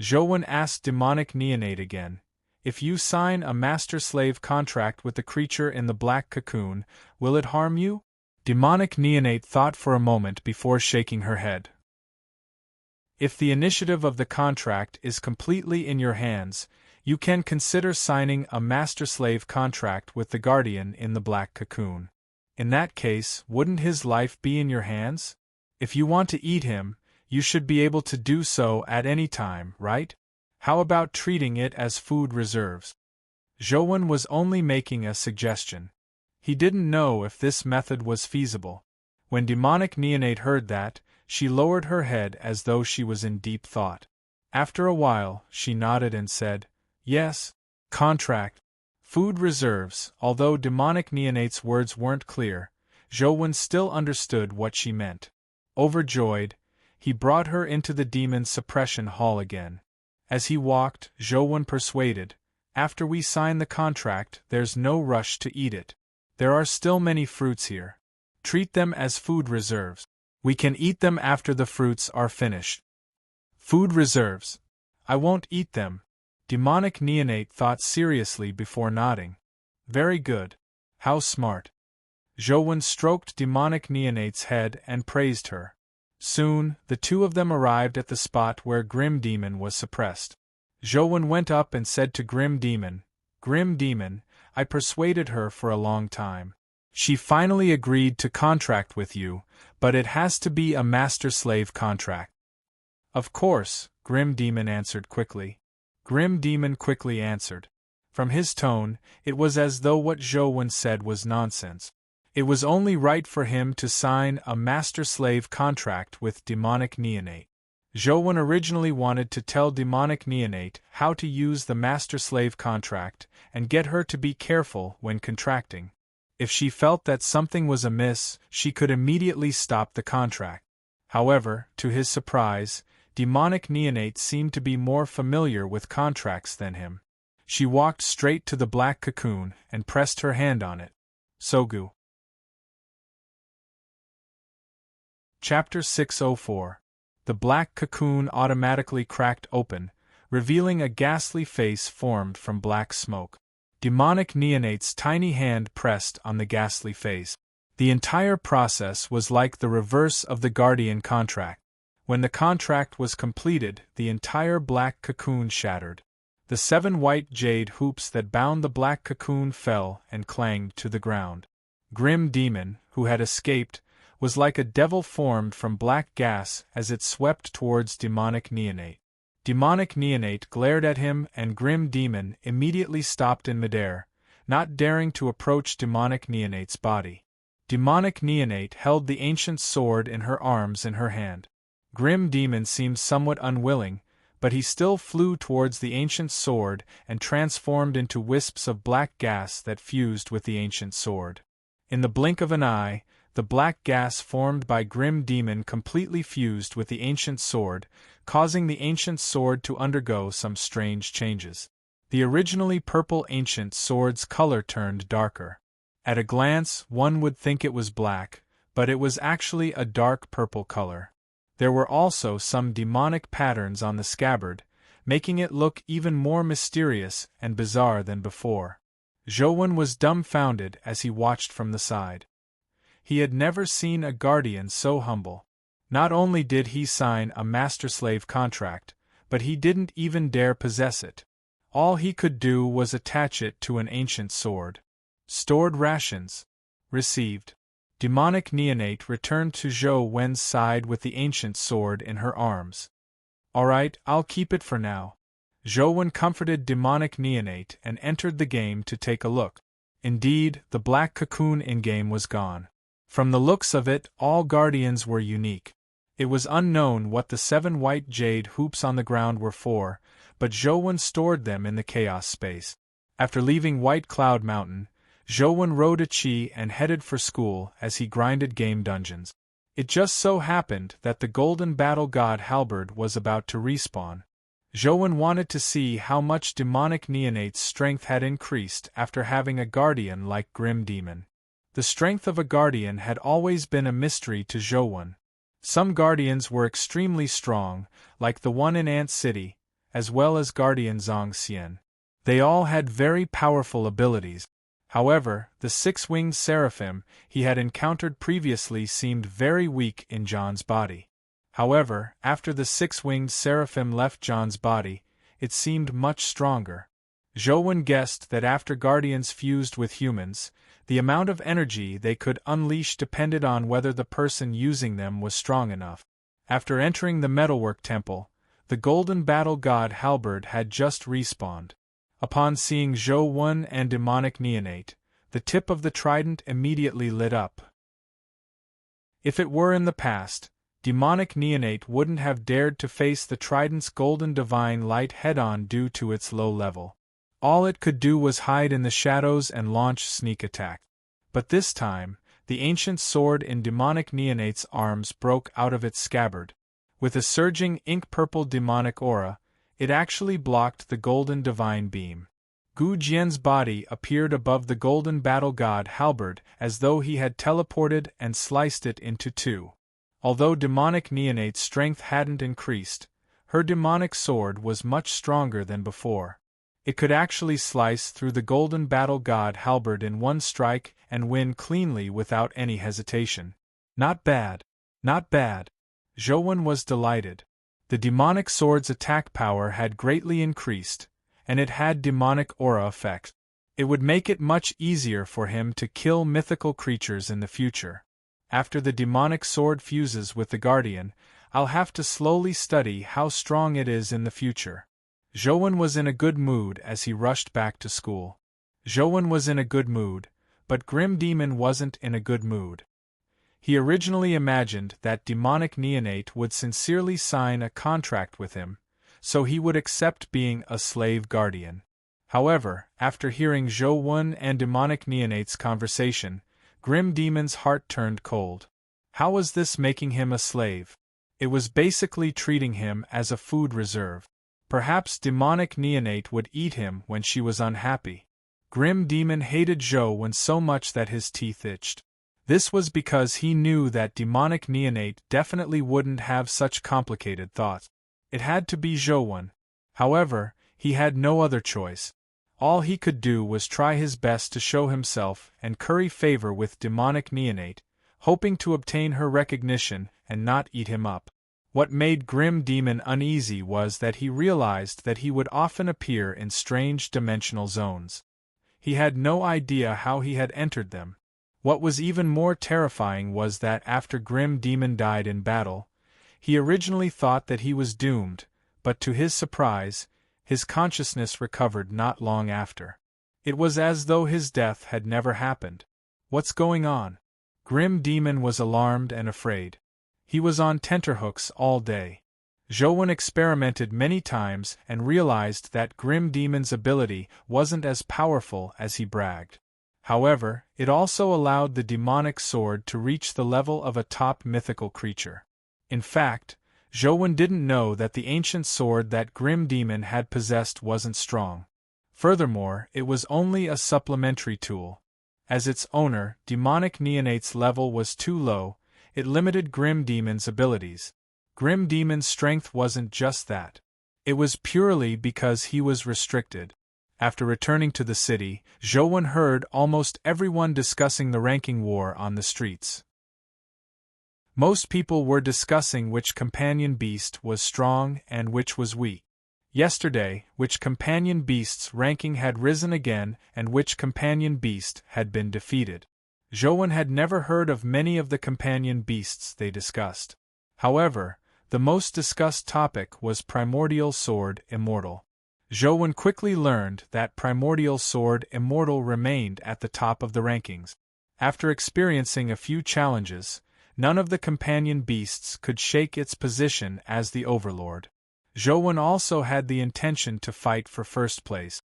Zhou asked demonic neonate again. "If you sign a master-slave contract with the creature in the black cocoon, will it harm you?" Demonic neonate thought for a moment before shaking her head. "If the initiative of the contract is completely in your hands, you can consider signing a master-slave contract with the guardian in the black cocoon. In that case, wouldn't his life be in your hands? If you want to eat him, you should be able to do so at any time, right? How about treating it as food reserves?" Zhou was only making a suggestion. He didn't know if this method was feasible. When demonic neonate heard that, she lowered her head as though she was in deep thought. After a while, she nodded and said, "Yes, contract. Food reserves." Although demonic neonate's words weren't clear, Zhou still understood what she meant. Overjoyed, he brought her into the demon suppression hall again. As he walked, Zhou persuaded, "After we sign the contract, there's no rush to eat it. There are still many fruits here. Treat them as food reserves. We can eat them after the fruits are finished." "Food reserves? I won't eat them." Demonic neonate thought seriously before nodding. "Very good. How smart." Zhou stroked demonic neonate's head and praised her. Soon, the two of them arrived at the spot where Grim Demon was suppressed. Zhou went up and said to Grim Demon, "Grim Demon, I persuaded her for a long time. She finally agreed to contract with you, but it has to be a master-slave contract." "Of course," Grim Demon answered quickly. Grim Demon quickly answered. From his tone, it was as though what Zhou said was nonsense. It was only right for him to sign a master-slave contract with demonic neonate. Zhou originally wanted to tell demonic neonate how to use the master-slave contract and get her to be careful when contracting. If she felt that something was amiss, she could immediately stop the contract. However, to his surprise, demonic neonate seemed to be more familiar with contracts than him. She walked straight to the black cocoon and pressed her hand on it. Sogu. Chapter 604. The black cocoon automatically cracked open, revealing a ghastly face formed from black smoke. Demonic Neonate's tiny hand pressed on the ghastly face. The entire process was like the reverse of the Guardian contract. When the contract was completed, the entire black cocoon shattered. The 7 white jade hoops that bound the black cocoon fell and clanged to the ground. Grim Demon, who had escaped, was like a devil formed from black gas as it swept towards Demonic Neonate. Demonic Neonate glared at him and Grim Demon immediately stopped in midair, not daring to approach Demonic Neonate's body. Demonic Neonate held the ancient sword in her arms in her hand. Grim Demon seemed somewhat unwilling, but he still flew towards the ancient sword and transformed into wisps of black gas that fused with the ancient sword. In the blink of an eye, the black gas formed by Grim Demon completely fused with the ancient sword, causing the ancient sword to undergo some strange changes. The originally purple ancient sword's color turned darker. At a glance, one would think it was black, but it was actually a dark purple color. There were also some demonic patterns on the scabbard, making it look even more mysterious and bizarre than before. Zhouwen was dumbfounded as he watched from the side. He had never seen a guardian so humble. Not only did he sign a master-slave contract, but he didn't even dare possess it. All he could do was attach it to an ancient sword. Stored rations. Received. Demonic Neonate returned to Zhouwen's side with the ancient sword in her arms. All right, I'll keep it for now. Zhouwen comforted Demonic Neonate and entered the game to take a look. Indeed, the black cocoon in-game was gone. From the looks of it, all guardians were unique. It was unknown what the 7 white jade hoops on the ground were for, but Zhouwen stored them in the chaos space. After leaving White Cloud Mountain, Zhouwen rode a chi and headed for school as he grinded game dungeons. It just so happened that the Golden Battle God Halberd was about to respawn. Zhouwen wanted to see how much Demonic Neonate's strength had increased after having a guardian like Grim Demon. The strength of a guardian had always been a mystery to Zhouwen. Some guardians were extremely strong, like the one in Ant City, as well as Guardian Zhongxian. They all had very powerful abilities. However, the 6-winged seraphim he had encountered previously seemed very weak in John's body. However, after the 6-winged seraphim left John's body, it seemed much stronger. Zhouwen guessed that after guardians fused with humans, the amount of energy they could unleash depended on whether the person using them was strong enough. After entering the metalwork temple, the Golden Battle God Halberd had just respawned. Upon seeing Zhouwen and Demonic Neonate, the tip of the trident immediately lit up. If it were in the past, Demonic Neonate wouldn't have dared to face the trident's golden divine light head-on due to its low level. All it could do was hide in the shadows and launch sneak attack. But this time, the ancient sword in Demonic Neonate's arms broke out of its scabbard. With a surging ink-purple demonic aura, it actually blocked the golden divine beam. Gu Jian's body appeared above the Golden Battle God Halberd as though he had teleported and sliced it into two. Although Demonic Neonate's strength hadn't increased, her demonic sword was much stronger than before. It could actually slice through the Golden Battle God Halberd in one strike and win cleanly without any hesitation. Not bad. Not bad. Zhouwen was delighted. The demonic sword's attack power had greatly increased, and it had demonic aura effect. It would make it much easier for him to kill mythical creatures in the future. After the demonic sword fuses with the Guardian, I'll have to slowly study how strong it is in the future. Zhouwen was in a good mood as he rushed back to school. Zhouwen was in a good mood, but Grim Demon wasn't in a good mood. He originally imagined that Demonic Neonate would sincerely sign a contract with him, so he would accept being a slave guardian. However, after hearing Zhouwen and Demonic Neonate's conversation, Grim Demon's heart turned cold. How was this making him a slave? It was basically treating him as a food reserve. Perhaps Demonic Neonate would eat him when she was unhappy. Grim Demon hated Zhouwen so much that his teeth itched. This was because he knew that Demonic Neonate definitely wouldn't have such complicated thoughts. It had to be Zhouwen. However, he had no other choice. All he could do was try his best to show himself and curry favor with demonic neonate, hoping to obtain her recognition and not eat him up. What made Grim Demon uneasy was that he realized that he would often appear in strange dimensional zones. He had no idea how he had entered them. What was even more terrifying was that after Grim Demon died in battle, he originally thought that he was doomed, but to his surprise, his consciousness recovered not long after. It was as though his death had never happened. What's going on? Grim Demon was alarmed and afraid. He was on tenterhooks all day. Zhouwen experimented many times and realized that Grim Demon's ability wasn't as powerful as he bragged. However, it also allowed the demonic sword to reach the level of a top mythical creature. In fact, Zhouwen didn't know that the ancient sword that Grim Demon had possessed wasn't strong. Furthermore, it was only a supplementary tool. As its owner, demonic neonate's level was too low, it limited Grim Demon's abilities. Grim Demon's strength wasn't just that. It was purely because he was restricted. After returning to the city, Zhouwen heard almost everyone discussing the ranking war on the streets. Most people were discussing which companion beast was strong and which was weak. Yesterday, which companion beast's ranking had risen again and which companion beast had been defeated. Zhouwen had never heard of many of the companion beasts they discussed. However, the most discussed topic was Primordial Sword Immortal. Zhouwen quickly learned that Primordial Sword Immortal remained at the top of the rankings. After experiencing a few challenges, none of the companion beasts could shake its position as the overlord. Zhouwen also had the intention to fight for first place.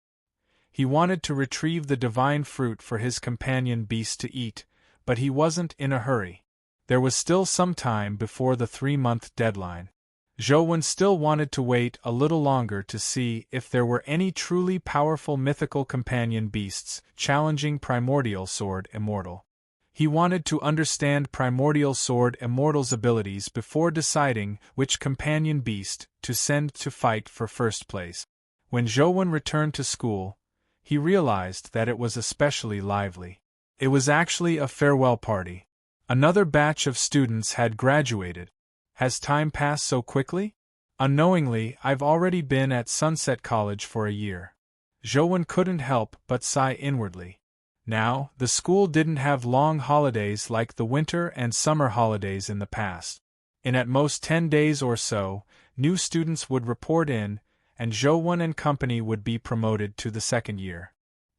He wanted to retrieve the divine fruit for his companion beast to eat, but he wasn't in a hurry. There was still some time before the 3-month deadline. Zhouwen still wanted to wait a little longer to see if there were any truly powerful mythical companion beasts challenging Primordial Sword Immortal. He wanted to understand Primordial Sword Immortal's abilities before deciding which companion beast to send to fight for first place. When Zhouwen returned to school, he realized that it was especially lively. It was actually a farewell party. Another batch of students had graduated. Has time passed so quickly? Unknowingly, I've already been at Sunset College for a year. Zhouwen couldn't help but sigh inwardly. Now, the school didn't have long holidays like the winter and summer holidays in the past. In at most 10 days or so, new students would report in, and Zhouwen and company would be promoted to the second year.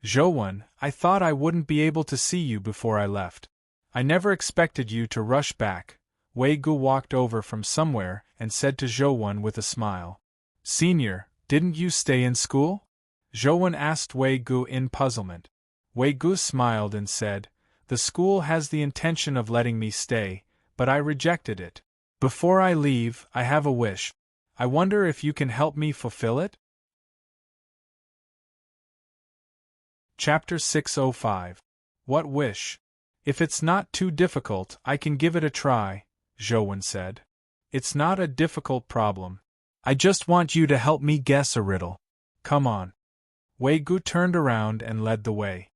Zhouwen, I thought I wouldn't be able to see you before I left. I never expected you to rush back. Wei Gu walked over from somewhere and said to Zhouwen with a smile. Senior, didn't you stay in school? Zhouwen asked Wei Gu in puzzlement. Wei Gu smiled and said, The school has the intention of letting me stay, but I rejected it. Before I leave, I have a wish. I wonder if you can help me fulfill it? Chapter 605. What wish? If it's not too difficult, I can give it a try, Zhouwen said. It's not a difficult problem. I just want you to help me guess a riddle. Come on. Wei Gu turned around and led the way.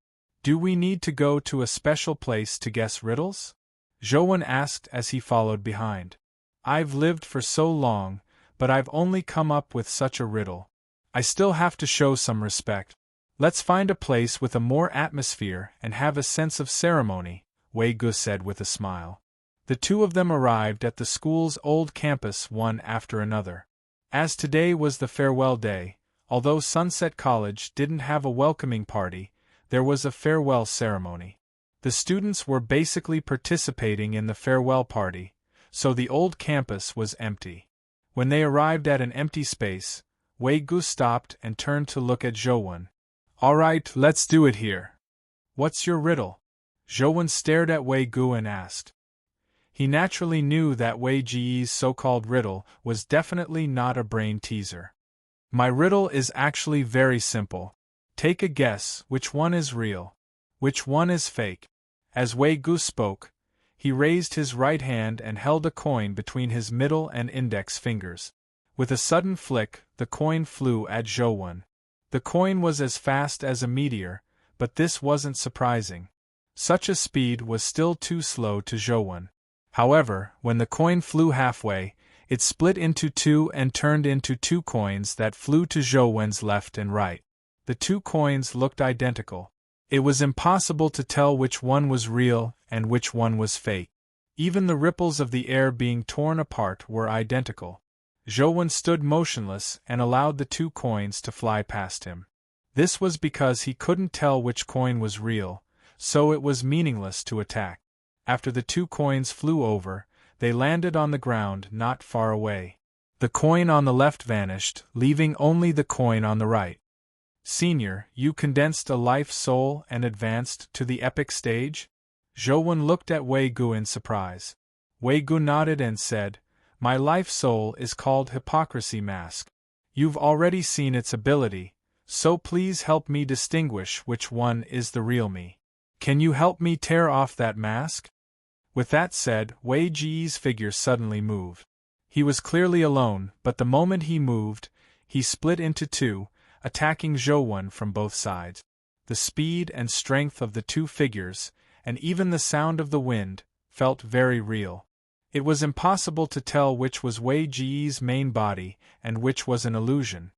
Do we need to go to a special place to guess riddles? Zhouwen asked as he followed behind. I've lived for so long, but I've only come up with such a riddle. I still have to show some respect. Let's find a place with a more atmosphere and have a sense of ceremony, Wei Gu said with a smile. The two of them arrived at the school's old campus one after another. As today was the farewell day, although Sunset College didn't have a welcoming party, there was a farewell ceremony. The students were basically participating in the farewell party, so the old campus was empty. When they arrived at an empty space, Wei Gu stopped and turned to look at Zhouwen. All right, let's do it here. What's your riddle? Zhouwen stared at Wei Gu and asked. He naturally knew that Wei Ji's so-called riddle was definitely not a brain teaser. My riddle is actually very simple. Take a guess which one is real, which one is fake. As Wei Gu spoke, he raised his right hand and held a coin between his middle and index fingers. With a sudden flick, the coin flew at Zhouwen. The coin was as fast as a meteor, but this wasn't surprising. Such a speed was still too slow to Zhou. However, when the coin flew halfway, it split into two and turned into two coins that flew to Zhou's left and right. The two coins looked identical. It was impossible to tell which one was real and which one was fake. Even the ripples of the air being torn apart were identical. Zhou stood motionless and allowed the two coins to fly past him. This was because he couldn't tell which coin was real, so it was meaningless to attack. After the two coins flew over, they landed on the ground not far away. The coin on the left vanished, leaving only the coin on the right. Senior, you condensed a life soul and advanced to the epic stage? Zhou looked at Wei Gu in surprise. Wei Gu nodded and said, My life soul is called Hypocrisy Mask. You've already seen its ability, so please help me distinguish which one is the real me. Can you help me tear off that mask? With that said, Wei Ji's figure suddenly moved. He was clearly alone, but the moment he moved, he split into two, attacking Zhou from both sides. The speed and strength of the two figures, and even the sound of the wind, felt very real. It was impossible to tell which was Wei Ji's main body and which was an illusion.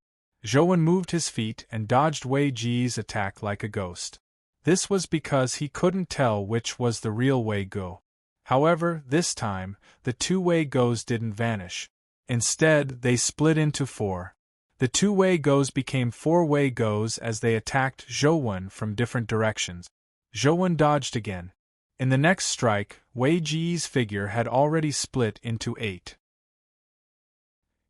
Zhou moved his feet and dodged Wei Ji's attack like a ghost. This was because he couldn't tell which was the real Wei Gu. However, this time, the two Wei Gus didn't vanish. Instead, they split into four. The two Wei Gus became four Wei Gus as they attacked Zhou from different directions. Zhou dodged again. In the next strike, Wei Ji's figure had already split into 8.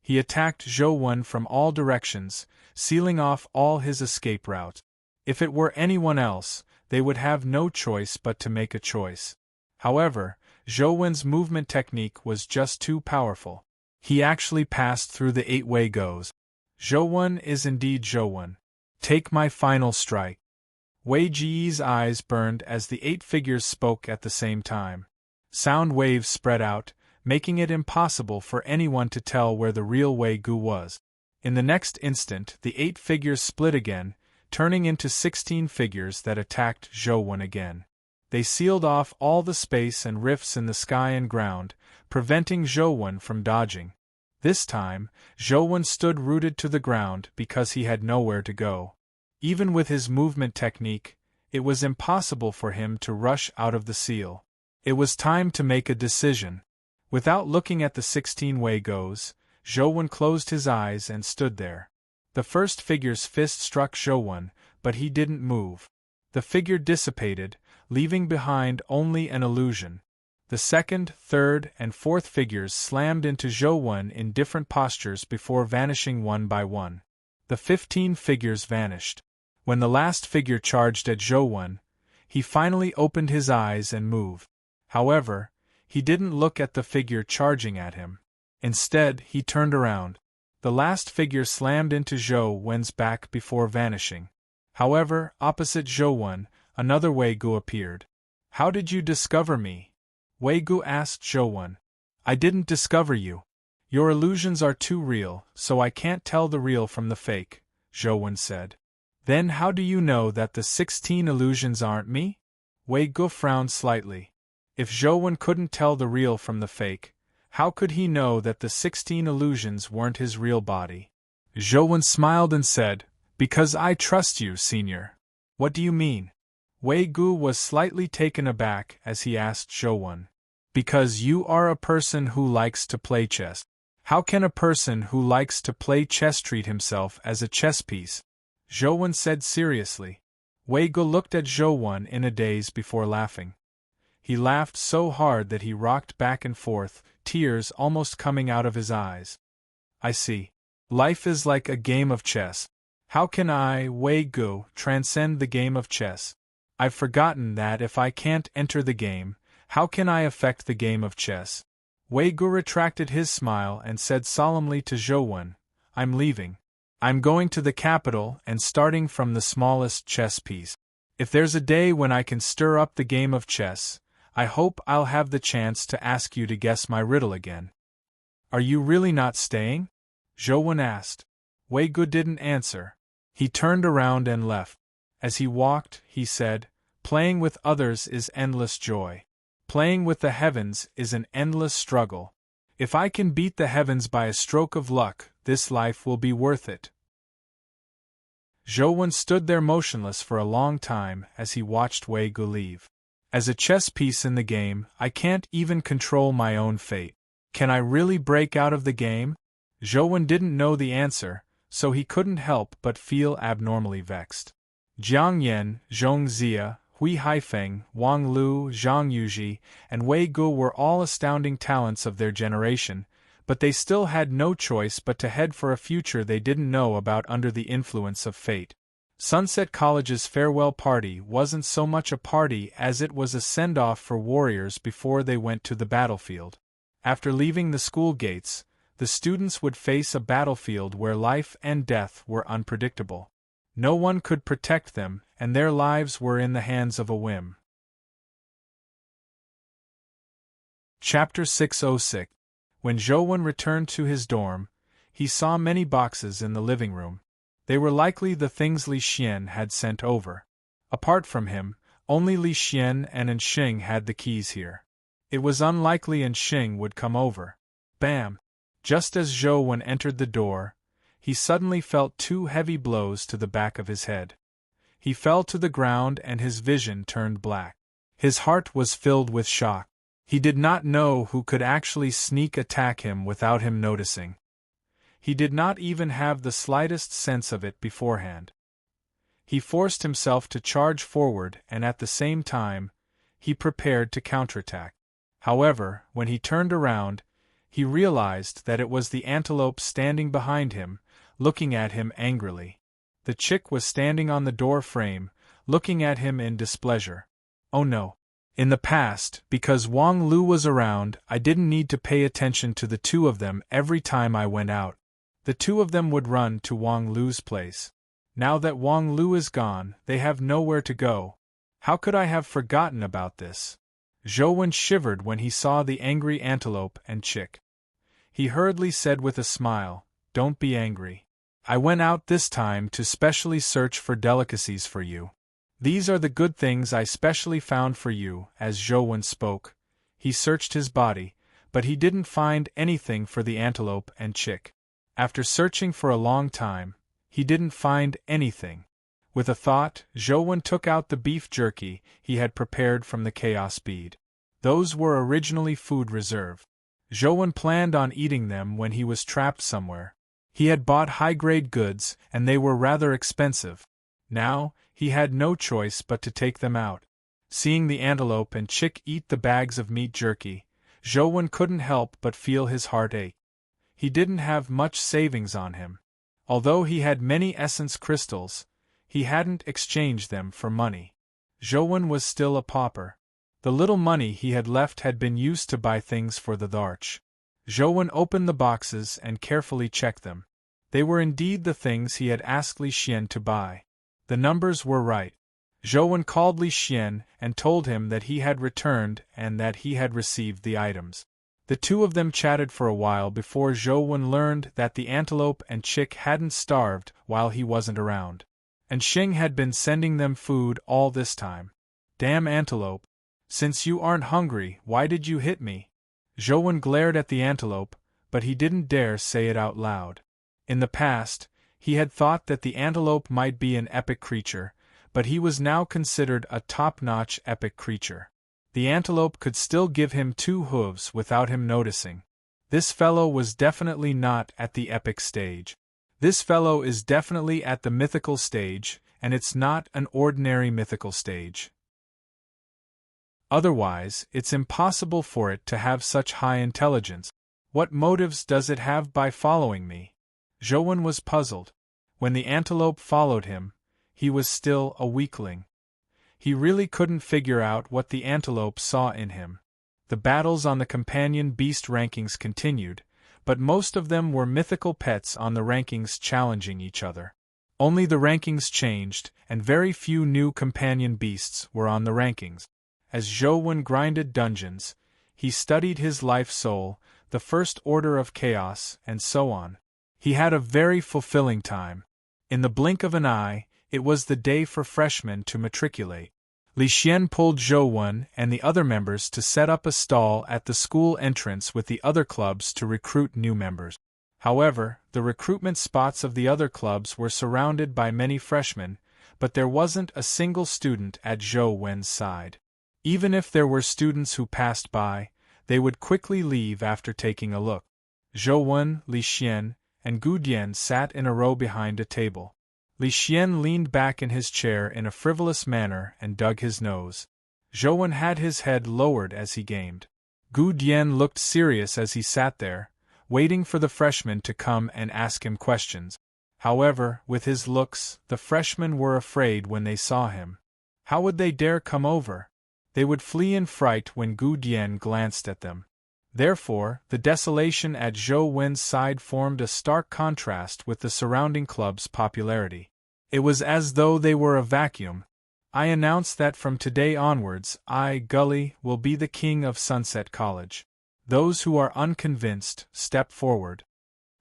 He attacked Zhou from all directions, sealing off all his escape routes. If it were anyone else, they would have no choice but to make a choice. However, Zhou's movement technique was just too powerful. He actually passed through the 8 Wei Gus. Zhou is indeed Zhou. Take my final strike. Wei Ji's eyes burned as the 8 figures spoke at the same time. Sound waves spread out, making it impossible for anyone to tell where the real Wei Gu was. In the next instant, the 8 figures split again, turning into 16 figures that attacked Zhou again. They sealed off all the space and rifts in the sky and ground, preventing Zhou from dodging. This time, Zhou stood rooted to the ground because he had nowhere to go. Even with his movement technique, it was impossible for him to rush out of the seal. It was time to make a decision. Without looking at the 16 Wei Gus, Zhou closed his eyes and stood there. The first figure's fist struck Zhou, but he didn't move. The figure dissipated, leaving behind only an illusion. The second, third, and fourth figures slammed into Zhou in different postures before vanishing one by one. The 15 figures vanished. When the last figure charged at Zhou, he finally opened his eyes and moved. However, he didn't look at the figure charging at him. Instead, he turned around. The last figure slammed into Zhou's back before vanishing. However, opposite Zhou, another Wei Gu appeared. How did you discover me? Wei Gu asked Zhou. I didn't discover you. Your illusions are too real, so I can't tell the real from the fake, Zhou said. Then how do you know that the 16 illusions aren't me? Wei Gu frowned slightly. If Zhou couldn't tell the real from the fake, how could he know that the 16 illusions weren't his real body? Zhou smiled and said, Because I trust you, senior. What do you mean? Wei Gu was slightly taken aback as he asked Zhou. Because you are a person who likes to play chess. How can a person who likes to play chess treat himself as a chess piece? Zhou said seriously. Wei Gu looked at Zhou in a daze before laughing. He laughed so hard that he rocked back and forth, tears almost coming out of his eyes. I see. Life is like a game of chess. How can I, Wei Gu, transcend the game of chess? I've forgotten that if I can't enter the game, how can I affect the game of chess? Wei Gu retracted his smile and said solemnly to Zhou, I'm leaving. I'm going to the capital and starting from the smallest chess piece. If there's a day when I can stir up the game of chess, I hope I'll have the chance to ask you to guess my riddle again. Are you really not staying? Zhou asked. Wei Gu didn't answer. He turned around and left. As he walked, he said, "Playing with others is endless joy. Playing with the heavens is an endless struggle. If I can beat the heavens by a stroke of luck, this life will be worth it." Zhou Wen stood there motionless for a long time as he watched Wei Gu leave. As a chess piece in the game, I can't even control my own fate. Can I really break out of the game? Zhou Wen didn't know the answer, so he couldn't help but feel abnormally vexed. Jiang Yan, Zhong Zia, Hui Haifeng, Wang Lu, Zhang Yuji, and Wei Gu were all astounding talents of their generation, but they still had no choice but to head for a future they didn't know about under the influence of fate. Sunset College's farewell party wasn't so much a party as it was a send-off for warriors before they went to the battlefield. After leaving the school gates, the students would face a battlefield where life and death were unpredictable. No one could protect them, and their lives were in the hands of a whim. Chapter 606. When Zhou Wen returned to his dorm, he saw many boxes in the living room. They were likely the things Li Xian had sent over. Apart from him, only Li Xian and Enxing had the keys here. It was unlikely Enxing would come over. Bam! Just as Zhou Wen entered the door, he suddenly felt 2 heavy blows to the back of his head. He fell to the ground and his vision turned black. His heart was filled with shock. He did not know who could actually sneak attack him without him noticing. He did not even have the slightest sense of it beforehand. He forced himself to charge forward and at the same time, he prepared to counterattack. However, when he turned around, he realized that it was the antelope standing behind him, looking at him angrily. The chick was standing on the door frame, looking at him in displeasure. Oh no. In the past, because Wang Lu was around, I didn't need to pay attention to the 2 of them every time I went out. The 2 of them would run to Wang Lu's place. Now that Wang Lu is gone, they have nowhere to go. How could I have forgotten about this? Zhou Wen shivered when he saw the angry antelope and chick. He hurriedly said with a smile, "Don't be angry. I went out this time to specially search for delicacies for you. These are the good things I specially found for you." As Zhou Wen spoke, he searched his body, but he didn't find anything for the antelope and chick. After searching for a long time, he didn't find anything. With a thought, Zhou Wen took out the beef jerky he had prepared from the chaos bead. Those were originally food reserve. Zhou Wen planned on eating them when he was trapped somewhere. He had bought high-grade goods, and they were rather expensive. Now, he had no choice but to take them out. Seeing the antelope and chick eat the bags of meat jerky, Zhou Wen couldn't help but feel his heart ache. He didn't have much savings on him. Although he had many essence crystals, he hadn't exchanged them for money. Zhou Wen was still a pauper. The little money he had left had been used to buy things for the Dharch. Zhou Wen opened the boxes and carefully checked them. They were indeed the things he had asked Li Xian to buy. The numbers were right. Zhou Wen called Li Xian and told him that he had returned and that he had received the items. The 2 of them chatted for a while before Zhou Wen learned that the antelope and chick hadn't starved while he wasn't around. And Xing had been sending them food all this time. Damn antelope. Since you aren't hungry, why did you hit me? Zhou Wen glared at the antelope, but he didn't dare say it out loud. In the past, he had thought that the antelope might be an epic creature, but he was now considered a top-notch epic creature. The antelope could still give him 2 hooves without him noticing. This fellow was definitely not at the epic stage. This fellow is definitely at the mythical stage, and it's not an ordinary mythical stage. Otherwise, it's impossible for it to have such high intelligence. What motives does it have by following me? Zhou Wen was puzzled. When the antelope followed him, he was still a weakling. He really couldn't figure out what the antelope saw in him. The battles on the companion beast rankings continued, but most of them were mythical pets on the rankings challenging each other. Only the rankings changed, and very few new companion beasts were on the rankings. As Zhou Wen grinded dungeons, he studied his life soul, the first order of chaos, and so on. He had a very fulfilling time. In the blink of an eye, it was the day for freshmen to matriculate. Li Xian pulled Zhou Wen and the other members to set up a stall at the school entrance with the other clubs to recruit new members. However, the recruitment spots of the other clubs were surrounded by many freshmen, but there wasn't a single student at Zhou Wen's side. Even if there were students who passed by, they would quickly leave after taking a look. Zhou Wen, Li Xian, and Gu Dian sat in a row behind a table. Li Xian leaned back in his chair in a frivolous manner and dug his nose. Zhou Wen had his head lowered as he gamed. Gu Dian looked serious as he sat there, waiting for the freshmen to come and ask him questions. However, with his looks, the freshmen were afraid when they saw him. How would they dare come over? They would flee in fright when Gu Dian glanced at them. Therefore, the desolation at Zhou Wen's side formed a stark contrast with the surrounding club's popularity. It was as though they were a vacuum. I announce that from today onwards, I, Gully, will be the king of Sunset College. Those who are unconvinced, step forward.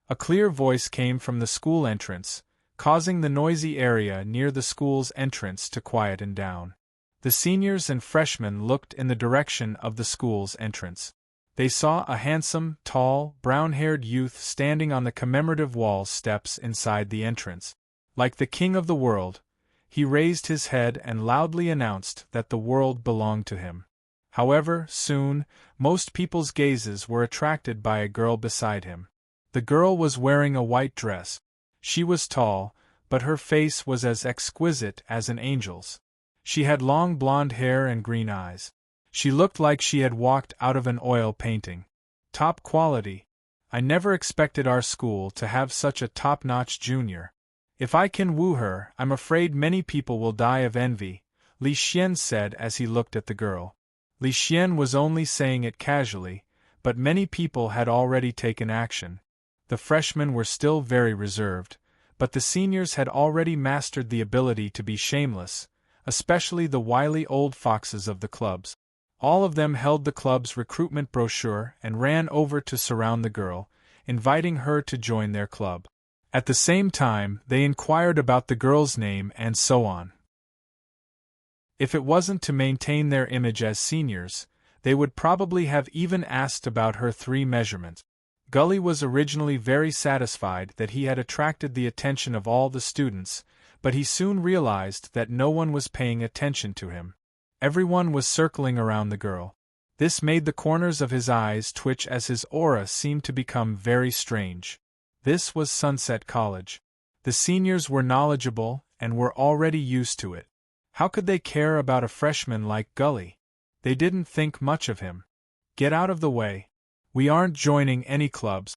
A clear voice came from the school entrance, causing the noisy area near the school's entrance to quieten down. The seniors and freshmen looked in the direction of the school's entrance. They saw a handsome, tall, brown-haired youth standing on the commemorative wall steps inside the entrance. Like the king of the world, he raised his head and loudly announced that the world belonged to him. However, soon, most people's gazes were attracted by a girl beside him. The girl was wearing a white dress. She was tall, but her face was as exquisite as an angel's. She had long blonde hair and green eyes. She looked like she had walked out of an oil painting. Top quality. I never expected our school to have such a top-notch junior. If I can woo her, I'm afraid many people will die of envy, Li Xian said as he looked at the girl. Li Xian was only saying it casually, but many people had already taken action. The freshmen were still very reserved, but the seniors had already mastered the ability to be shameless, especially the wily old foxes of the clubs. All of them held the club's recruitment brochure and ran over to surround the girl, inviting her to join their club. At the same time, they inquired about the girl's name and so on. If it wasn't to maintain their image as seniors, they would probably have even asked about her 3 measurements. Gully was originally very satisfied that he had attracted the attention of all the students, but he soon realized that no one was paying attention to him. Everyone was circling around the girl. This made the corners of his eyes twitch as his aura seemed to become very strange. This was Sunset College. The seniors were knowledgeable and were already used to it. How could they care about a freshman like Gully? They didn't think much of him. Get out of the way. We aren't joining any clubs.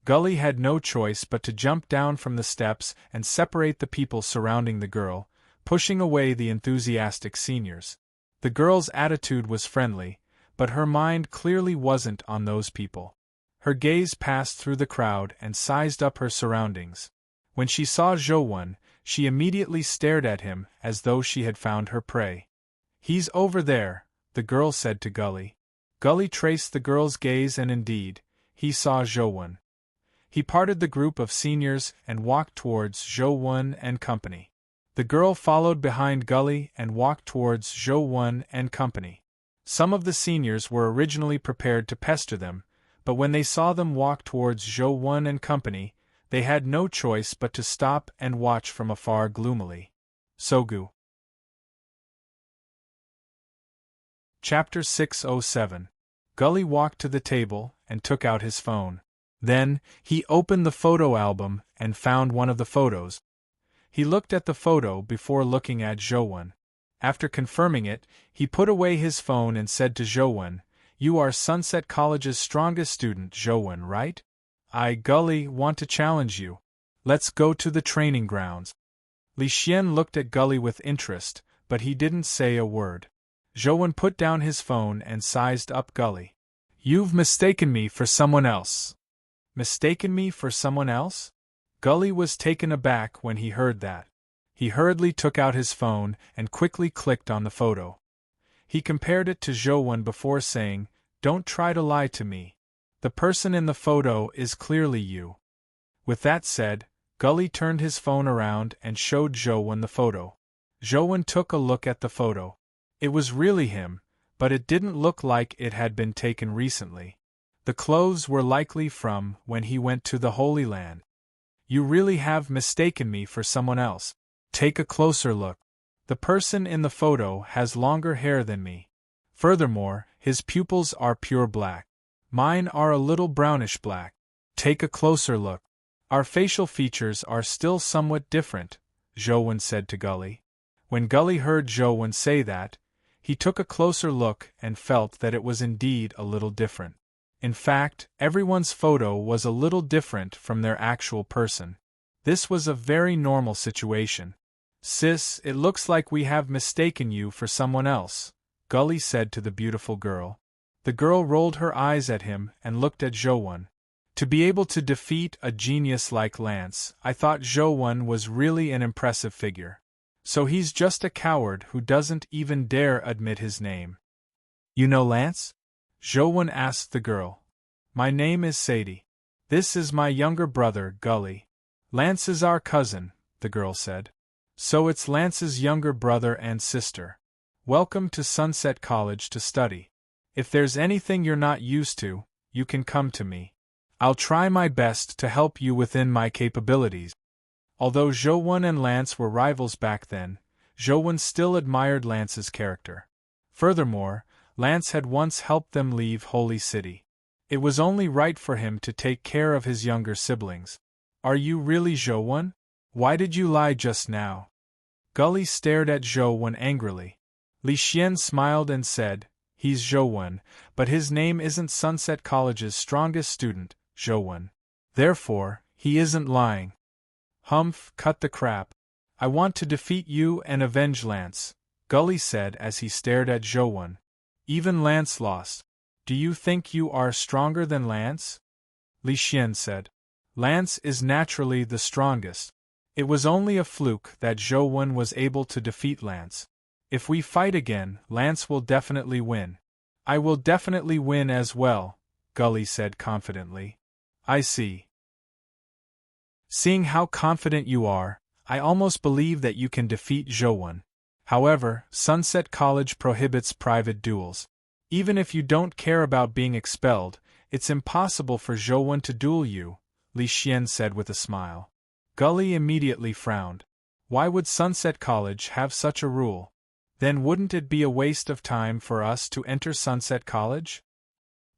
Gully had no choice but to jump down from the steps and separate the people surrounding the girl, pushing away the enthusiastic seniors. The girl's attitude was friendly, but her mind clearly wasn't on those people. Her gaze passed through the crowd and sized up her surroundings. When she saw Zhou Wen, she immediately stared at him as though she had found her prey. "He's over there," the girl said to Gully. Gully traced the girl's gaze and indeed, he saw Zhou Wen. He parted the group of seniors and walked towards Zhou Wen and company. The girl followed behind Gully and walked towards Zhou Wen and company. Some of the seniors were originally prepared to pester them, but when they saw them walk towards Zhou Wen and company, they had no choice but to stop and watch from afar gloomily. Sogu. Chapter 607. Gully walked to the table and took out his phone. Then, he opened the photo album and found one of the photos. He looked at the photo before looking at Zhou Wen. After confirming it, he put away his phone and said to Zhou Wen, "You are Sunset College's strongest student, Zhou Wen, right? I, Gully, want to challenge you. Let's go to the training grounds." Li Xian looked at Gully with interest, but he didn't say a word. Zhou Wen put down his phone and sized up Gully. "You've mistaken me for someone else." "Mistaken me for someone else?" Gully was taken aback when he heard that. He hurriedly took out his phone and quickly clicked on the photo. He compared it to Zhou Wen before saying, "Don't try to lie to me. The person in the photo is clearly you." With that said, Gully turned his phone around and showed Zhou the photo. Zhou took a look at the photo. It was really him, but it didn't look like it had been taken recently. The clothes were likely from when he went to the Holy Land. You really have mistaken me for someone else. Take a closer look. The person in the photo has longer hair than me. Furthermore, his pupils are pure black. Mine are a little brownish black. Take a closer look. Our facial features are still somewhat different, Zhou said to Gully. When Gully heard Zhou say that, he took a closer look and felt that it was indeed a little different. In fact, everyone's photo was a little different from their actual person. This was a very normal situation. Sis, it looks like we have mistaken you for someone else, Gully said to the beautiful girl. The girl rolled her eyes at him and looked at Zhou. To be able to defeat a genius like Lance, I thought Zhou was really an impressive figure. So he's just a coward who doesn't even dare admit his name. You know Lance? Zhou asked the girl. My name is Sadie. This is my younger brother, Gully. Lance is our cousin, the girl said. So it's Lance's younger brother and sister. Welcome to Sunset College to study. If there's anything you're not used to, you can come to me. I'll try my best to help you within my capabilities. Although Zhou and Lance were rivals back then, Zhou still admired Lance's character. Furthermore, Lance had once helped them leave Holy City. It was only right for him to take care of his younger siblings. Are you really Zhou? Why did you lie just now? Gully stared at Zhou angrily. Li Xian smiled and said, He's Zhou, but his name isn't Sunset College's strongest student, Zhou. Therefore, he isn't lying. Humph, cut the crap. I want to defeat you and avenge Lance, Gully said as he stared at Zhou. Even Lance lost. Do you think you are stronger than Lance? Li Xian said. Lance is naturally the strongest. It was only a fluke that Zhou was able to defeat Lance. If we fight again, Lance will definitely win. I will definitely win as well, Gully said confidently. I see. Seeing how confident you are, I almost believe that you can defeat Zhou. However, Sunset College prohibits private duels. Even if you don't care about being expelled, it's impossible for Zhou to duel you, Li Xian said with a smile. Gully immediately frowned. Why would Sunset College have such a rule? Then wouldn't it be a waste of time for us to enter Sunset College?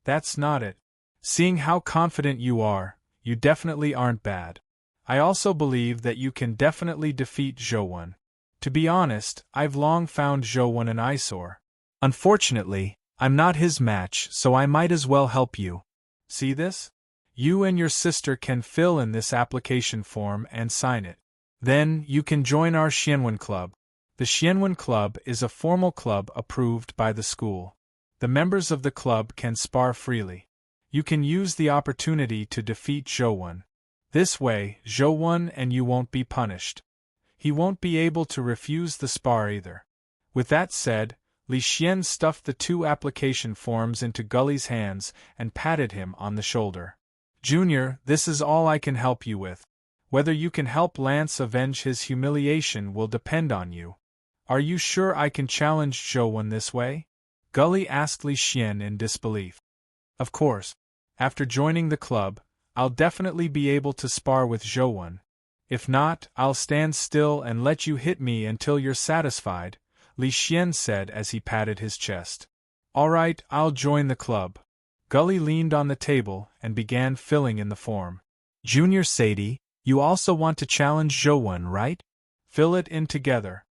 That's not it. Seeing how confident you are, you definitely aren't bad. I also believe that you can definitely defeat Zhou. To be honest, I've long found Zhou an eyesore. Unfortunately, I'm not his match, so I might as well help you. See this? You and your sister can fill in this application form and sign it. Then, you can join our Xianwen Club. The Xianwen Club is a formal club approved by the school. The members of the club can spar freely. You can use the opportunity to defeat Zhou. This way, Zhou and you won't be punished. He won't be able to refuse the spar either. With that said, Li Xian stuffed the 2 application forms into Gully's hands and patted him on the shoulder. Junior, this is all I can help you with. Whether you can help Lance avenge his humiliation will depend on you. Are you sure I can challenge Zhou this way? Gully asked Li Xian in disbelief. Of course. After joining the club, I'll definitely be able to spar with Zhou. If not, I'll stand still and let you hit me until you're satisfied, Li Xian said as he patted his chest. All right, I'll join the club. Gully leaned on the table and began filling in the form. Junior Sadie, you also want to challenge Zhou, right? Fill it in together.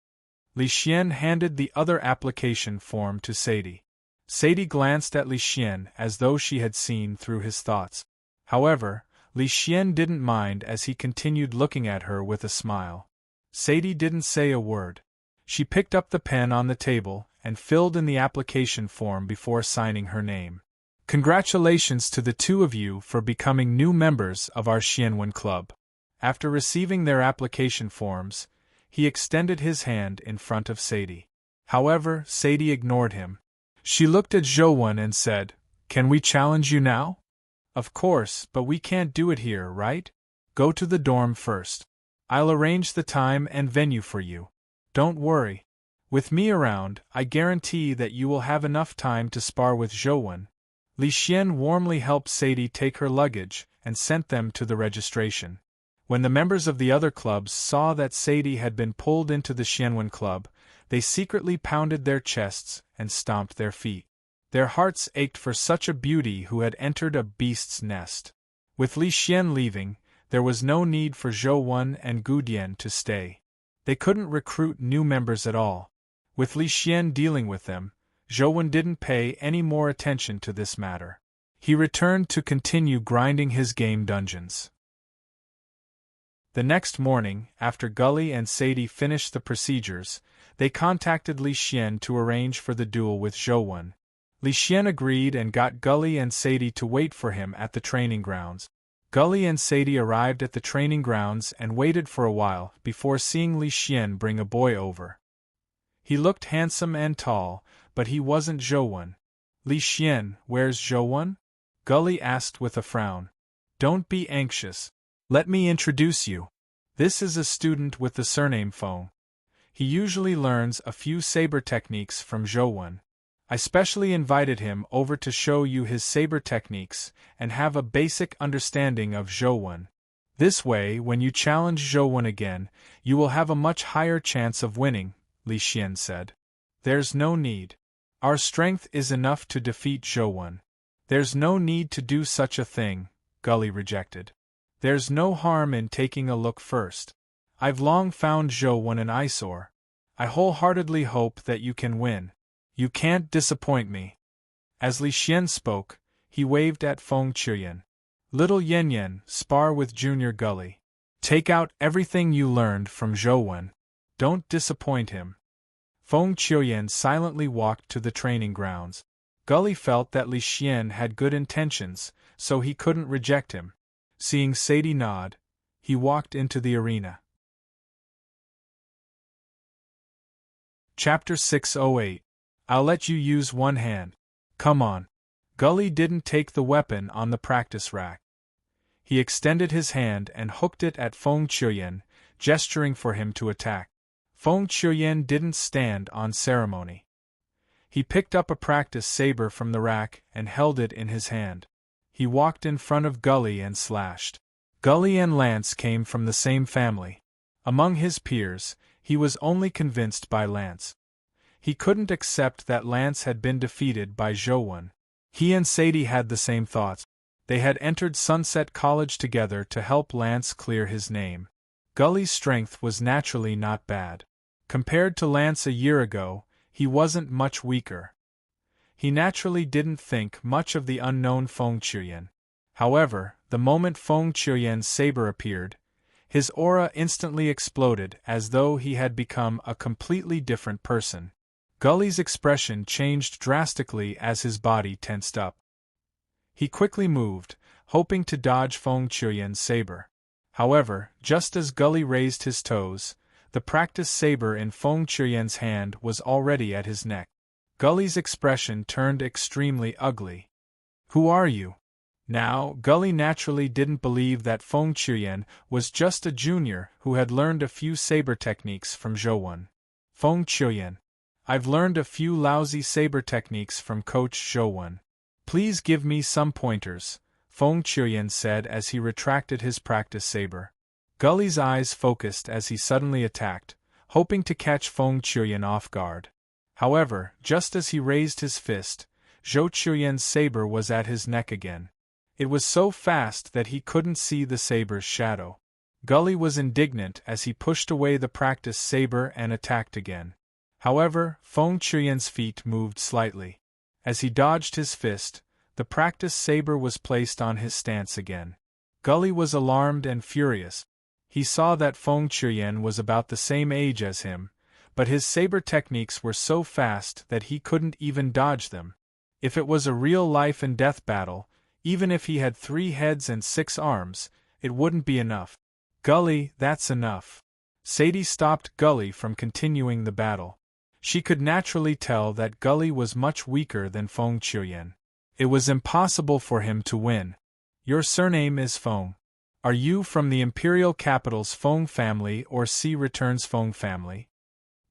Li Xian handed the other application form to Sadie. Sadie glanced at Li Xian as though she had seen through his thoughts. However, Li Xian didn't mind as he continued looking at her with a smile. Sadie didn't say a word. She picked up the pen on the table and filled in the application form before signing her name. Congratulations to the 2 of you for becoming new members of our Xianwen Club. After receiving their application forms, he extended his hand in front of Sadie. However, Sadie ignored him. She looked at Zhou and said, Can we challenge you now? Of course, but we can't do it here, right? Go to the dorm first. I'll arrange the time and venue for you. Don't worry. With me around, I guarantee that you will have enough time to spar with Zhouwen. Li Xian warmly helped Sadie take her luggage and sent them to the registration. When the members of the other clubs saw that Sadie had been pulled into the Xianwen Club, they secretly pounded their chests and stomped their feet. Their hearts ached for such a beauty who had entered a beast's nest. With Li Xian leaving, there was no need for Zhouwen and Gu Dian to stay. They couldn't recruit new members at all. With Li Xian dealing with them, Zhouwen didn't pay any more attention to this matter. He returned to continue grinding his game dungeons. The next morning, after Gully and Sadie finished the procedures, they contacted Li Xian to arrange for the duel with Zhouwen. Li Xian agreed and got Gully and Sadie to wait for him at the training grounds. Gully and Sadie arrived at the training grounds and waited for a while before seeing Li Xian bring a boy over. He looked handsome and tall, but he wasn't Zhouwen. Li Xian, where's Zhouwen? Gully asked with a frown. Don't be anxious. Let me introduce you. This is a student with the surname Feng. He usually learns a few saber techniques from Zhouwen. I specially invited him over to show you his saber techniques and have a basic understanding of Zhouwen. This way, when you challenge Zhouwen again, you will have a much higher chance of winning, Li Xian said. There's no need. Our strength is enough to defeat Zhouwen. There's no need to do such a thing, Gully rejected. There's no harm in taking a look first. I've long found Zhouwen an eyesore. I wholeheartedly hope that you can win. You can't disappoint me. As Li Xian spoke, he waved at Feng Qiuyan. Little Yen Yen, spar with Junior Gully. Take out everything you learned from Zhouwen. Don't disappoint him. Feng Qiuyan silently walked to the training grounds. Gully felt that Li Xian had good intentions, so he couldn't reject him. Seeing Sadie nod, he walked into the arena. Chapter 608. I'll let you use one hand. Come on. Gully didn't take the weapon on the practice rack. He extended his hand and hooked it at Feng Qiuyan, gesturing for him to attack. Feng Qiuyan didn't stand on ceremony. He picked up a practice saber from the rack and held it in his hand. He walked in front of Gully and slashed. Gully and Lance came from the same family. Among his peers, he was only convinced by Lance. He couldn't accept that Lance had been defeated by Zhouwen. He and Sadie had the same thoughts. They had entered Sunset College together to help Lance clear his name. Gully's strength was naturally not bad. Compared to Lance a year ago, he wasn't much weaker. He naturally didn't think much of the unknown Feng Qiuyan. However, the moment Feng Qiuyan's saber appeared, his aura instantly exploded as though he had become a completely different person. Gully's expression changed drastically as his body tensed up. He quickly moved, hoping to dodge Feng Qiuyan's saber. However, just as Gully raised his toes, the practice saber in Feng Qiuyan's hand was already at his neck. Gully's expression turned extremely ugly. Who are you? Now, Gully naturally didn't believe that Feng Qiuyan was just a junior who had learned a few saber techniques from Zhouwen. Feng Qiuyan. I've learned a few lousy saber techniques from Coach Zhouwen. Please give me some pointers, Feng Qiuyan said as he retracted his practice saber. Gully's eyes focused as he suddenly attacked, hoping to catch Feng Qiuyan off guard. However, just as he raised his fist, Zhou Qiuyan's saber was at his neck again. It was so fast that he couldn't see the saber's shadow. Gully was indignant as he pushed away the practice saber and attacked again. However, Feng Qiuyan's feet moved slightly. As he dodged his fist, the practice saber was placed on his stance again. Gully was alarmed and furious. He saw that Feng Qiuyan was about the same age as him, but his saber techniques were so fast that he couldn't even dodge them. If it was a real life-and-death battle, even if he had 3 heads and 6 arms, it wouldn't be enough. Gully, that's enough. Sadie stopped Gully from continuing the battle. She could naturally tell that Gully was much weaker than Feng Qiuyan. It was impossible for him to win. Your surname is Feng. Are you from the imperial capital's Feng family or Sea Return's Feng family?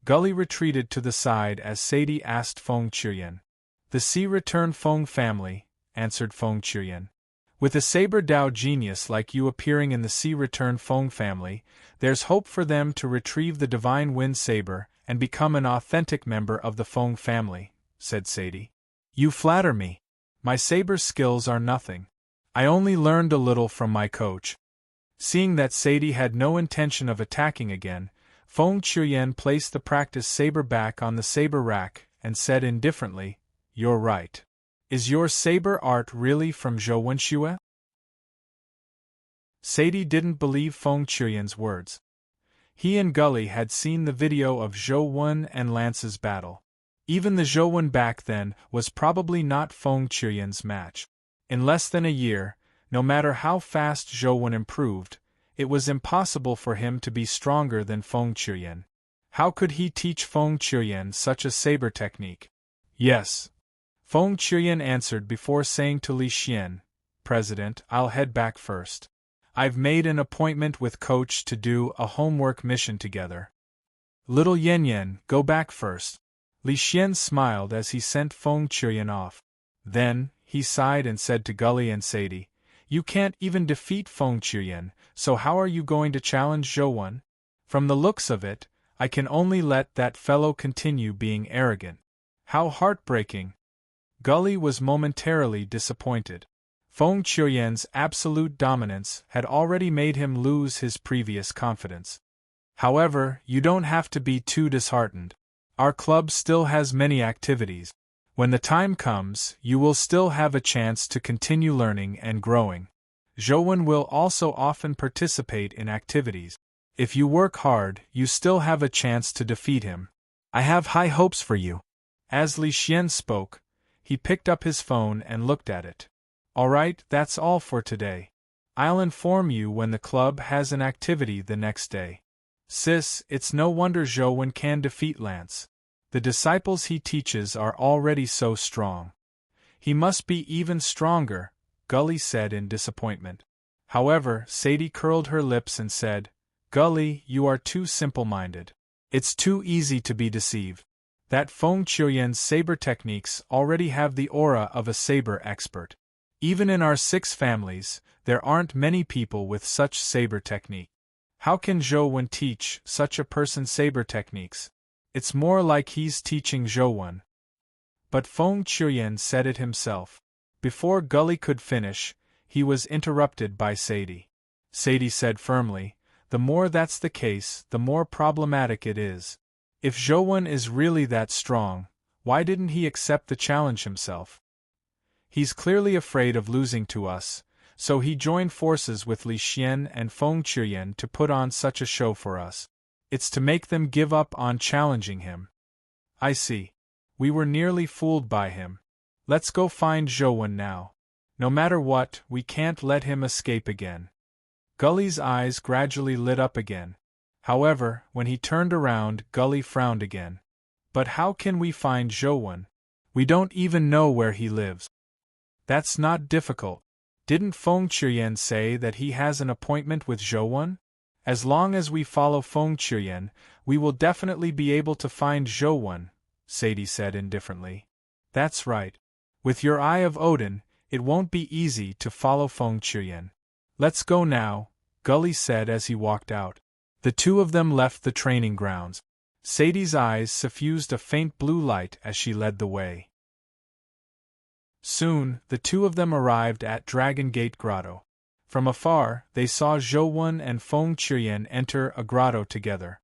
Gully retreated to the side as Sadie asked Feng Chuyen. The Sea Return Feng family, answered Feng Chuyen. With a saber Dao genius like you appearing in the Sea Return Feng family, there's hope for them to retrieve the divine wind saber and become an authentic member of the Feng family, said Sadie. You flatter me. My saber skills are nothing. I only learned a little from my coach. Seeing that Sadie had no intention of attacking again, Feng Chuyen placed the practice saber back on the saber rack and said indifferently, You're right. Is your saber art really from Zhou Wenxue? Sadie didn't believe Feng Chuyen's words. He and Gully had seen the video of Zhou Wen and Lance's battle. Even the Zhou Wen back then was probably not Feng Chuyen's match. In less than a year, no matter how fast Zhou Wen improved, it was impossible for him to be stronger than Feng Chuyen. How could he teach Feng Chuyen such a saber technique? Yes. Feng Chuyen answered before saying to Li Xian, President, I'll head back first. I've made an appointment with Coach to do a homework mission together. Little Yen Yen, go back first. Li Xian smiled as he sent Feng Chuyen off. Then, he sighed and said to Gully and Sadie, You can't even defeat Feng Chuyen, so how are you going to challenge Zhou Wen? From the looks of it, I can only let that fellow continue being arrogant. How heartbreaking! Gully was momentarily disappointed. Feng Chuyen's absolute dominance had already made him lose his previous confidence. However, you don't have to be too disheartened. Our club still has many activities. When the time comes, you will still have a chance to continue learning and growing. Zhou Wen will also often participate in activities. If you work hard, you still have a chance to defeat him. I have high hopes for you. As Li Xian spoke, he picked up his phone and looked at it. Alright, that's all for today. I'll inform you when the club has an activity the next day. Sis, it's no wonder Zhou Wen can defeat Lance. The disciples he teaches are already so strong. He must be even stronger, Gully said in disappointment. However, Sadie curled her lips and said, Gully, you are too simple-minded. It's too easy to be deceived. That Feng Chuyen's saber techniques already have the aura of a saber expert. Even in our 6 families, there aren't many people with such saber technique. How can Zhou Wen teach such a person saber techniques? It's more like he's teaching Zhou Wen. But Feng Chuyen said it himself. Before Gully could finish, he was interrupted by Sadie. Sadie said firmly, The more that's the case, the more problematic it is. If Zhou Wen is really that strong, why didn't he accept the challenge himself? He's clearly afraid of losing to us, so he joined forces with Li Xian and Feng Chuyen to put on such a show for us. It's to make them give up on challenging him. I see. We were nearly fooled by him. Let's go find Zhou Wen now. No matter what, we can't let him escape again. Gully's eyes gradually lit up again. However, when he turned around, Gully frowned again. But how can we find Zhou Wen? We don't even know where he lives. That's not difficult. Didn't Feng Chuyen say that he has an appointment with Zhou Wen? As long as we follow Feng Chuyen, we will definitely be able to find Zhou Wen, Sadie said indifferently. That's right. With your Eye of Odin, it won't be easy to follow Feng Chuyen. Let's go now, Gully said as he walked out. The two of them left the training grounds. Sadie's eyes suffused a faint blue light as she led the way. Soon, the two of them arrived at Dragon Gate Grotto. From afar, they saw Zhou Wen and Feng Chuyen enter a grotto together.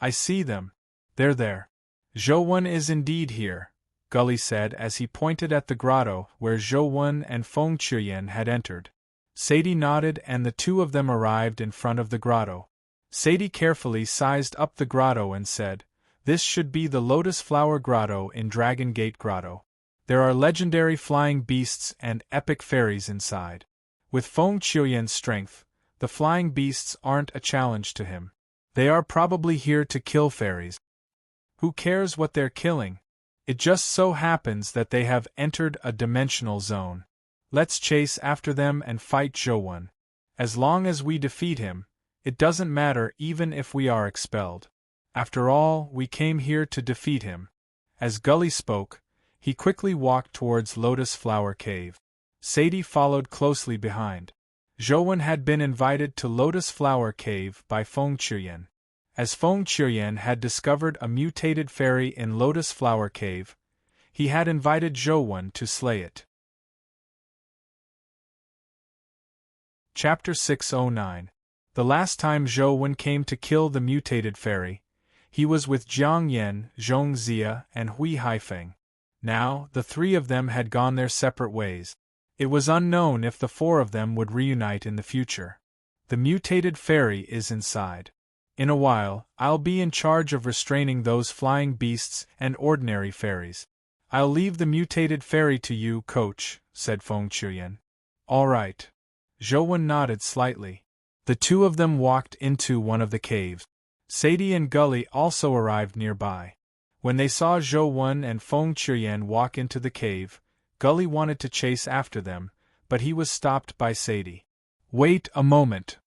I see them. They're there. Zhou Wen is indeed here, Gully said as he pointed at the grotto where Zhou Wen and Feng Chuyen had entered. Sadie nodded and the two of them arrived in front of the grotto. Sadie carefully sized up the grotto and said, This should be the Lotus Flower Grotto in Dragon Gate Grotto. There are legendary flying beasts and epic fairies inside. With Feng Chuyen's strength, the flying beasts aren't a challenge to him. They are probably here to kill fairies. Who cares what they're killing? It just so happens that they have entered a dimensional zone. Let's chase after them and fight Zhou Wen. As long as we defeat him, it doesn't matter even if we are expelled. After all, we came here to defeat him. As Gully spoke, he quickly walked towards Lotus Flower Cave. Sadie followed closely behind. Zhouwen had been invited to Lotus Flower Cave by Feng Qiuyan. As Feng Qiuyan had discovered a mutated fairy in Lotus Flower Cave, he had invited Zhouwen to slay it. Chapter 609. The last time Zhouwen came to kill the mutated fairy, he was with Jiang Yan, Zhong Zia, and Hui Haifeng. Now, the three of them had gone their separate ways. It was unknown if the four of them would reunite in the future. The mutated fairy is inside. In a while, I'll be in charge of restraining those flying beasts and ordinary fairies. I'll leave the mutated fairy to you, coach, said Feng Qiuyan. All right. Zhouwen nodded slightly. The two of them walked into one of the caves. Sadie and Gully also arrived nearby. When they saw Zhouwen and Feng Qiuyan walk into the cave, Gully wanted to chase after them, but he was stopped by Sadie. Wait a moment.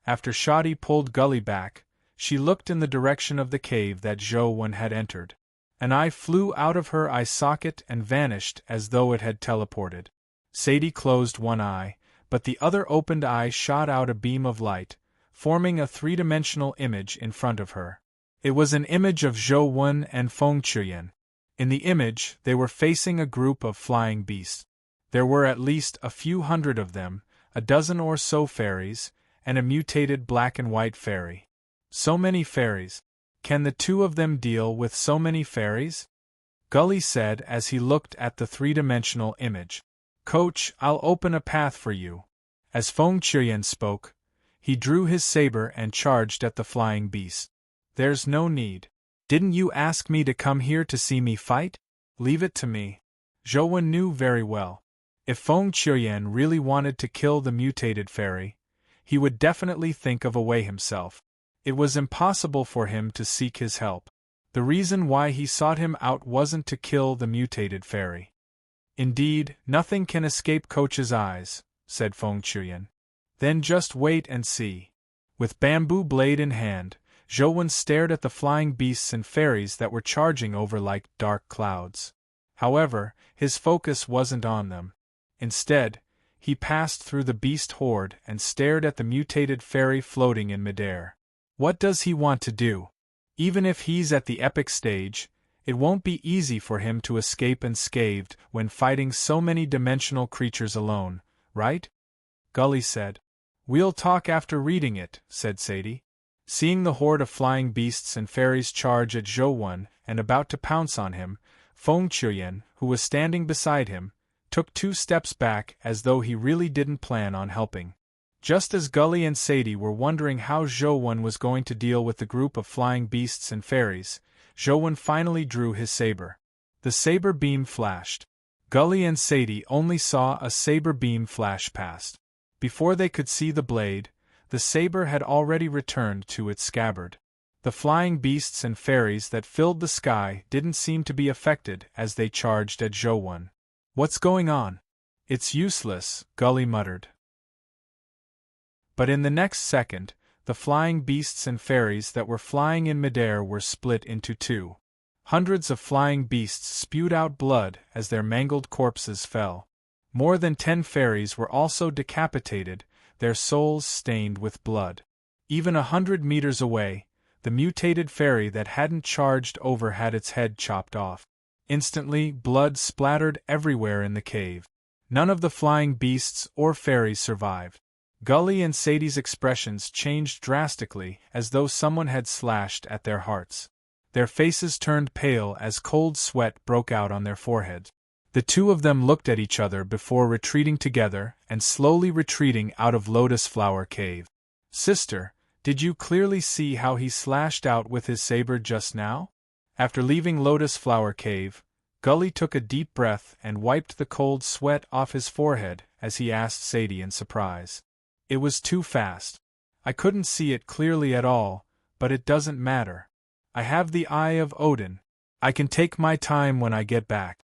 After Shadi pulled Gully back, she looked in the direction of the cave that Zhouwen had entered. An eye flew out of her eye socket and vanished as though it had teleported. Sadie closed one eye, but the other opened eye shot out a beam of light, forming a three-dimensional image in front of her. It was an image of Zhouwen and Feng Qiuyan. In the image, they were facing a group of flying beasts. There were at least a few hundred of them, a dozen or so fairies, and a mutated black and white fairy. So many fairies. Can the two of them deal with so many fairies? Gully said as he looked at the three-dimensional image. Coach, I'll open a path for you. As Feng Qiuyan spoke, he drew his saber and charged at the flying beast. There's no need. Didn't you ask me to come here to see me fight? Leave it to me. Zhouwen knew very well. If Feng Qiuyan really wanted to kill the mutated fairy, he would definitely think of a way himself. It was impossible for him to seek his help. The reason why he sought him out wasn't to kill the mutated fairy. Indeed, nothing can escape Coach's eyes, said Feng Qiuyan. Then just wait and see. With bamboo blade in hand, Zhouwen stared at the flying beasts and fairies that were charging over like dark clouds. However, his focus wasn't on them. Instead, he passed through the beast horde and stared at the mutated fairy floating in midair. What does he want to do? Even if he's at the epic stage, it won't be easy for him to escape unscathed when fighting so many dimensional creatures alone, right? Gully said. We'll talk after reading it, said Sadie. Seeing the horde of flying beasts and fairies charge at Zhouwen and about to pounce on him, Feng Qiuyan, who was standing beside him, took 2 steps back as though he really didn't plan on helping. Just as Gully and Sadie were wondering how Zhouwen was going to deal with the group of flying beasts and fairies, Zhouwen finally drew his saber. The saber beam flashed. Gully and Sadie only saw a saber beam flash past. Before they could see the blade, the saber had already returned to its scabbard. The flying beasts and fairies that filled the sky didn't seem to be affected as they charged at Zhouwen. What's going on? It's useless, Gully muttered. But in the next second, the flying beasts and fairies that were flying in midair were split into 2. Hundreds of flying beasts spewed out blood as their mangled corpses fell. More than 10 fairies were also decapitated, their souls stained with blood. Even 100 meters away, the mutated fairy that hadn't charged over had its head chopped off. Instantly, blood splattered everywhere in the cave. None of the flying beasts or fairies survived. Gully and Sadie's expressions changed drastically as though someone had slashed at their hearts. Their faces turned pale as cold sweat broke out on their foreheads. The two of them looked at each other before retreating together and slowly retreating out of Lotus Flower Cave. Sister, did you clearly see how he slashed out with his saber just now? After leaving Lotus Flower Cave, Gully took a deep breath and wiped the cold sweat off his forehead as he asked Sadie in surprise. It was too fast. I couldn't see it clearly at all, but it doesn't matter. I have the Eye of Odin. I can take my time when I get back.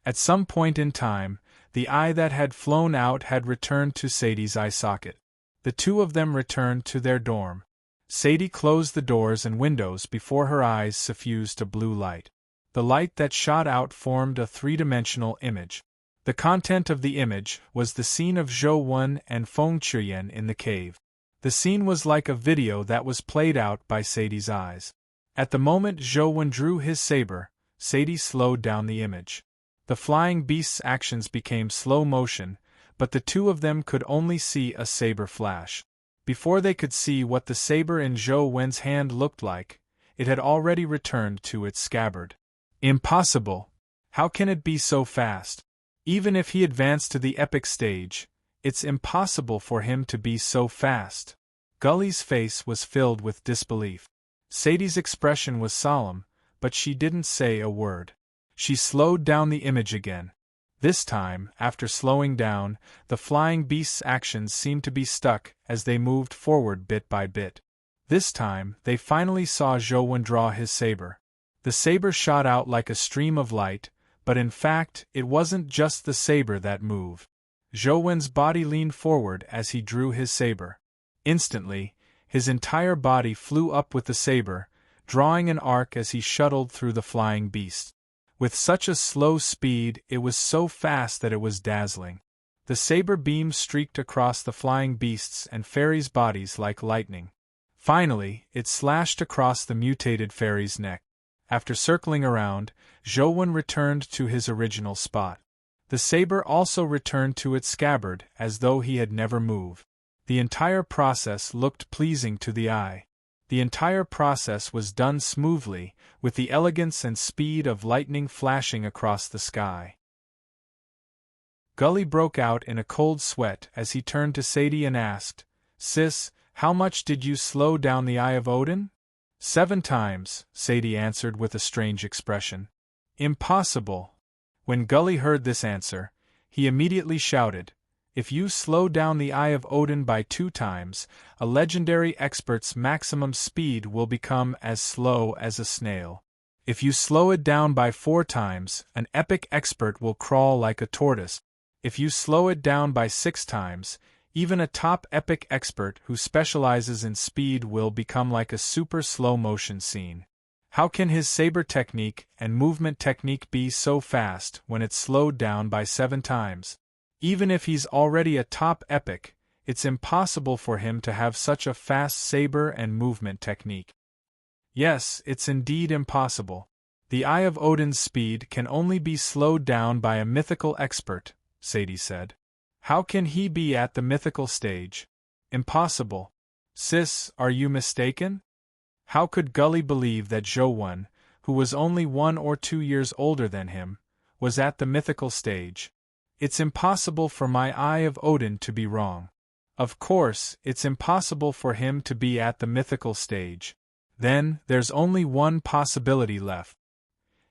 At some point in time, the eye that had flown out had returned to Sadie's eye socket. The two of them returned to their dorm. Sadie closed the doors and windows before her eyes suffused a blue light. The light that shot out formed a three-dimensional image. The content of the image was the scene of Zhou Wen and Feng Chuyen in the cave. The scene was like a video that was played out by Sadie's eyes. At the moment Zhou Wen drew his saber, Sadie slowed down the image. The flying beast's actions became slow motion, but the two of them could only see a saber flash. Before they could see what the saber in Zhou Wen's hand looked like, it had already returned to its scabbard. Impossible! How can it be so fast? Even if he advanced to the epic stage, it's impossible for him to be so fast. Gully's face was filled with disbelief. Sadie's expression was solemn, but she didn't say a word. She slowed down the image again. This time, after slowing down, the flying beast's actions seemed to be stuck as they moved forward bit by bit. This time, they finally saw Zhou Wen draw his saber. The saber shot out like a stream of light, but in fact, it wasn't just the saber that moved. Zhou Wen's body leaned forward as he drew his saber. Instantly, his entire body flew up with the saber, drawing an arc as he shuttled through the flying beast. With such a slow speed, it was so fast that it was dazzling. The saber beam streaked across the flying beasts and fairies' bodies like lightning. Finally, it slashed across the mutated fairy's neck. After circling around, Zhou Wen returned to his original spot. The saber also returned to its scabbard as though he had never moved. The entire process looked pleasing to the eye. The entire process was done smoothly, with the elegance and speed of lightning flashing across the sky. Gully broke out in a cold sweat as he turned to Sadie and asked, "Sis, how much did you slow down the Eye of Odin?" 7 times, Sadie answered with a strange expression. Impossible. When Gully heard this answer, he immediately shouted, "If you slow down the Eye of Odin by 2 times, a legendary expert's maximum speed will become as slow as a snail. If you slow it down by 4 times, an epic expert will crawl like a tortoise. If you slow it down by 6 times, even a top epic expert who specializes in speed will become like a super slow-motion scene." How can his saber technique and movement technique be so fast when it's slowed down by 7 times? Even if he's already a top epic, it's impossible for him to have such a fast saber and movement technique. Yes, it's indeed impossible. The Eye of Odin's speed can only be slowed down by a mythical expert, Sadie said. How can he be at the mythical stage? Impossible. Sis, are you mistaken? How could Gully believe that Zhou Wen, who was only 1 or 2 years older than him, was at the mythical stage? It's impossible for my Eye of Odin to be wrong. Of course, it's impossible for him to be at the mythical stage. Then, there's only one possibility left.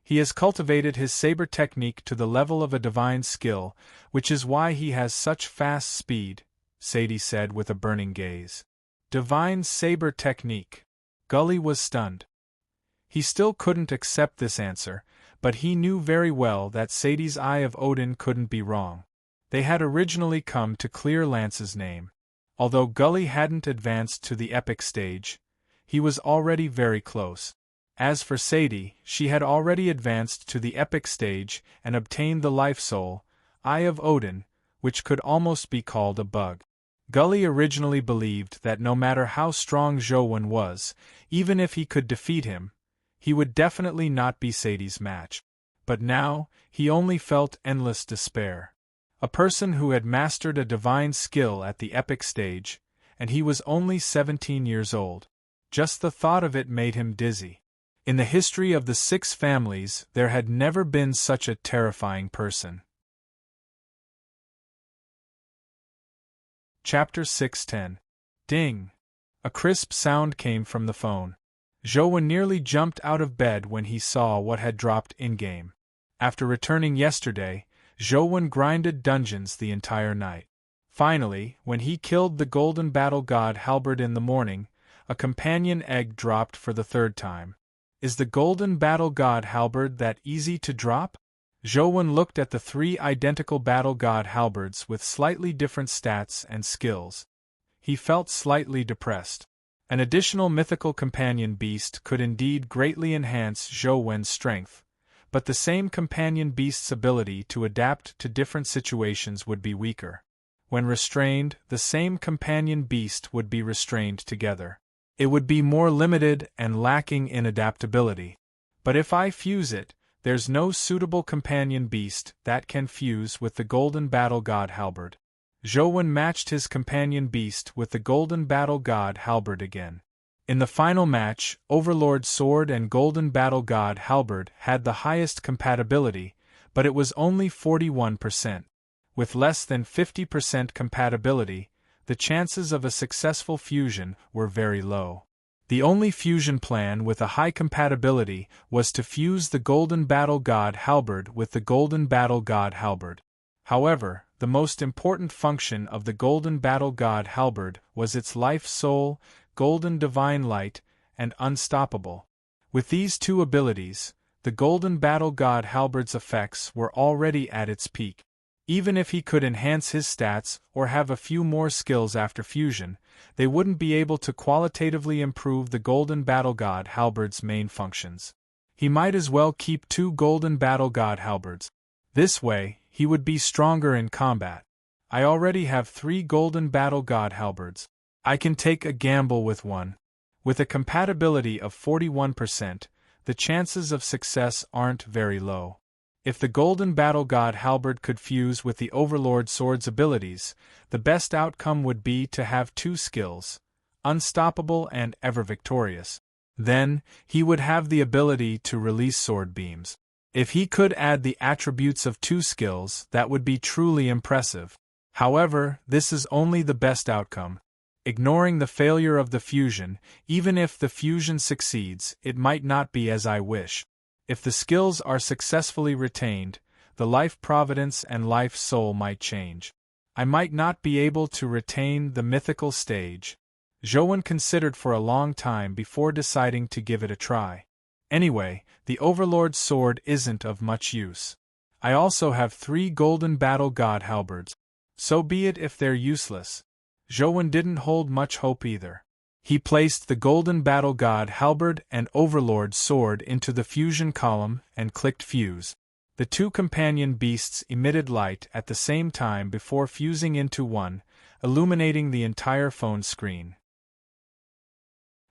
He has cultivated his saber technique to the level of a divine skill, which is why he has such fast speed, Sadie said with a burning gaze. Divine saber technique. Gully was stunned. He still couldn't accept this answer, but he knew very well that Sadie's Eye of Odin couldn't be wrong. They had originally come to clear Lance's name. Although Gully hadn't advanced to the epic stage, he was already very close. As for Sadie, she had already advanced to the epic stage and obtained the life soul, Eye of Odin, which could almost be called a bug. Gully originally believed that no matter how strong Zhou Wen was, even if he could defeat him, he would definitely not be Sadie's match. But now, he only felt endless despair. A person who had mastered a divine skill at the epic stage, and he was only 17 years old. Just the thought of it made him dizzy. In the history of the 6 families, there had never been such a terrifying person. Chapter 610. Ding! A crisp sound came from the phone. Zhou Wen nearly jumped out of bed when he saw what had dropped in-game. After returning yesterday, Zhou Wen grinded dungeons the entire night. Finally, when he killed the golden battle god Halberd in the morning, a companion egg dropped for the 3rd time. Is the golden battle god Halberd that easy to drop? Zhou Wen looked at the 3 identical battle god halberds with slightly different stats and skills. he felt slightly depressed. An additional mythical companion beast could indeed greatly enhance Zhou Wen's strength, but the same companion beast's ability to adapt to different situations would be weaker. When restrained, the same companion beast would be restrained together. It would be more limited and lacking in adaptability. But if I fuse it, there's no suitable companion beast that can fuse with the Golden Battle God Halberd. Zhou Wen matched his companion beast with the Golden Battle God Halberd again. In the final match, Overlord Sword and Golden Battle God Halberd had the highest compatibility, but it was only 41%. With less than 50% compatibility, the chances of a successful fusion were very low. The only fusion plan with a high compatibility was to fuse the Golden Battle God Halberd with the Golden Battle God Halberd. However, the most important function of the Golden Battle God Halberd was its life soul, Golden Divine Light, and Unstoppable. With these two abilities, the Golden Battle God Halberd's effects were already at its peak. Even if he could enhance his stats or have a few more skills after fusion, they wouldn't be able to qualitatively improve the Golden Battle God Halberd's main functions. He might as well keep 2 Golden Battle God Halberds. This way, he would be stronger in combat. I already have 3 Golden Battle God Halberds. I can take a gamble with one. With a compatibility of 41%, the chances of success aren't very low. If the Golden Battle God Halberd could fuse with the Overlord Sword's abilities, the best outcome would be to have 2 skills, Unstoppable and Ever Victorious. Then, he would have the ability to release sword beams. If he could add the attributes of 2 skills, that would be truly impressive. However, this is only the best outcome. Ignoring the failure of the fusion, even if the fusion succeeds, it might not be as I wish. If the skills are successfully retained, the life providence and life soul might change. I might not be able to retain the mythical stage. Zhou Wen considered for a long time before deciding to give it a try. Anyway, the Overlord's sword isn't of much use. I also have 3 Golden Battle God Halberds. So be it if they're useless. Zhou Wen didn't hold much hope either. He placed the Golden Battle God Halberd and Overlord Sword into the fusion column and clicked fuse. The 2 companion beasts emitted light at the same time before fusing into one, illuminating the entire phone screen.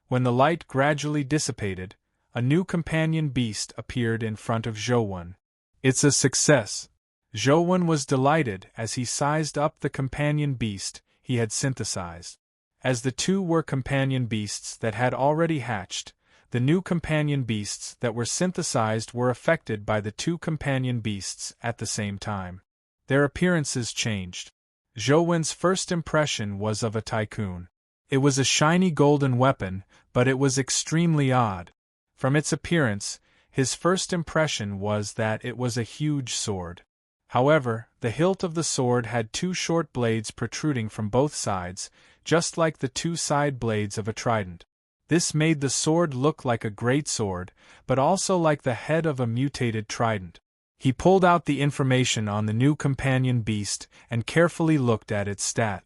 When the light gradually dissipated, a new companion beast appeared in front of Zhou Wen. It's a success. Zhou Wen was delighted as he sized up the companion beast he had synthesized. As the 2 were companion beasts that had already hatched, the new companion beasts that were synthesized were affected by the 2 companion beasts at the same time. Their appearances changed. Zhou Wen's first impression was of a tycoon. It was a shiny golden weapon, but it was extremely odd. From its appearance, his first impression was that it was a huge sword. However, the hilt of the sword had 2 short blades protruding from both sides, just like the 2 side blades of a trident. This made the sword look like a great sword, but also like the head of a mutated trident. He pulled out the information on the new companion beast and carefully looked at its stat.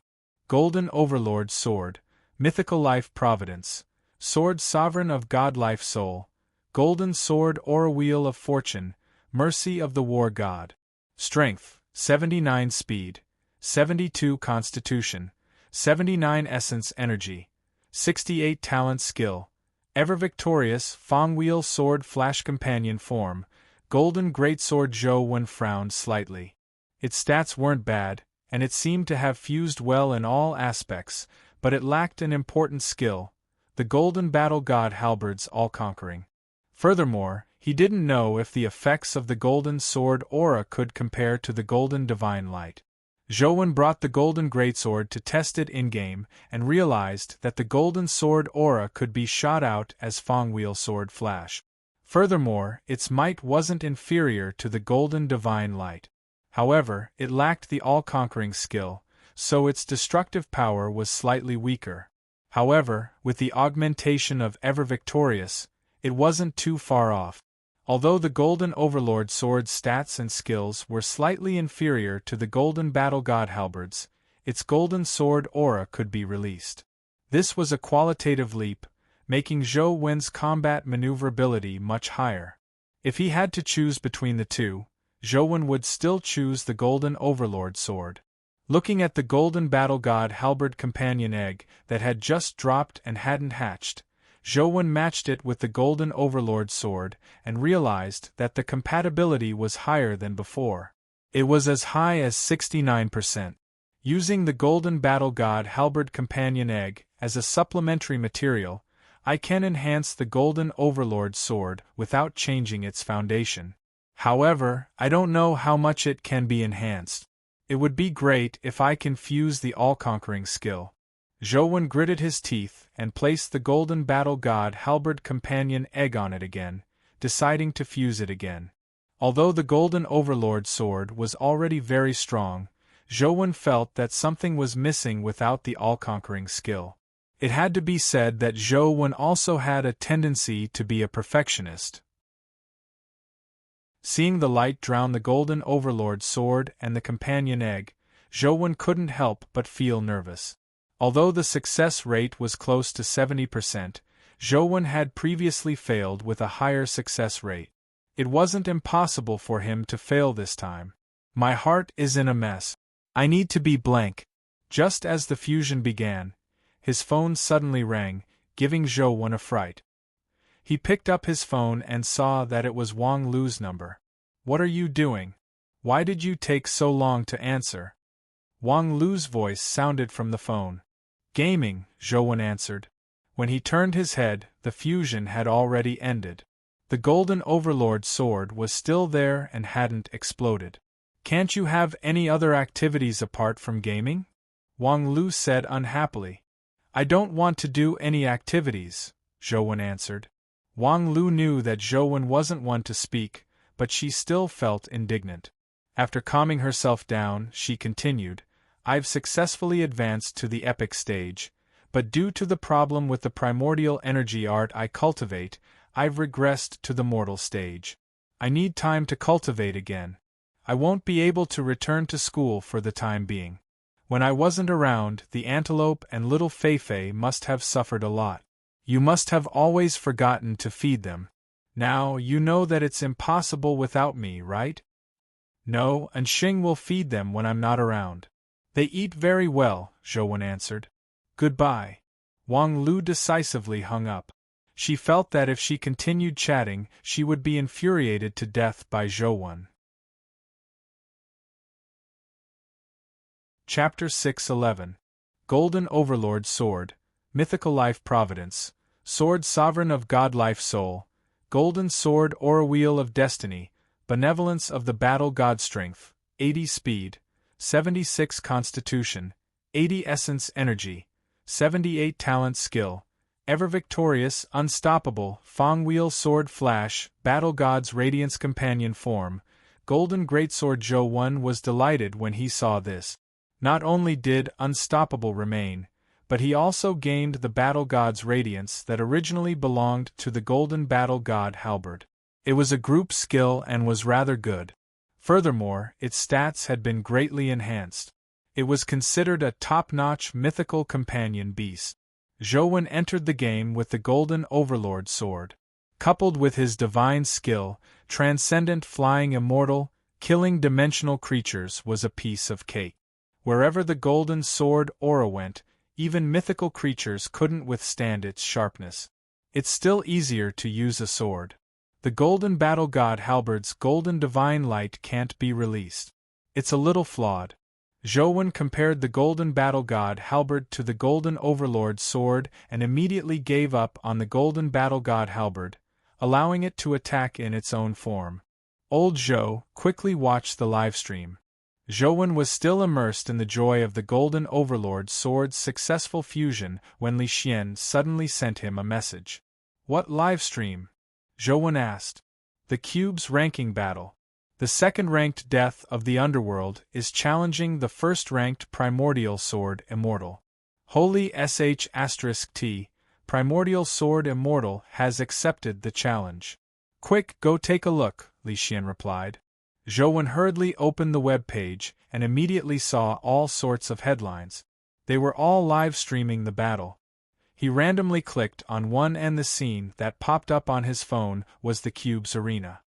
Golden Overlord Sword, Mythical Life Providence, Sword Sovereign of God Life Soul, Golden Sword Aura Wheel of Fortune, Mercy of the War God. Strength, 79 Speed, 72 Constitution, 79 Essence Energy, 68 Talent Skill, Ever Victorious Fong Wheel Sword Flash Companion Form, Golden Greatsword. Zhou Wen frowned slightly. Its stats weren't bad, and it seemed to have fused well in all aspects, but it lacked an important skill, the Golden Battle God Halberd's all-conquering. Furthermore, he didn't know if the effects of the Golden Sword Aura could compare to the Golden Divine Light. Zhou Wen brought the Golden Greatsword to test it in-game and realized that the Golden Sword Aura could be shot out as Fong Wheel Sword Flash. Furthermore, its might wasn't inferior to the Golden Divine Light. However, it lacked the all-conquering skill, so its destructive power was slightly weaker. However, with the augmentation of Ever Victorious, it wasn't too far off. Although the Golden Overlord Sword's stats and skills were slightly inferior to the Golden Battle God Halberd's, its golden sword aura could be released. This was a qualitative leap, making Zhou Wen's combat maneuverability much higher. If he had to choose between the two, Zhou Wen would still choose the Golden Overlord sword. Looking at the Golden Battle God Halberd companion egg that had just dropped and hadn't hatched, Zhou Wen matched it with the Golden Overlord sword and realized that the compatibility was higher than before. It was as high as 69%. Using the Golden Battle God Halberd companion egg as a supplementary material, I can enhance the Golden Overlord sword without changing its foundation. However, I don't know how much it can be enhanced. It would be great if I can fuse the all-conquering skill. Zhou Wen gritted his teeth and placed the Golden Battle God Halberd companion egg on it again, deciding to fuse it again. Although the Golden Overlord sword was already very strong, Zhou Wen felt that something was missing without the all-conquering skill. It had to be said that Zhou Wen also had a tendency to be a perfectionist. Seeing the light drown the Golden Overlord sword and the companion egg, Zhou Wen couldn't help but feel nervous. Although the success rate was close to 70%, Zhou Wen had previously failed with a higher success rate. It wasn't impossible for him to fail this time. My heart is in a mess. I need to be blank. Just as the fusion began, his phone suddenly rang, giving Zhou Wen a fright. He picked up his phone and saw that it was Wang Lu's number. "What are you doing? Why did you take so long to answer?" Wang Lu's voice sounded from the phone. "Gaming," Zhou Wen answered. When he turned his head, the fusion had already ended. The Golden Overlord sword was still there and hadn't exploded. "Can't you have any other activities apart from gaming?" Wang Lu said unhappily. "I don't want to do any activities," Zhou Wen answered. Wang Lu knew that Zhou Wen wasn't one to speak, but she still felt indignant. After calming herself down, she continued, "I've successfully advanced to the epic stage, but due to the problem with the primordial energy art I cultivate, I've regressed to the mortal stage. I need time to cultivate again. I won't be able to return to school for the time being. When I wasn't around, the antelope and little Feifei must have suffered a lot. You must have always forgotten to feed them. Now you know that it's impossible without me, right?" "No, and Xing will feed them when I'm not around. They eat very well," Zhou Wen answered. "Goodbye." Wang Lu decisively hung up. She felt that if she continued chatting, she would be infuriated to death by Zhou Wen. Chapter 611. Golden Overlord Sword, Mythical Life Providence, Sword Sovereign of God Life Soul, Golden Sword Aura Wheel of Destiny, Benevolence of the Battle God Strength, 80 Speed, 76 Constitution, 80 Essence Energy, 78 Talent Skill, Ever Victorious, Unstoppable, Fang Wheel Sword Flash, Battle God's Radiance Companion Form, Golden Greatsword. Zhou Wen was delighted when he saw this. Not only did Unstoppable remain, but he also gained the Battle God's Radiance that originally belonged to the Golden Battle God Halberd. It was a group skill and was rather good. Furthermore, its stats had been greatly enhanced. It was considered a top-notch mythical companion beast. Zhou Wen entered the game with the Golden Overlord sword. Coupled with his divine skill, transcendent flying immortal, killing dimensional creatures was a piece of cake. Wherever the golden sword aura went, even mythical creatures couldn't withstand its sharpness. It's still easier to use a sword. The Golden Battle God Halberd's Golden Divine Light can't be released. It's a little flawed. Zhou Wen compared the Golden Battle God Halberd to the Golden Overlord sword and immediately gave up on the Golden Battle God Halberd, allowing it to attack in its own form. Old Zhou quickly watched the livestream. Zhou Wen was still immersed in the joy of the Golden Overlord sword's successful fusion when Li Xian suddenly sent him a message. "What livestream?" Zhou Wen asked. "The Cube's ranking battle. The second-ranked Death of the Underworld is challenging the first-ranked Primordial Sword Immortal. Holy *T, Primordial Sword Immortal has accepted the challenge. Quick, go take a look," Li Xian replied. Zhou Wen hurriedly opened the web page and immediately saw all sorts of headlines. They were all live streaming the battle. He randomly clicked on one and the scene that popped up on his phone was the cube's arena.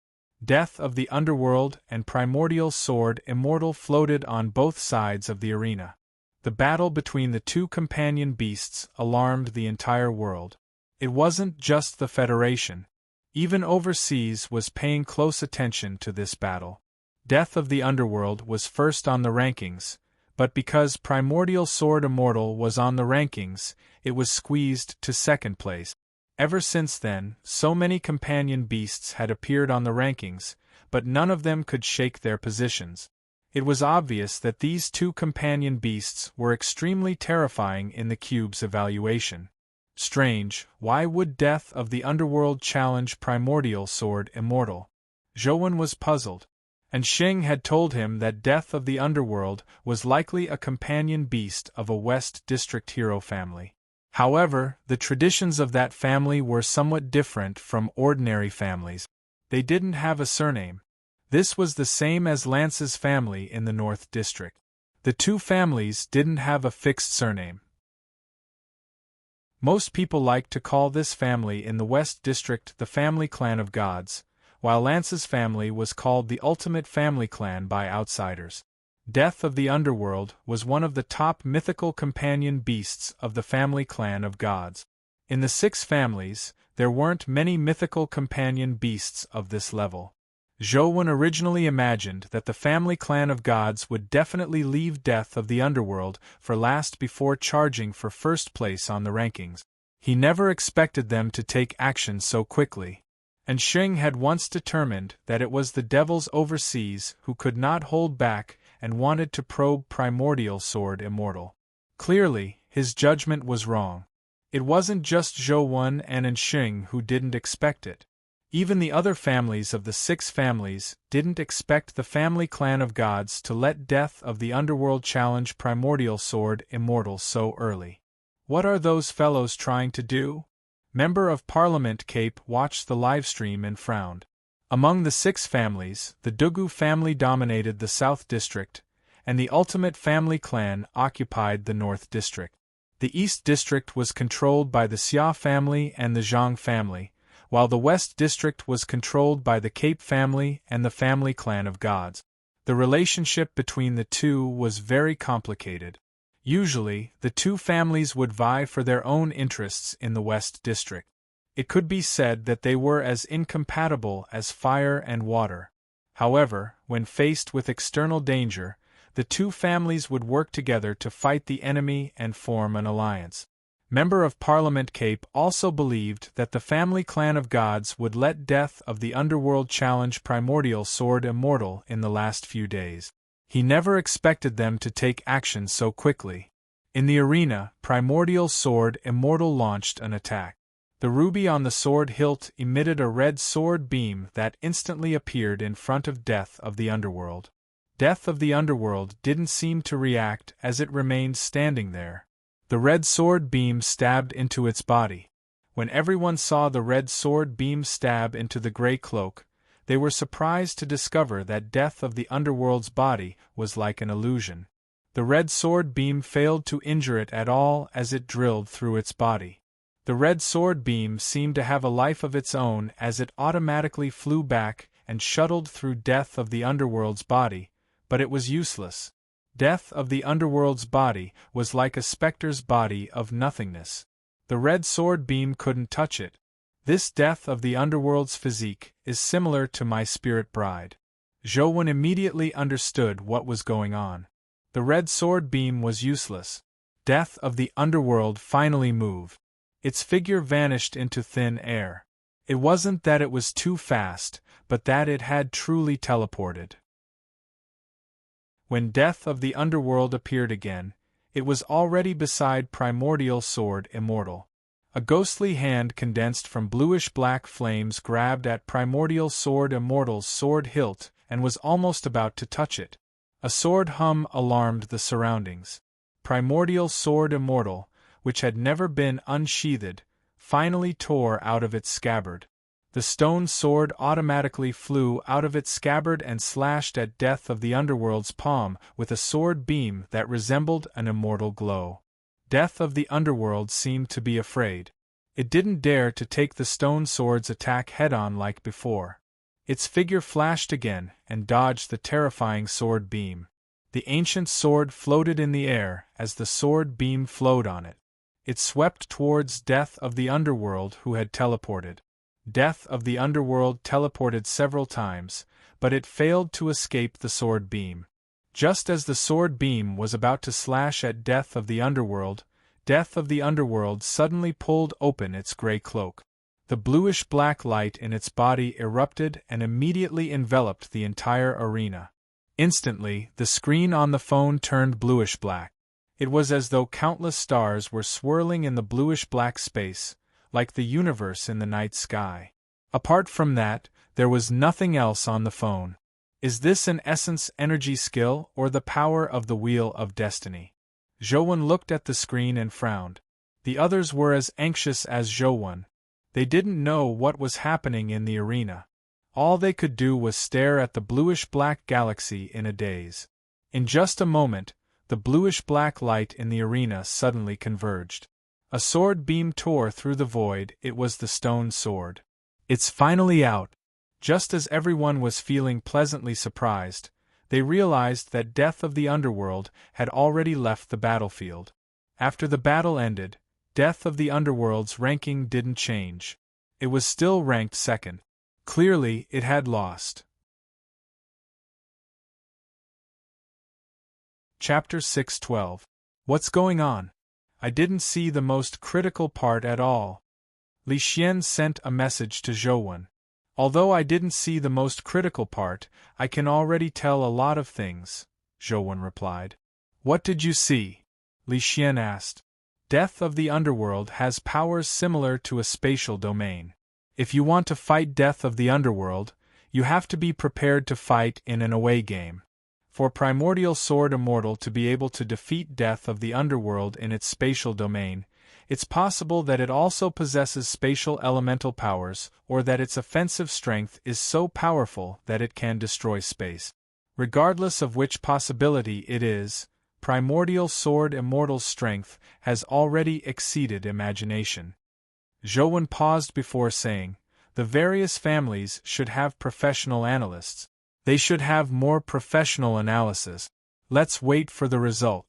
Death of the Underworld and Primordial Sword Immortal floated on both sides of the arena. The battle between the two companion beasts alarmed the entire world. It wasn't just the Federation. Even overseas was paying close attention to this battle. Death of the Underworld was first on the rankings, but because Primordial Sword Immortal was on the rankings, it was squeezed to second place. Ever since then, so many companion beasts had appeared on the rankings, but none of them could shake their positions. It was obvious that these two companion beasts were extremely terrifying in the cube's evaluation. Strange, why would Death of the Underworld challenge Primordial Sword Immortal? Zhouwen was puzzled, and Xing had told him that Death of the Underworld was likely a companion beast of a West District hero family. However, the traditions of that family were somewhat different from ordinary families. They didn't have a surname. This was the same as Lance's family in the North District. The two families didn't have a fixed surname. Most people like to call this family in the West District the Family Clan of Gods, while Lance's family was called the Ultimate Family Clan by outsiders. Death of the Underworld was one of the top mythical companion beasts of the Family Clan of Gods. In the 6 families, there weren't many mythical companion beasts of this level. Zhouwen originally imagined that the Family Clan of Gods would definitely leave Death of the Underworld for last before charging for first place on the rankings. He never expected them to take action so quickly. And Xing had once determined that it was the devils overseas who could not hold back and wanted to probe Primordial Sword Immortal. Clearly, his judgment was wrong. It wasn't just Zhouwen and Xing who didn't expect it. Even the other families of the 6 families didn't expect the Family Clan of Gods to let Death of the Underworld challenge Primordial Sword Immortal so early. What are those fellows trying to do? Member of Parliament Cape watched the livestream and frowned. Among the 6 families, the Dugu family dominated the South District, and the Ultimate Family Clan occupied the North District. The East District was controlled by the Xia family and the Zhang family, while the West District was controlled by the Cape family and the Family Clan of Gods. The relationship between the two was very complicated. Usually, the two families would vie for their own interests in the West District. It could be said that they were as incompatible as fire and water. However, when faced with external danger, the two families would work together to fight the enemy and form an alliance. Member of Parliament Cape also believed that the Family Clan of Gods would let Death of the Underworld challenge Primordial Sword Immortal in the last few days. He never expected them to take action so quickly. In the arena, Primordial Sword Immortal launched an attack. The ruby on the sword hilt emitted a red sword beam that instantly appeared in front of Death of the Underworld. Death of the Underworld didn't seem to react as it remained standing there. The red sword beam stabbed into its body. When everyone saw the red sword beam stab into the gray cloak, they were surprised to discover that Death of the Underworld's body was like an illusion. The red sword beam failed to injure it at all as it drilled through its body. The red sword beam seemed to have a life of its own as it automatically flew back and shuttled through Death of the Underworld's body, but it was useless. Death of the Underworld's body was like a specter's body of nothingness. The red sword beam couldn't touch it. This Death of the Underworld's physique is similar to my spirit bride. Zhouwen immediately understood what was going on. The red sword beam was useless. Death of the Underworld finally moved. Its figure vanished into thin air. It wasn't that it was too fast, but that it had truly teleported. When Death of the Underworld appeared again, it was already beside Primordial Sword Immortal. A ghostly hand condensed from bluish-black flames grabbed at Primordial Sword Immortal's sword hilt and was almost about to touch it. A sword hum alarmed the surroundings. Primordial Sword Immortal, which had never been unsheathed, finally tore out of its scabbard. The stone sword automatically flew out of its scabbard and slashed at Death of the Underworld's palm with a sword beam that resembled an immortal glow. Death of the Underworld seemed to be afraid. It didn't dare to take the stone sword's attack head-on like before. Its figure flashed again and dodged the terrifying sword beam. The ancient sword floated in the air as the sword beam flowed on it. It swept towards Death of the Underworld, who had teleported. Death of the Underworld teleported several times, but it failed to escape the sword beam. Just as the sword beam was about to slash at Death of the Underworld suddenly pulled open its gray cloak. The bluish-black light in its body erupted and immediately enveloped the entire arena. Instantly, the screen on the phone turned bluish-black. It was as though countless stars were swirling in the bluish-black space, like the universe in the night sky. Apart from that, there was nothing else on the phone. Is this an essence energy skill or the power of the Wheel of Destiny? Zhou looked at the screen and frowned. The others were as anxious as Zhou. They didn't know what was happening in the arena. All they could do was stare at the bluish-black galaxy in a daze. In just a moment, the bluish-black light in the arena suddenly converged. A sword beam tore through the void. It was the stone sword. It's finally out. Just as everyone was feeling pleasantly surprised, they realized that Death of the Underworld had already left the battlefield. After the battle ended, Death of the Underworld's ranking didn't change. It was still ranked second. Clearly, it had lost. Chapter 6:12. What's going on? I didn't see the most critical part at all. Li Xian sent a message to Zhou. Although I didn't see the most critical part, I can already tell a lot of things, Zhou replied. What did you see? Li Xian asked. Death of the Underworld has powers similar to a spatial domain. If you want to fight Death of the Underworld, you have to be prepared to fight in an away game. For Primordial Sword Immortal to be able to defeat Death of the Underworld in its spatial domain, it's possible that it also possesses spatial elemental powers, or that its offensive strength is so powerful that it can destroy space. Regardless of which possibility it is, Primordial Sword Immortal's strength has already exceeded imagination. Zhou paused before saying, the various families should have professional analysts. They should have more professional analysis. Let's wait for the result.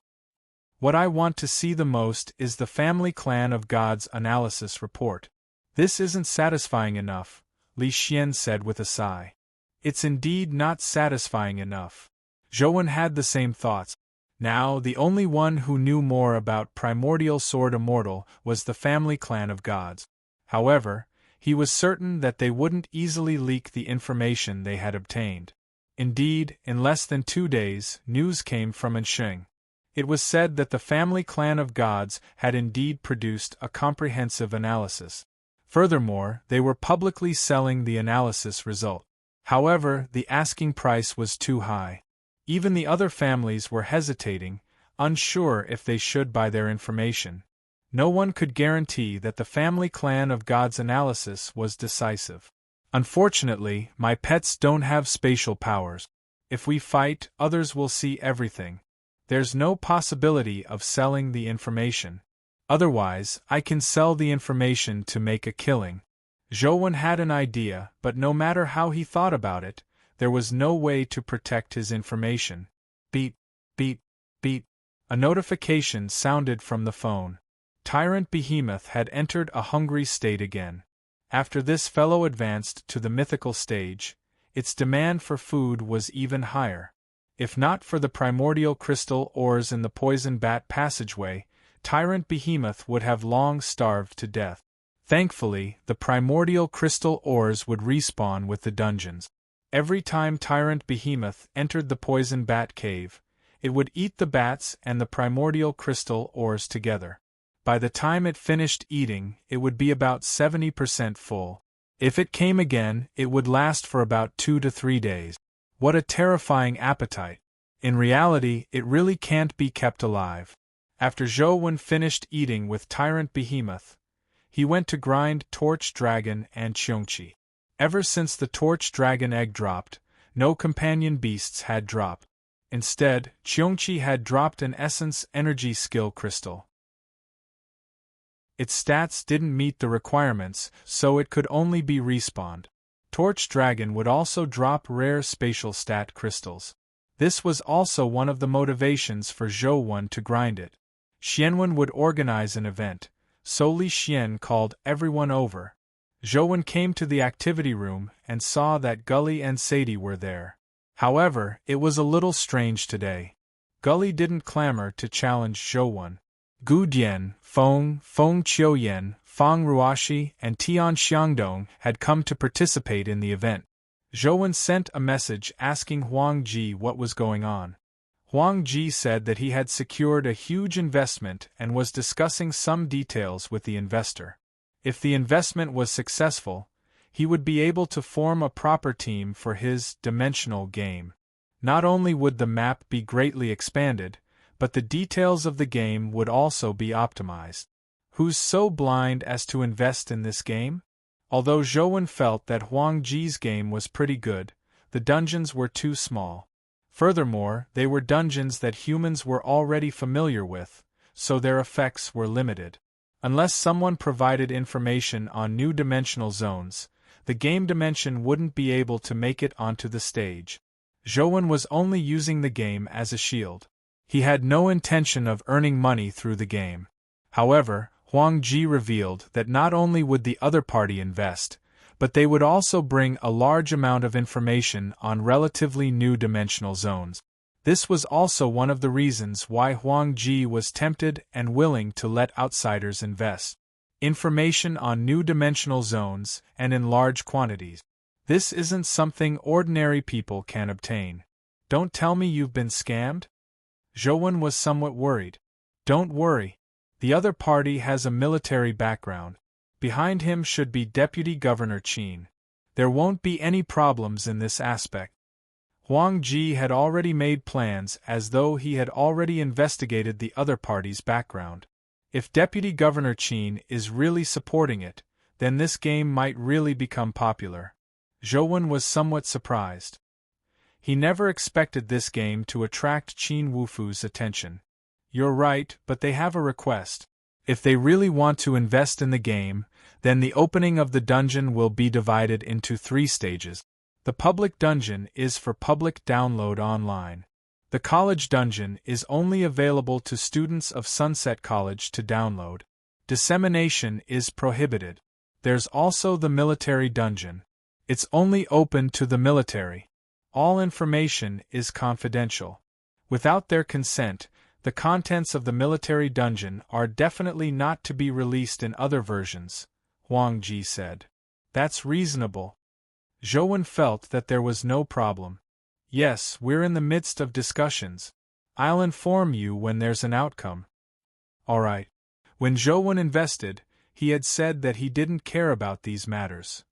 What I want to see the most is the Family Clan of Gods analysis report. This isn't satisfying enough, Li Xian said with a sigh. It's indeed not satisfying enough. Zhou had the same thoughts. Now, the only one who knew more about Primordial Sword Immortal was the Family Clan of Gods. However, he was certain that they wouldn't easily leak the information they had obtained. Indeed, in less than 2 days, news came from Ansheng. It was said that the Family Clan of Gods had indeed produced a comprehensive analysis. Furthermore, they were publicly selling the analysis result. However, the asking price was too high. Even the other families were hesitating, unsure if they should buy their information. No one could guarantee that the Family Clan of Gods analysis was decisive. Unfortunately, my pets don't have spatial powers. If we fight, others will see everything. There's no possibility of selling the information. Otherwise, I can sell the information to make a killing. Zhou had an idea, but no matter how he thought about it, there was no way to protect his information. Beep, beep, beep. A notification sounded from the phone. Tyrant Behemoth had entered a hungry state again. After this fellow advanced to the mythical stage, its demand for food was even higher. If not for the primordial crystal ores in the poison bat passageway, Tyrant Behemoth would have long starved to death. Thankfully, the primordial crystal ores would respawn with the dungeons. Every time Tyrant Behemoth entered the poison bat cave, it would eat the bats and the primordial crystal ores together. By the time it finished eating, it would be about 70% full. If it came again, it would last for about 2 to 3 days. What a terrifying appetite! In reality, it really can't be kept alive. After Zhou finished eating with Tyrant Behemoth, he went to grind Torch Dragon and Qiongqi. Ever since the torch dragon egg dropped, no companion beasts had dropped. Instead, Cheongchi had dropped an essence energy skill crystal. Its stats didn't meet the requirements, so it could only be respawned. Torch Dragon would also drop rare spatial stat crystals. This was also one of the motivations for Zhou Wen to grind it. Xianwen would organize an event, so Li Xian called everyone over. Zhou Wen came to the activity room and saw that Gully and Sadie were there. However, it was a little strange today. Gully didn't clamor to challenge Zhou Wen. Gu Dian, Feng Qiuyan, Fang Ruashi, and Tian Xiangdong had come to participate in the event. Zhou Wen sent a message asking Huang Ji what was going on. Huang Ji said that he had secured a huge investment and was discussing some details with the investor. If the investment was successful, he would be able to form a proper team for his dimensional game. Not only would the map be greatly expanded, but the details of the game would also be optimized. Who's so blind as to invest in this game? Although Zhou Wen felt that Huang Ji's game was pretty good, the dungeons were too small. Furthermore, they were dungeons that humans were already familiar with, so their effects were limited. Unless someone provided information on new dimensional zones, the game dimension wouldn't be able to make it onto the stage. Zhou Wen was only using the game as a shield. He had no intention of earning money through the game. However, Huang Ji revealed that not only would the other party invest, but they would also bring a large amount of information on relatively new dimensional zones. This was also one of the reasons why Huang Ji was tempted and willing to let outsiders invest. Information on new dimensional zones and in large quantities. This isn't something ordinary people can obtain. Don't tell me you've been scammed? Zhou Wen was somewhat worried. Don't worry. The other party has a military background. Behind him should be Deputy Governor Qin. There won't be any problems in this aspect. Huang Ji had already made plans as though he had already investigated the other party's background. If Deputy Governor Qin is really supporting it, then this game might really become popular. Zhou Wen was somewhat surprised. He never expected this game to attract Qin Wufu's attention. You're right, but they have a request. If they really want to invest in the game, then the opening of the dungeon will be divided into 3 stages. The public dungeon is for public download online. The college dungeon is only available to students of Sunset College to download. Dissemination is prohibited. There's also the military dungeon. It's only open to the military. All information is confidential. Without their consent, the contents of the military dungeon are definitely not to be released in other versions, Huang Ji said. That's reasonable. Zhou Wen felt that there was no problem. Yes, we're in the midst of discussions. I'll inform you when there's an outcome. Alright. When Zhou Wen invested, he had said that he didn't care about these matters.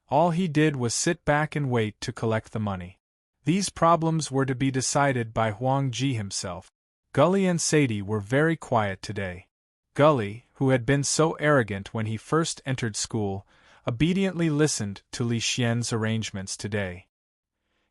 All he did was sit back and wait to collect the money. These problems were to be decided by Huang Ji himself. Gully and Sadie were very quiet today. Gully, who had been so arrogant when he first entered school, obediently listened to Li Xian's arrangements today.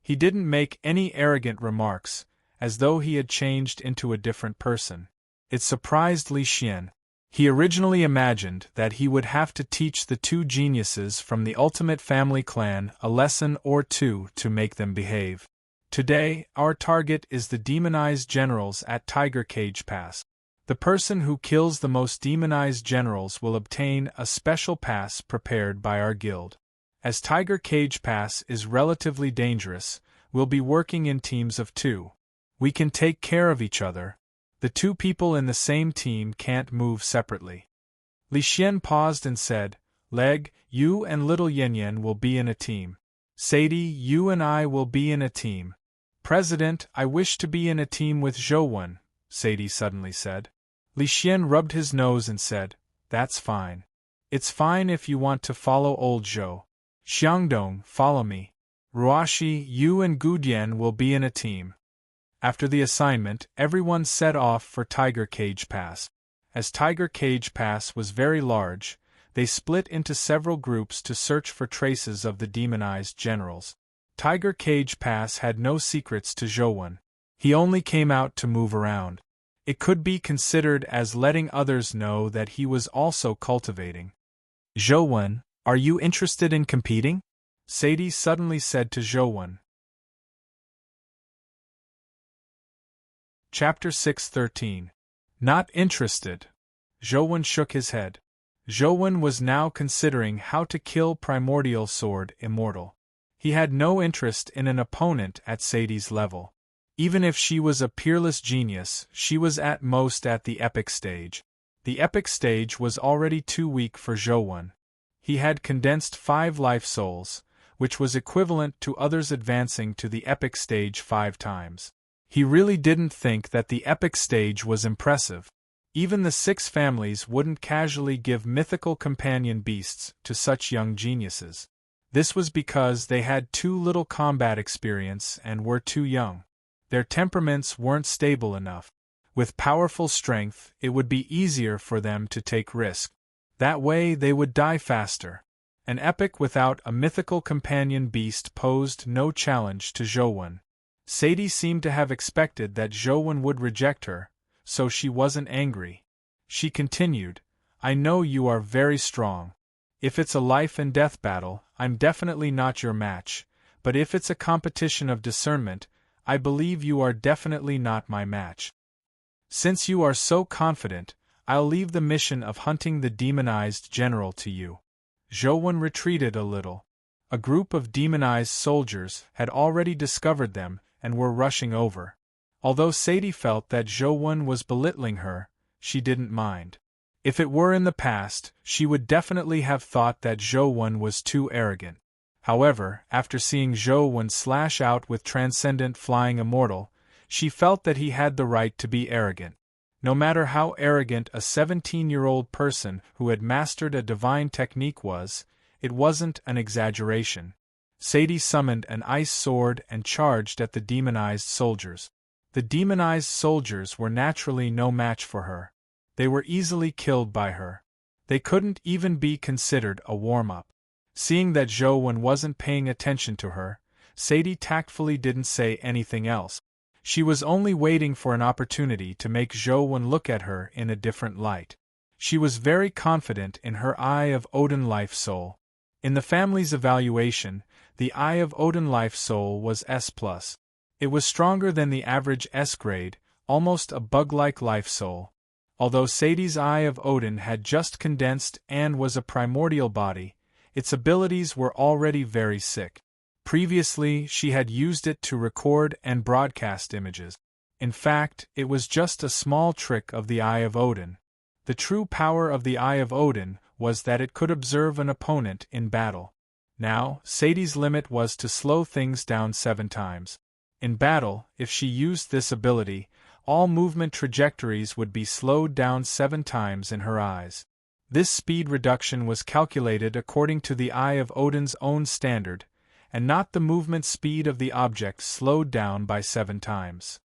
He didn't make any arrogant remarks, as though he had changed into a different person. It surprised Li Xian. He originally imagined that he would have to teach the 2 geniuses from the Ultimate Family clan a lesson or 2 to make them behave. Today, our target is the demonized generals at Tiger Cage Pass. The person who kills the most demonized generals will obtain a special pass prepared by our guild. As Tiger Cage Pass is relatively dangerous, we'll be working in teams of 2. We can take care of each other. The 2 people in the same team can't move separately. Li Xian paused and said, Leg, you and little Yen will be in a team. Sadie, you and I will be in a team. President, I wish to be in a team with Zhou Wen, Sadie suddenly said. Li Xian rubbed his nose and said, That's fine. It's fine if you want to follow old Zhou. Xiangdong, follow me. Ruashi, you and Gu Dian will be in a team. After the assignment, everyone set off for Tiger Cage Pass. As Tiger Cage Pass was very large, they split into several groups to search for traces of the demonized generals. Tiger Cage Pass had no secrets to Zhou. He only came out to move around. It could be considered as letting others know that he was also cultivating. Zhou, are you interested in competing? Sadie suddenly said to Zhou. Chapter 6:13. Not interested. Zhou shook his head. Zhou was now considering how to kill Primordial Sword Immortal. He had no interest in an opponent at Sadie's level. Even if she was a peerless genius, she was at most at the epic stage. The epic stage was already too weak for Zhou. He had condensed 5 life souls, which was equivalent to others advancing to the epic stage 5 times. He really didn't think that the epic stage was impressive. Even the 6 families wouldn't casually give mythical companion beasts to such young geniuses. This was because they had too little combat experience and were too young. Their temperaments weren't stable enough. With powerful strength, it would be easier for them to take risk. That way they would die faster. An epic without a mythical companion beast posed no challenge to Zhou. Sadie seemed to have expected that Zhou would reject her, so she wasn't angry. She continued, I know you are very strong. If it's a life and death battle, I'm definitely not your match, but if it's a competition of discernment, I believe you are definitely not my match. Since you are so confident, I'll leave the mission of hunting the demonized general to you. Zhou retreated a little. A group of demonized soldiers had already discovered them and were rushing over. Although Sadie felt that Zhou was belittling her, she didn't mind. If it were in the past, she would definitely have thought that Zhou was too arrogant. However, after seeing Zhou slash out with Transcendent Flying Immortal, she felt that he had the right to be arrogant. No matter how arrogant a 17-year-old person who had mastered a divine technique was, it wasn't an exaggeration. Sadie summoned an ice sword and charged at the demonized soldiers. The demonized soldiers were naturally no match for her. They were easily killed by her. They couldn't even be considered a warm-up. Seeing that Zhou wasn't paying attention to her, Sadie tactfully didn't say anything else. She was only waiting for an opportunity to make Zhou look at her in a different light. She was very confident in her Eye of Odin Life Soul. In the family's evaluation, the Eye of Odin Life Soul was S+. It was stronger than the average S grade, almost a bug-like life soul. Although Sadie's Eye of Odin had just condensed and was a primordial body, its abilities were already very sick. Previously, she had used it to record and broadcast images. In fact, it was just a small trick of the Eye of Odin. The true power of the Eye of Odin was that it could observe an opponent in battle. Now, Sadie's limit was to slow things down 7 times. In battle, if she used this ability, all movement trajectories would be slowed down 7 times in her eyes. This speed reduction was calculated according to the Eye of Odin's own standard, and not the movement speed of the object slowed down by 7 times.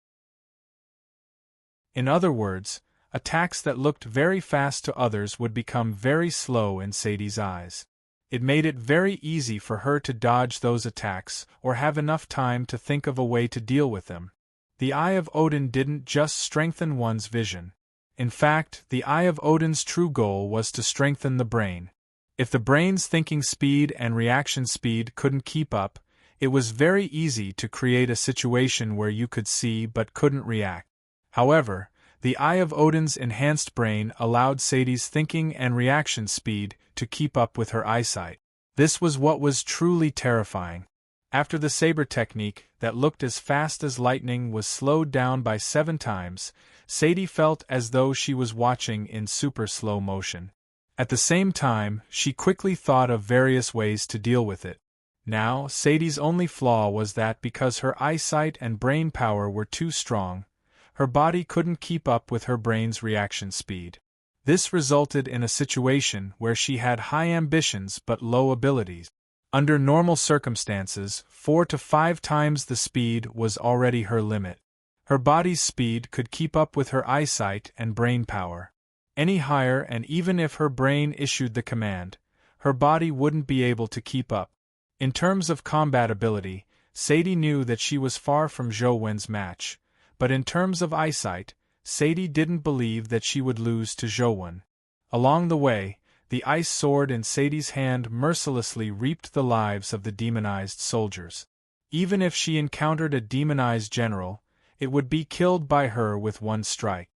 In other words, attacks that looked very fast to others would become very slow in Sadie's eyes. It made it very easy for her to dodge those attacks or have enough time to think of a way to deal with them. The Eye of Odin didn't just strengthen one's vision. In fact, the Eye of Odin's true goal was to strengthen the brain. If the brain's thinking speed and reaction speed couldn't keep up, it was very easy to create a situation where you could see but couldn't react. However, the Eye of Odin's enhanced brain allowed Sadie's thinking and reaction speed to keep up with her eyesight. This was what was truly terrifying. After the saber technique that looked as fast as lightning was slowed down by 7 times, Sadie felt as though she was watching in super slow motion. At the same time, she quickly thought of various ways to deal with it. Now, Sadie's only flaw was that because her eyesight and brain power were too strong, her body couldn't keep up with her brain's reaction speed. This resulted in a situation where she had high ambitions but low abilities. Under normal circumstances, 4 to 5 times the speed was already her limit. Her body's speed could keep up with her eyesight and brain power. any higher, and even if her brain issued the command, her body wouldn't be able to keep up. In terms of combat ability, Sadie knew that she was far from Zhou Wen's match, but in terms of eyesight, Sadie didn't believe that she would lose to Zhou Wen. Along the way, the ice sword in Sadie's hand mercilessly reaped the lives of the demonized soldiers. Even if she encountered a demonized general, it would be killed by her with one strike.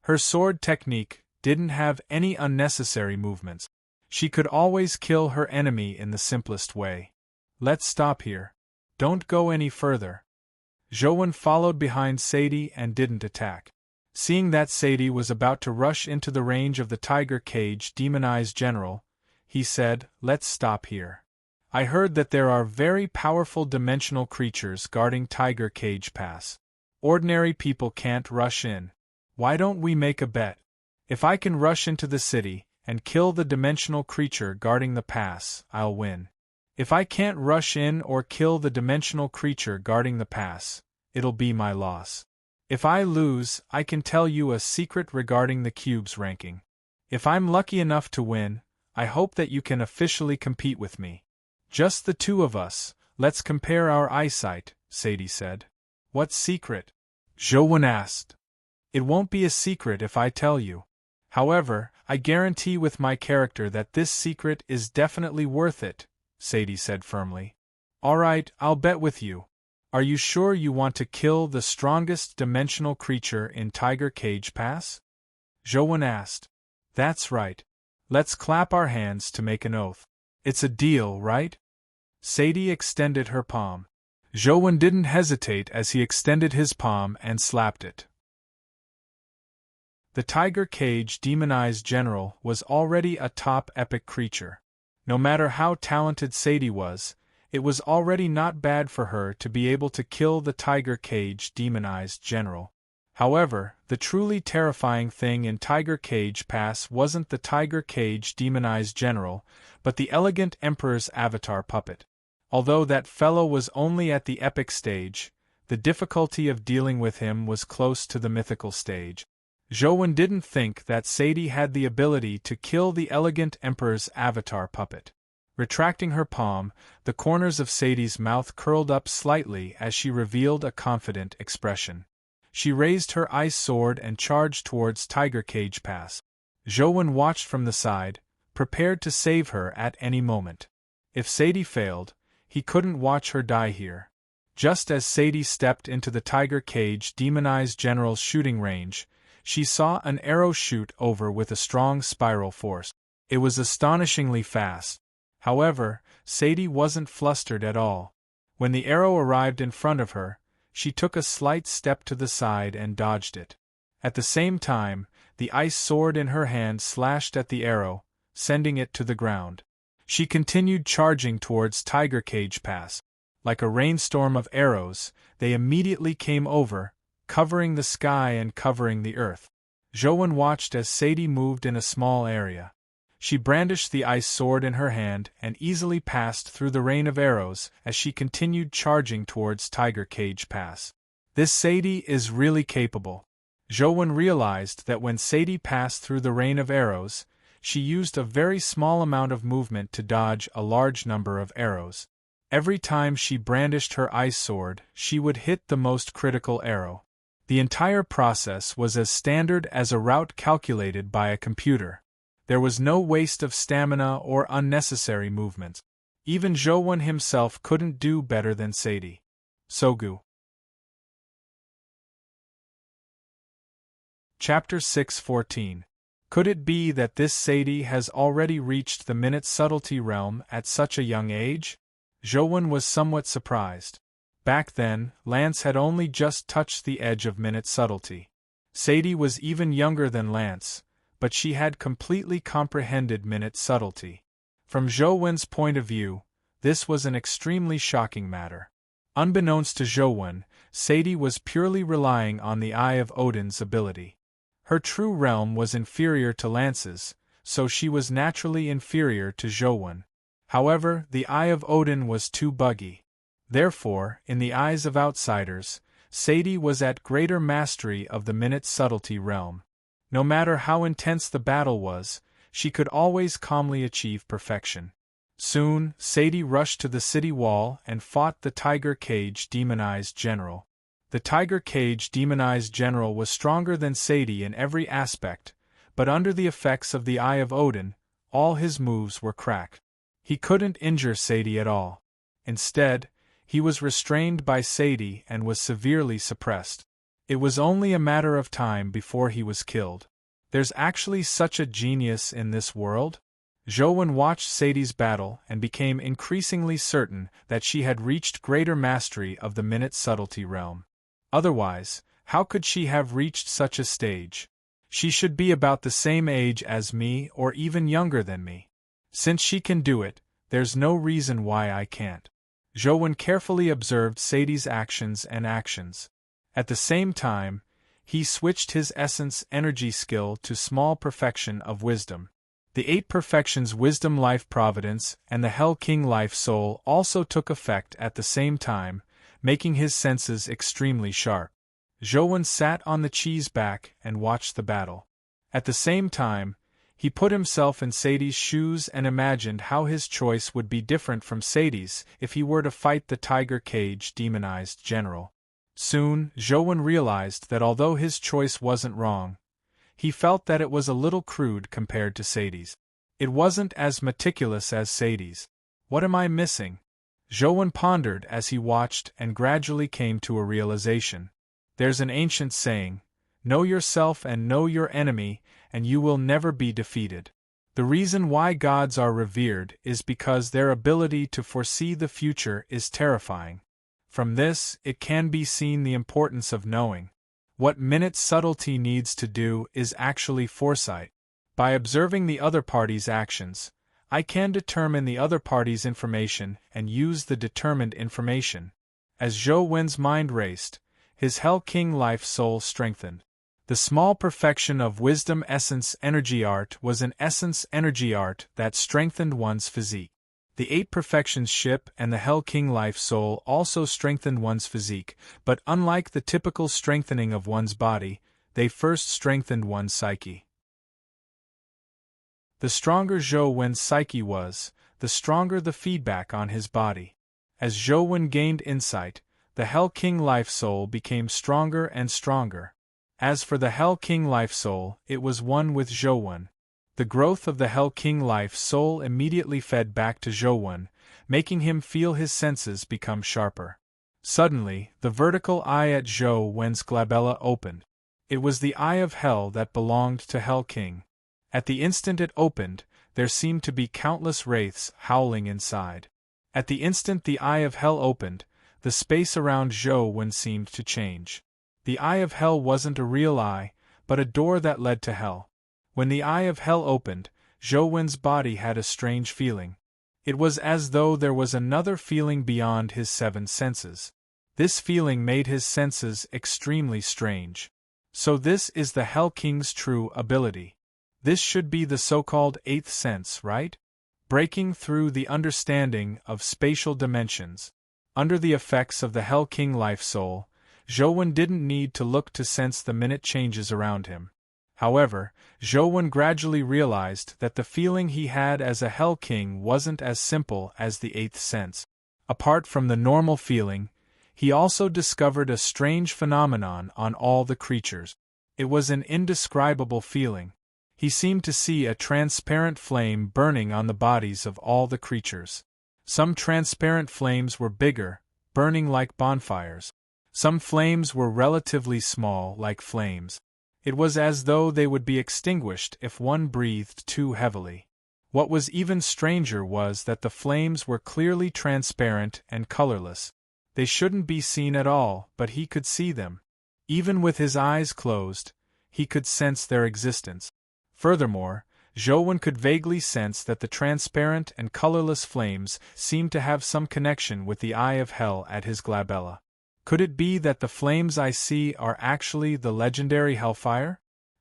Her sword technique didn't have any unnecessary movements. She could always kill her enemy in the simplest way. Let's stop here. Don't go any further. Zhou Wen followed behind Sadie and didn't attack. Seeing that Sadie was about to rush into the range of the Tiger Cage demonized general, he said, "Let's stop here. I heard that there are very powerful dimensional creatures guarding Tiger Cage Pass. Ordinary people can't rush in. Why don't we make a bet? If I can rush into the city and kill the dimensional creature guarding the pass, I'll win. If I can't rush in or kill the dimensional creature guarding the pass, it'll be my loss. If I lose, I can tell you a secret regarding the cube's ranking. If I'm lucky enough to win, I hope that you can officially compete with me. Just the two of us, let's compare our eyesight," Sadie said. "What secret?" Zhou Wen asked. "It won't be a secret if I tell you. However, I guarantee with my character that this secret is definitely worth it," Sadie said firmly. "All right, I'll bet with you. Are you sure you want to kill the strongest dimensional creature in Tiger Cage Pass?" Zhou Wen asked. "That's right. Let's clap our hands to make an oath. It's a deal, right?" Sadie extended her palm. Zhou Wen didn't hesitate as he extended his palm and slapped it. The Tiger Cage demonized general was already a top epic creature. No matter how talented Sadie was, it was already not bad for her to be able to kill the Tiger Cage demonized general. However, the truly terrifying thing in Tiger Cage Pass wasn't the Tiger Cage demonized general, but the elegant Emperor's avatar puppet. Although that fellow was only at the epic stage, the difficulty of dealing with him was close to the mythical stage. Zhou Wen didn't think that Sadie had the ability to kill the elegant Emperor's avatar puppet. Retracting her palm, the corners of Sadie's mouth curled up slightly as she revealed a confident expression. She raised her ice sword and charged towards Tiger Cage Pass. Zhou Wen watched from the side, prepared to save her at any moment. If Sadie failed, he couldn't watch her die here. Just as Sadie stepped into the Tiger Cage demonized general's shooting range, she saw an arrow shoot over with a strong spiral force. It was astonishingly fast. However, Sadie wasn't flustered at all. When the arrow arrived in front of her, she took a slight step to the side and dodged it. At the same time, the ice sword in her hand slashed at the arrow, sending it to the ground. She continued charging towards Tiger Cage Pass. Like a rainstorm of arrows, they immediately came over, covering the sky and covering the earth. Zhou Wen watched as Sadie moved in a small area. She brandished the ice sword in her hand and easily passed through the rain of arrows as she continued charging towards Tiger Cage Pass. This Sadie is really capable. Zhou Wen realized that when Sadie passed through the rain of arrows, she used a very small amount of movement to dodge a large number of arrows. Every time she brandished her ice sword, she would hit the most critical arrow. The entire process was as standard as a route calculated by a computer. There was no waste of stamina or unnecessary movements. Even Zhou Wen himself couldn't do better than Sadie. Sogu. Chapter 6:14. Could it be that this Sadie has already reached the minute subtlety realm at such a young age? Zhou Wen was somewhat surprised. Back then, Lance had only just touched the edge of minute subtlety. Sadie was even younger than Lance, but she had completely comprehended minute subtlety. From Zhou Wen's point of view, this was an extremely shocking matter. Unbeknownst to Zhou Wen, Sadie was purely relying on the Eye of Odin's ability. Her true realm was inferior to Lance's, so she was naturally inferior to Zhou Wen. However, the Eye of Odin was too buggy. Therefore, in the eyes of outsiders, Sadie was at greater mastery of the minute subtlety realm. No matter how intense the battle was, she could always calmly achieve perfection. Soon, Sadie rushed to the city wall and fought the Tiger Cage demonized general. The Tiger Cage demonized general was stronger than Sadie in every aspect, but under the effects of the Eye of Odin, all his moves were cracked. He couldn't injure Sadie at all. Instead, he was restrained by Sadie and was severely suppressed. It was only a matter of time before he was killed. There's actually such a genius in this world? Joanne watched Sadie's battle and became increasingly certain that she had reached greater mastery of the minute subtlety realm. Otherwise, how could she have reached such a stage? She should be about the same age as me or even younger than me. Since she can do it, there's no reason why I can't. Joanne carefully observed Sadie's actions. At the same time, he switched his essence energy skill to small perfection of wisdom. The 8 perfections wisdom life providence and the Hell King life soul also took effect at the same time, making his senses extremely sharp. Joanne sat on the cheese back and watched the battle. At the same time, he put himself in Sadie's shoes and imagined how his choice would be different from Sadie's if he were to fight the Tiger Cage demonized general. Soon, Joanne realized that although his choice wasn't wrong, he felt that it was a little crude compared to Sadie's. It wasn't as meticulous as Sadie's. What am I missing? Joanne pondered as he watched and gradually came to a realization. There's an ancient saying, "Know yourself and know your enemy, and you will never be defeated." The reason why gods are revered is because their ability to foresee the future is terrifying. From this, it can be seen the importance of knowing. What minute subtlety needs to do is actually foresight. By observing the other party's actions, I can determine the other party's information and use the determined information. As Zhou Wen's mind raced, his Hell King life soul strengthened. The small perfection of wisdom essence energy art was an essence energy art that strengthened one's physique. The 8 perfections ship and the Hell King life soul also strengthened one's physique, but unlike the typical strengthening of one's body, they first strengthened one's psyche. The stronger Zhou Wen's psyche was, the stronger the feedback on his body. As Zhou Wen gained insight, the Hell King life soul became stronger and stronger. As for the Hell King life soul, it was one with Zhou Wen. The growth of the Hell King life soul immediately fed back to Zhou Wen, making him feel his senses become sharper. Suddenly, the vertical eye at Zhou Wen's glabella opened. It was the eye of hell that belonged to Hell King. At the instant it opened, there seemed to be countless wraiths howling inside. At the instant the eye of hell opened, the space around Zhou Wen seemed to change. The eye of hell wasn't a real eye, but a door that led to hell. When the eye of hell opened, Zhou Wen's body had a strange feeling. It was as though there was another feeling beyond his 7 senses. This feeling made his senses extremely strange. So this is the Hell King's true ability. This should be the so-called 8th sense, right? Breaking through the understanding of spatial dimensions. Under the effects of the Hell King life soul, Zhou Wen didn't need to look to sense the minute changes around him. However, Zhou Wen gradually realized that the feeling he had as a Hell King wasn't as simple as the 8th sense. Apart from the normal feeling, he also discovered a strange phenomenon on all the creatures. It was an indescribable feeling. He seemed to see a transparent flame burning on the bodies of all the creatures. Some transparent flames were bigger, burning like bonfires. Some flames were relatively small, like flames. It was as though they would be extinguished if one breathed too heavily. What was even stranger was that the flames were clearly transparent and colorless. They shouldn't be seen at all, but he could see them. Even with his eyes closed, he could sense their existence. Furthermore, Zhou Wen could vaguely sense that the transparent and colorless flames seemed to have some connection with the eye of hell at his glabella. Could it be that the flames I see are actually the legendary hellfire?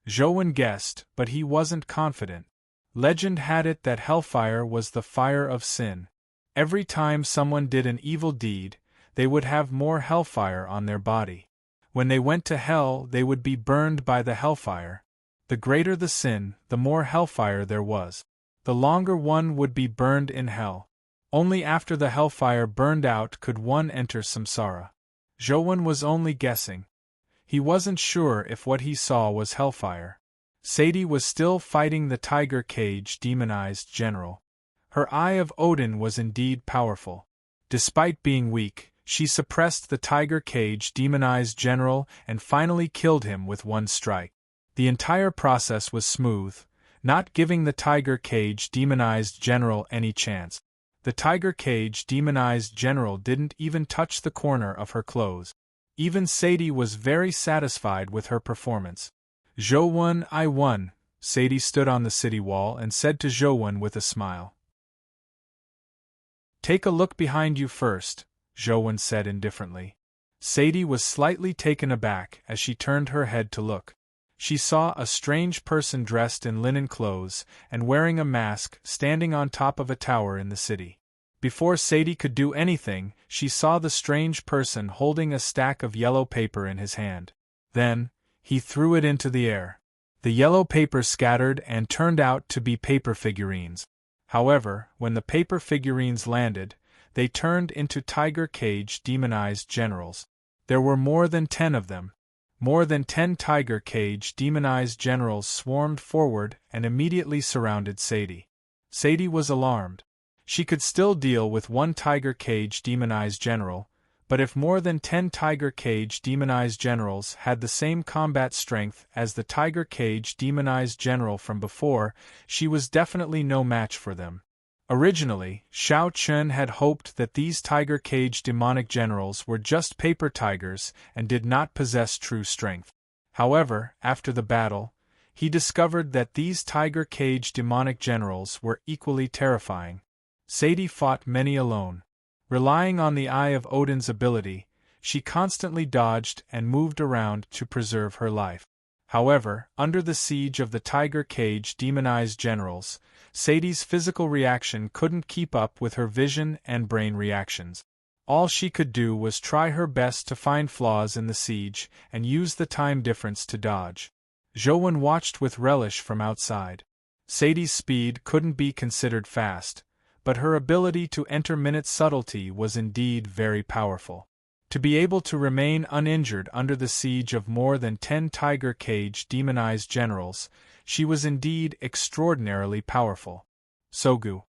Zhou Wen guessed, but he wasn't confident. Legend had it that hellfire was the fire of sin. Every time someone did an evil deed, they would have more hellfire on their body. When they went to hell, they would be burned by the hellfire. The greater the sin, the more hellfire there was. The longer one would be burned in hell. Only after the hellfire burned out could one enter samsara. Zhouwen was only guessing. He wasn't sure if what he saw was hellfire. Sadie was still fighting the tiger cage demonized general. Her Eye of Odin was indeed powerful. Despite being weak, she suppressed the tiger cage demonized general and finally killed him with one strike. The entire process was smooth, not giving the tiger cage demonized general any chance. The tiger cage demonized general didn't even touch the corner of her clothes. Even Sadie was very satisfied with her performance. Zhouwen, I won. Sadie stood on the city wall and said to Zhouwen with a smile. Take a look behind you first, Zhouwen said indifferently. Sadie was slightly taken aback as she turned her head to look. She saw a strange person dressed in linen clothes and wearing a mask standing on top of a tower in the city. Before Sadie could do anything, she saw the strange person holding a stack of yellow paper in his hand. Then, he threw it into the air. The yellow paper scattered and turned out to be paper figurines. However, when the paper figurines landed, they turned into tiger cage demonized generals. There were more than 10 of them. More than 10 tiger cage demonized generals swarmed forward and immediately surrounded Sadie. Sadie was alarmed. She could still deal with one tiger cage demonized general, but if more than 10 tiger cage demonized generals had the same combat strength as the tiger cage demonized general from before, she was definitely no match for them. Originally, Xiao Chun had hoped that these tiger cage demonic generals were just paper tigers and did not possess true strength. However, after the battle, he discovered that these tiger cage demonic generals were equally terrifying. Sadie fought many alone. Relying on the Eye of Odin's ability, she constantly dodged and moved around to preserve her life. However, under the siege of the tiger cage demonized generals, Sadie's physical reaction couldn't keep up with her vision and brain reactions. All she could do was try her best to find flaws in the siege and use the time difference to dodge. Zhouwen watched with relish from outside. Sadie's speed couldn't be considered fast, but her ability to enter minute subtlety was indeed very powerful. To be able to remain uninjured under the siege of more than 10 tiger cage demonized generals, she was indeed extraordinarily powerful. Sogu.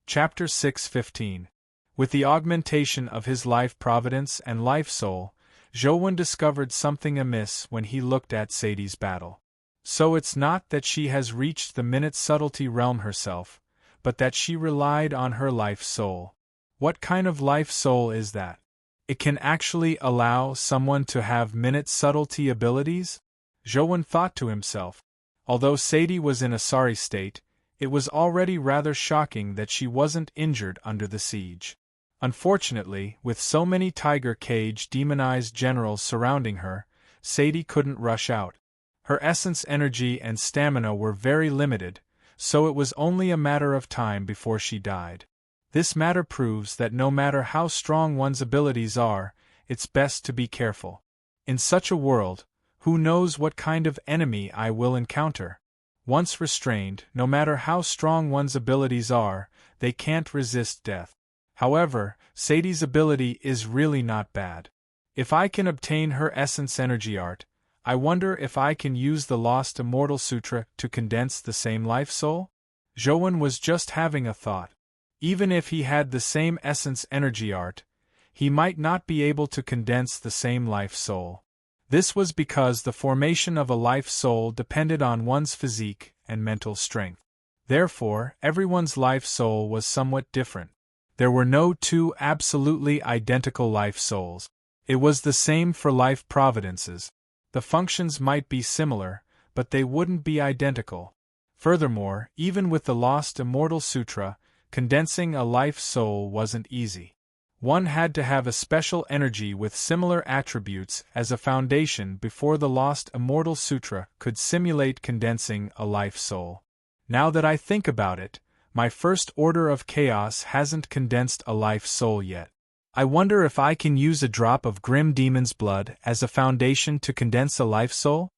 Chapter 6:15. With the augmentation of his life providence and life soul, Zhouwen discovered something amiss when he looked at Sadie's battle. So it's not that she has reached the minute subtlety realm herself, but that she relied on her life soul. What kind of life soul is that? It can actually allow someone to have minute subtlety abilities? Zhouwen thought to himself. Although Sadie was in a sorry state, it was already rather shocking that she wasn't injured under the siege. Unfortunately, with so many tiger cage demonized generals surrounding her, Sadie couldn't rush out. Her essence energy and stamina were very limited, so it was only a matter of time before she died. This matter proves that no matter how strong one's abilities are, it's best to be careful. In such a world, who knows what kind of enemy I will encounter? Once restrained, no matter how strong one's abilities are, they can't resist death. However, Sadie's ability is really not bad. If I can obtain her essence energy art, I wonder if I can use the Lost Immortal Sutra to condense the same life soul? Zhouwen was just having a thought. Even if he had the same essence energy art, he might not be able to condense the same life soul. This was because the formation of a life soul depended on one's physique and mental strength. Therefore, everyone's life soul was somewhat different. There were no two absolutely identical life souls. It was the same for life providences. The functions might be similar, but they wouldn't be identical. Furthermore, even with the Lost Immortal Sutra, condensing a life soul wasn't easy. One had to have a special energy with similar attributes as a foundation before the Lost Immortal Sutra could simulate condensing a life soul. Now that I think about it, my first order of chaos hasn't condensed a life soul yet. I wonder if I can use a drop of Grim Demon's blood as a foundation to condense a life soul?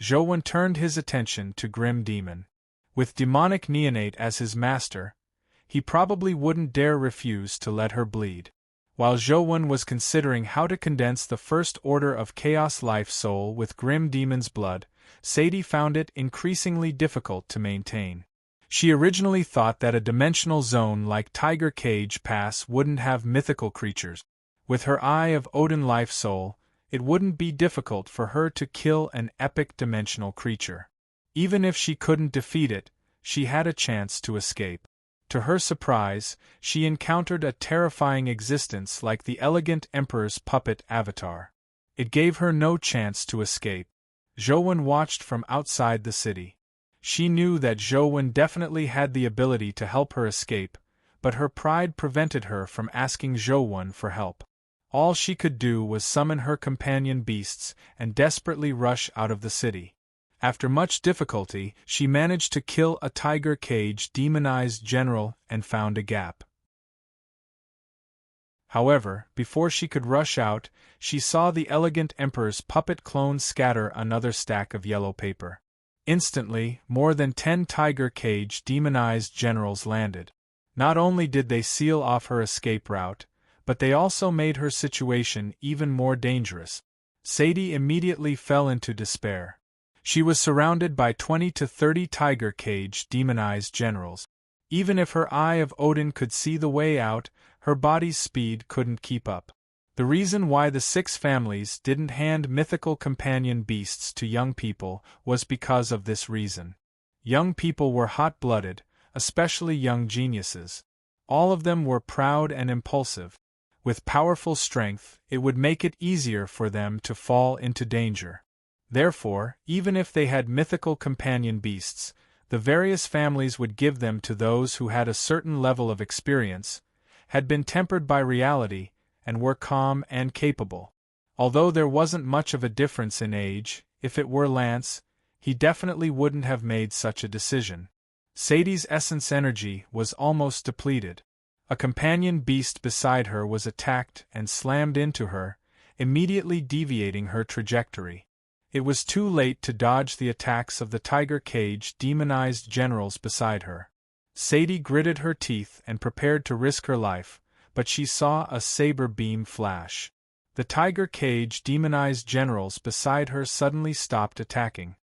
Zhou turned his attention to Grim Demon. With demonic neonate as his master, he probably wouldn't dare refuse to let her bleed. While Zhou was considering how to condense the first order of Chaos Life Soul with Grim Demon's blood, Sadie found it increasingly difficult to maintain. She originally thought that a dimensional zone like Tiger Cage Pass wouldn't have mythical creatures. With her Eye of Odin Life Soul, it wouldn't be difficult for her to kill an epic dimensional creature. Even if she couldn't defeat it, she had a chance to escape. To her surprise, she encountered a terrifying existence like the Elegant Emperor's puppet avatar. It gave her no chance to escape. Zhou watched from outside the city. She knew that Zhou definitely had the ability to help her escape, but her pride prevented her from asking Zhou for help. All she could do was summon her companion beasts and desperately rush out of the city. After much difficulty, she managed to kill a Tiger Cage demonized general and found a gap. However, before she could rush out, she saw the Elegant Emperor's puppet clone scatter another stack of yellow paper. Instantly, more than 10 Tiger Cage demonized generals landed. Not only did they seal off her escape route, but they also made her situation even more dangerous. Sadie immediately fell into despair. She was surrounded by 20 to 30 Tiger Cage demonized generals. Even if her Eye of Odin could see the way out, her body's speed couldn't keep up. The reason why the 6 families didn't hand mythical companion beasts to young people was because of this reason. Young people were hot-blooded, especially young geniuses. All of them were proud and impulsive. With powerful strength, it would make it easier for them to fall into danger. Therefore, even if they had mythical companion beasts, the various families would give them to those who had a certain level of experience, had been tempered by reality, and were calm and capable. Although there wasn't much of a difference in age, if it were Lance, he definitely wouldn't have made such a decision. Sadie's essence energy was almost depleted. A companion beast beside her was attacked and slammed into her, immediately deviating her trajectory. It was too late to dodge the attacks of the Tiger Cage demonized generals beside her. Sadie gritted her teeth and prepared to risk her life, but she saw a saber beam flash. The Tiger Cage demonized generals beside her suddenly stopped attacking.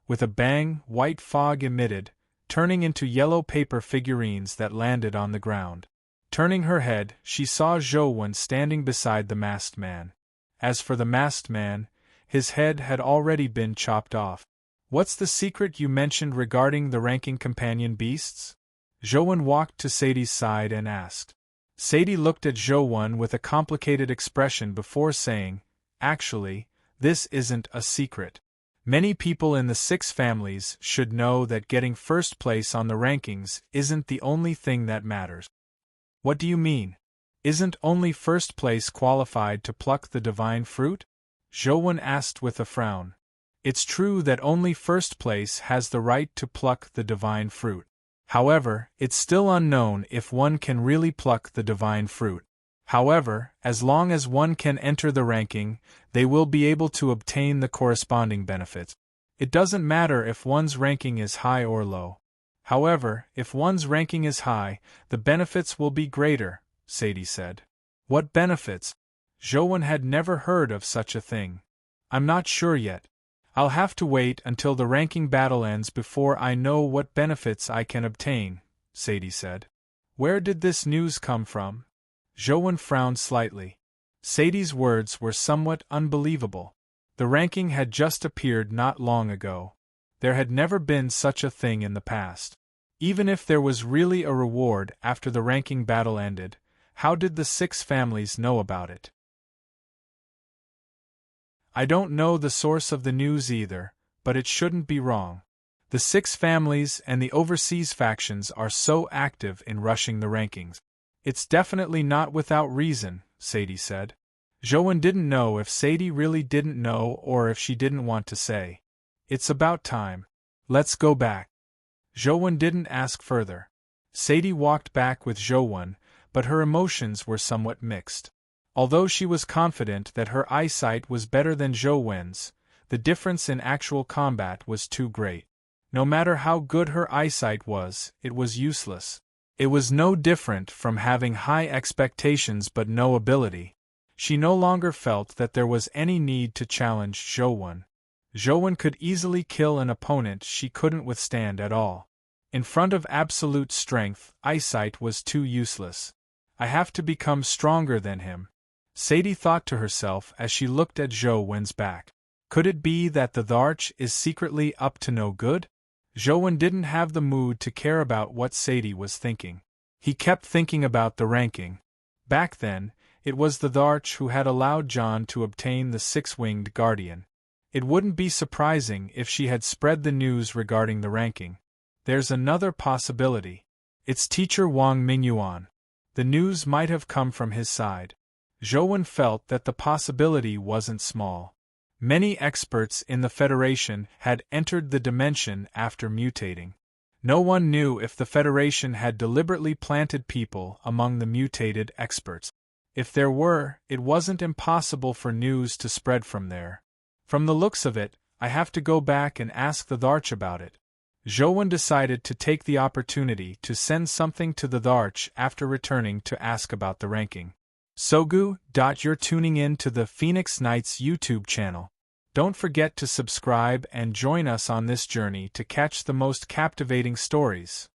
With a bang, white fog emitted, turning into yellow paper figurines that landed on the ground. Turning her head, she saw Zhou standing beside the masked man. As for the masked man, his head had already been chopped off. "What's the secret you mentioned regarding the ranking companion beasts?" Zhou walked to Sadie's side and asked. Sadie looked at Zhou with a complicated expression before saying, "Actually, this isn't a secret. Many people in the 6 families should know that getting first place on the rankings isn't the only thing that matters." "What do you mean? Isn't only first place qualified to pluck the divine fruit?" Zhou asked with a frown. "It's true that only first place has the right to pluck the divine fruit. However, it's still unknown if one can really pluck the divine fruit. However, as long as one can enter the ranking, they will be able to obtain the corresponding benefits. It doesn't matter if one's ranking is high or low. However, if one's ranking is high, the benefits will be greater," Sadie said. "What benefits?" Zhou had never heard of such a thing. "I'm not sure yet. I'll have to wait until the ranking battle ends before I know what benefits I can obtain," Sadie said. "Where did this news come from?" Zhou frowned slightly. Sadie's words were somewhat unbelievable. The ranking had just appeared not long ago. There had never been such a thing in the past. Even if there was really a reward after the ranking battle ended, how did the 6 families know about it? "I don't know the source of the news either, but it shouldn't be wrong. The 6 families and the overseas factions are so active in rushing the rankings. It's definitely not without reason," Sadie said. Zhou didn't know if Sadie really didn't know or if she didn't want to say. "It's about time. Let's go back." Zhou didn't ask further. Sadie walked back with Zhou, but her emotions were somewhat mixed. Although she was confident that her eyesight was better than Zhou Wen's, the difference in actual combat was too great. No matter how good her eyesight was, it was useless. It was no different from having high expectations but no ability. She no longer felt that there was any need to challenge Zhou Wen. Zhou Wen could easily kill an opponent she couldn't withstand at all. In front of absolute strength, eyesight was too useless. I have to become stronger than him, Sadie thought to herself as she looked at Zhou Wen's back. Could it be that the Tharch is secretly up to no good? Zhou Wen didn't have the mood to care about what Sadie was thinking. He kept thinking about the ranking. Back then, it was the Tharch who had allowed John to obtain the six-winged guardian. It wouldn't be surprising if she had spread the news regarding the ranking. There's another possibility. It's teacher Wang Mingyuan. The news might have come from his side. Zhou Wen felt that the possibility wasn't small. Many experts in the Federation had entered the dimension after mutating. No one knew if the Federation had deliberately planted people among the mutated experts. If there were, it wasn't impossible for news to spread from there. From the looks of it, I have to go back and ask the Tharch about it. Zhou Wen decided to take the opportunity to send something to the Tharch after returning to ask about the ranking. Sogu. You're tuning in to the Phoenix Knights YouTube channel. Don't forget to subscribe and join us on this journey to catch the most captivating stories.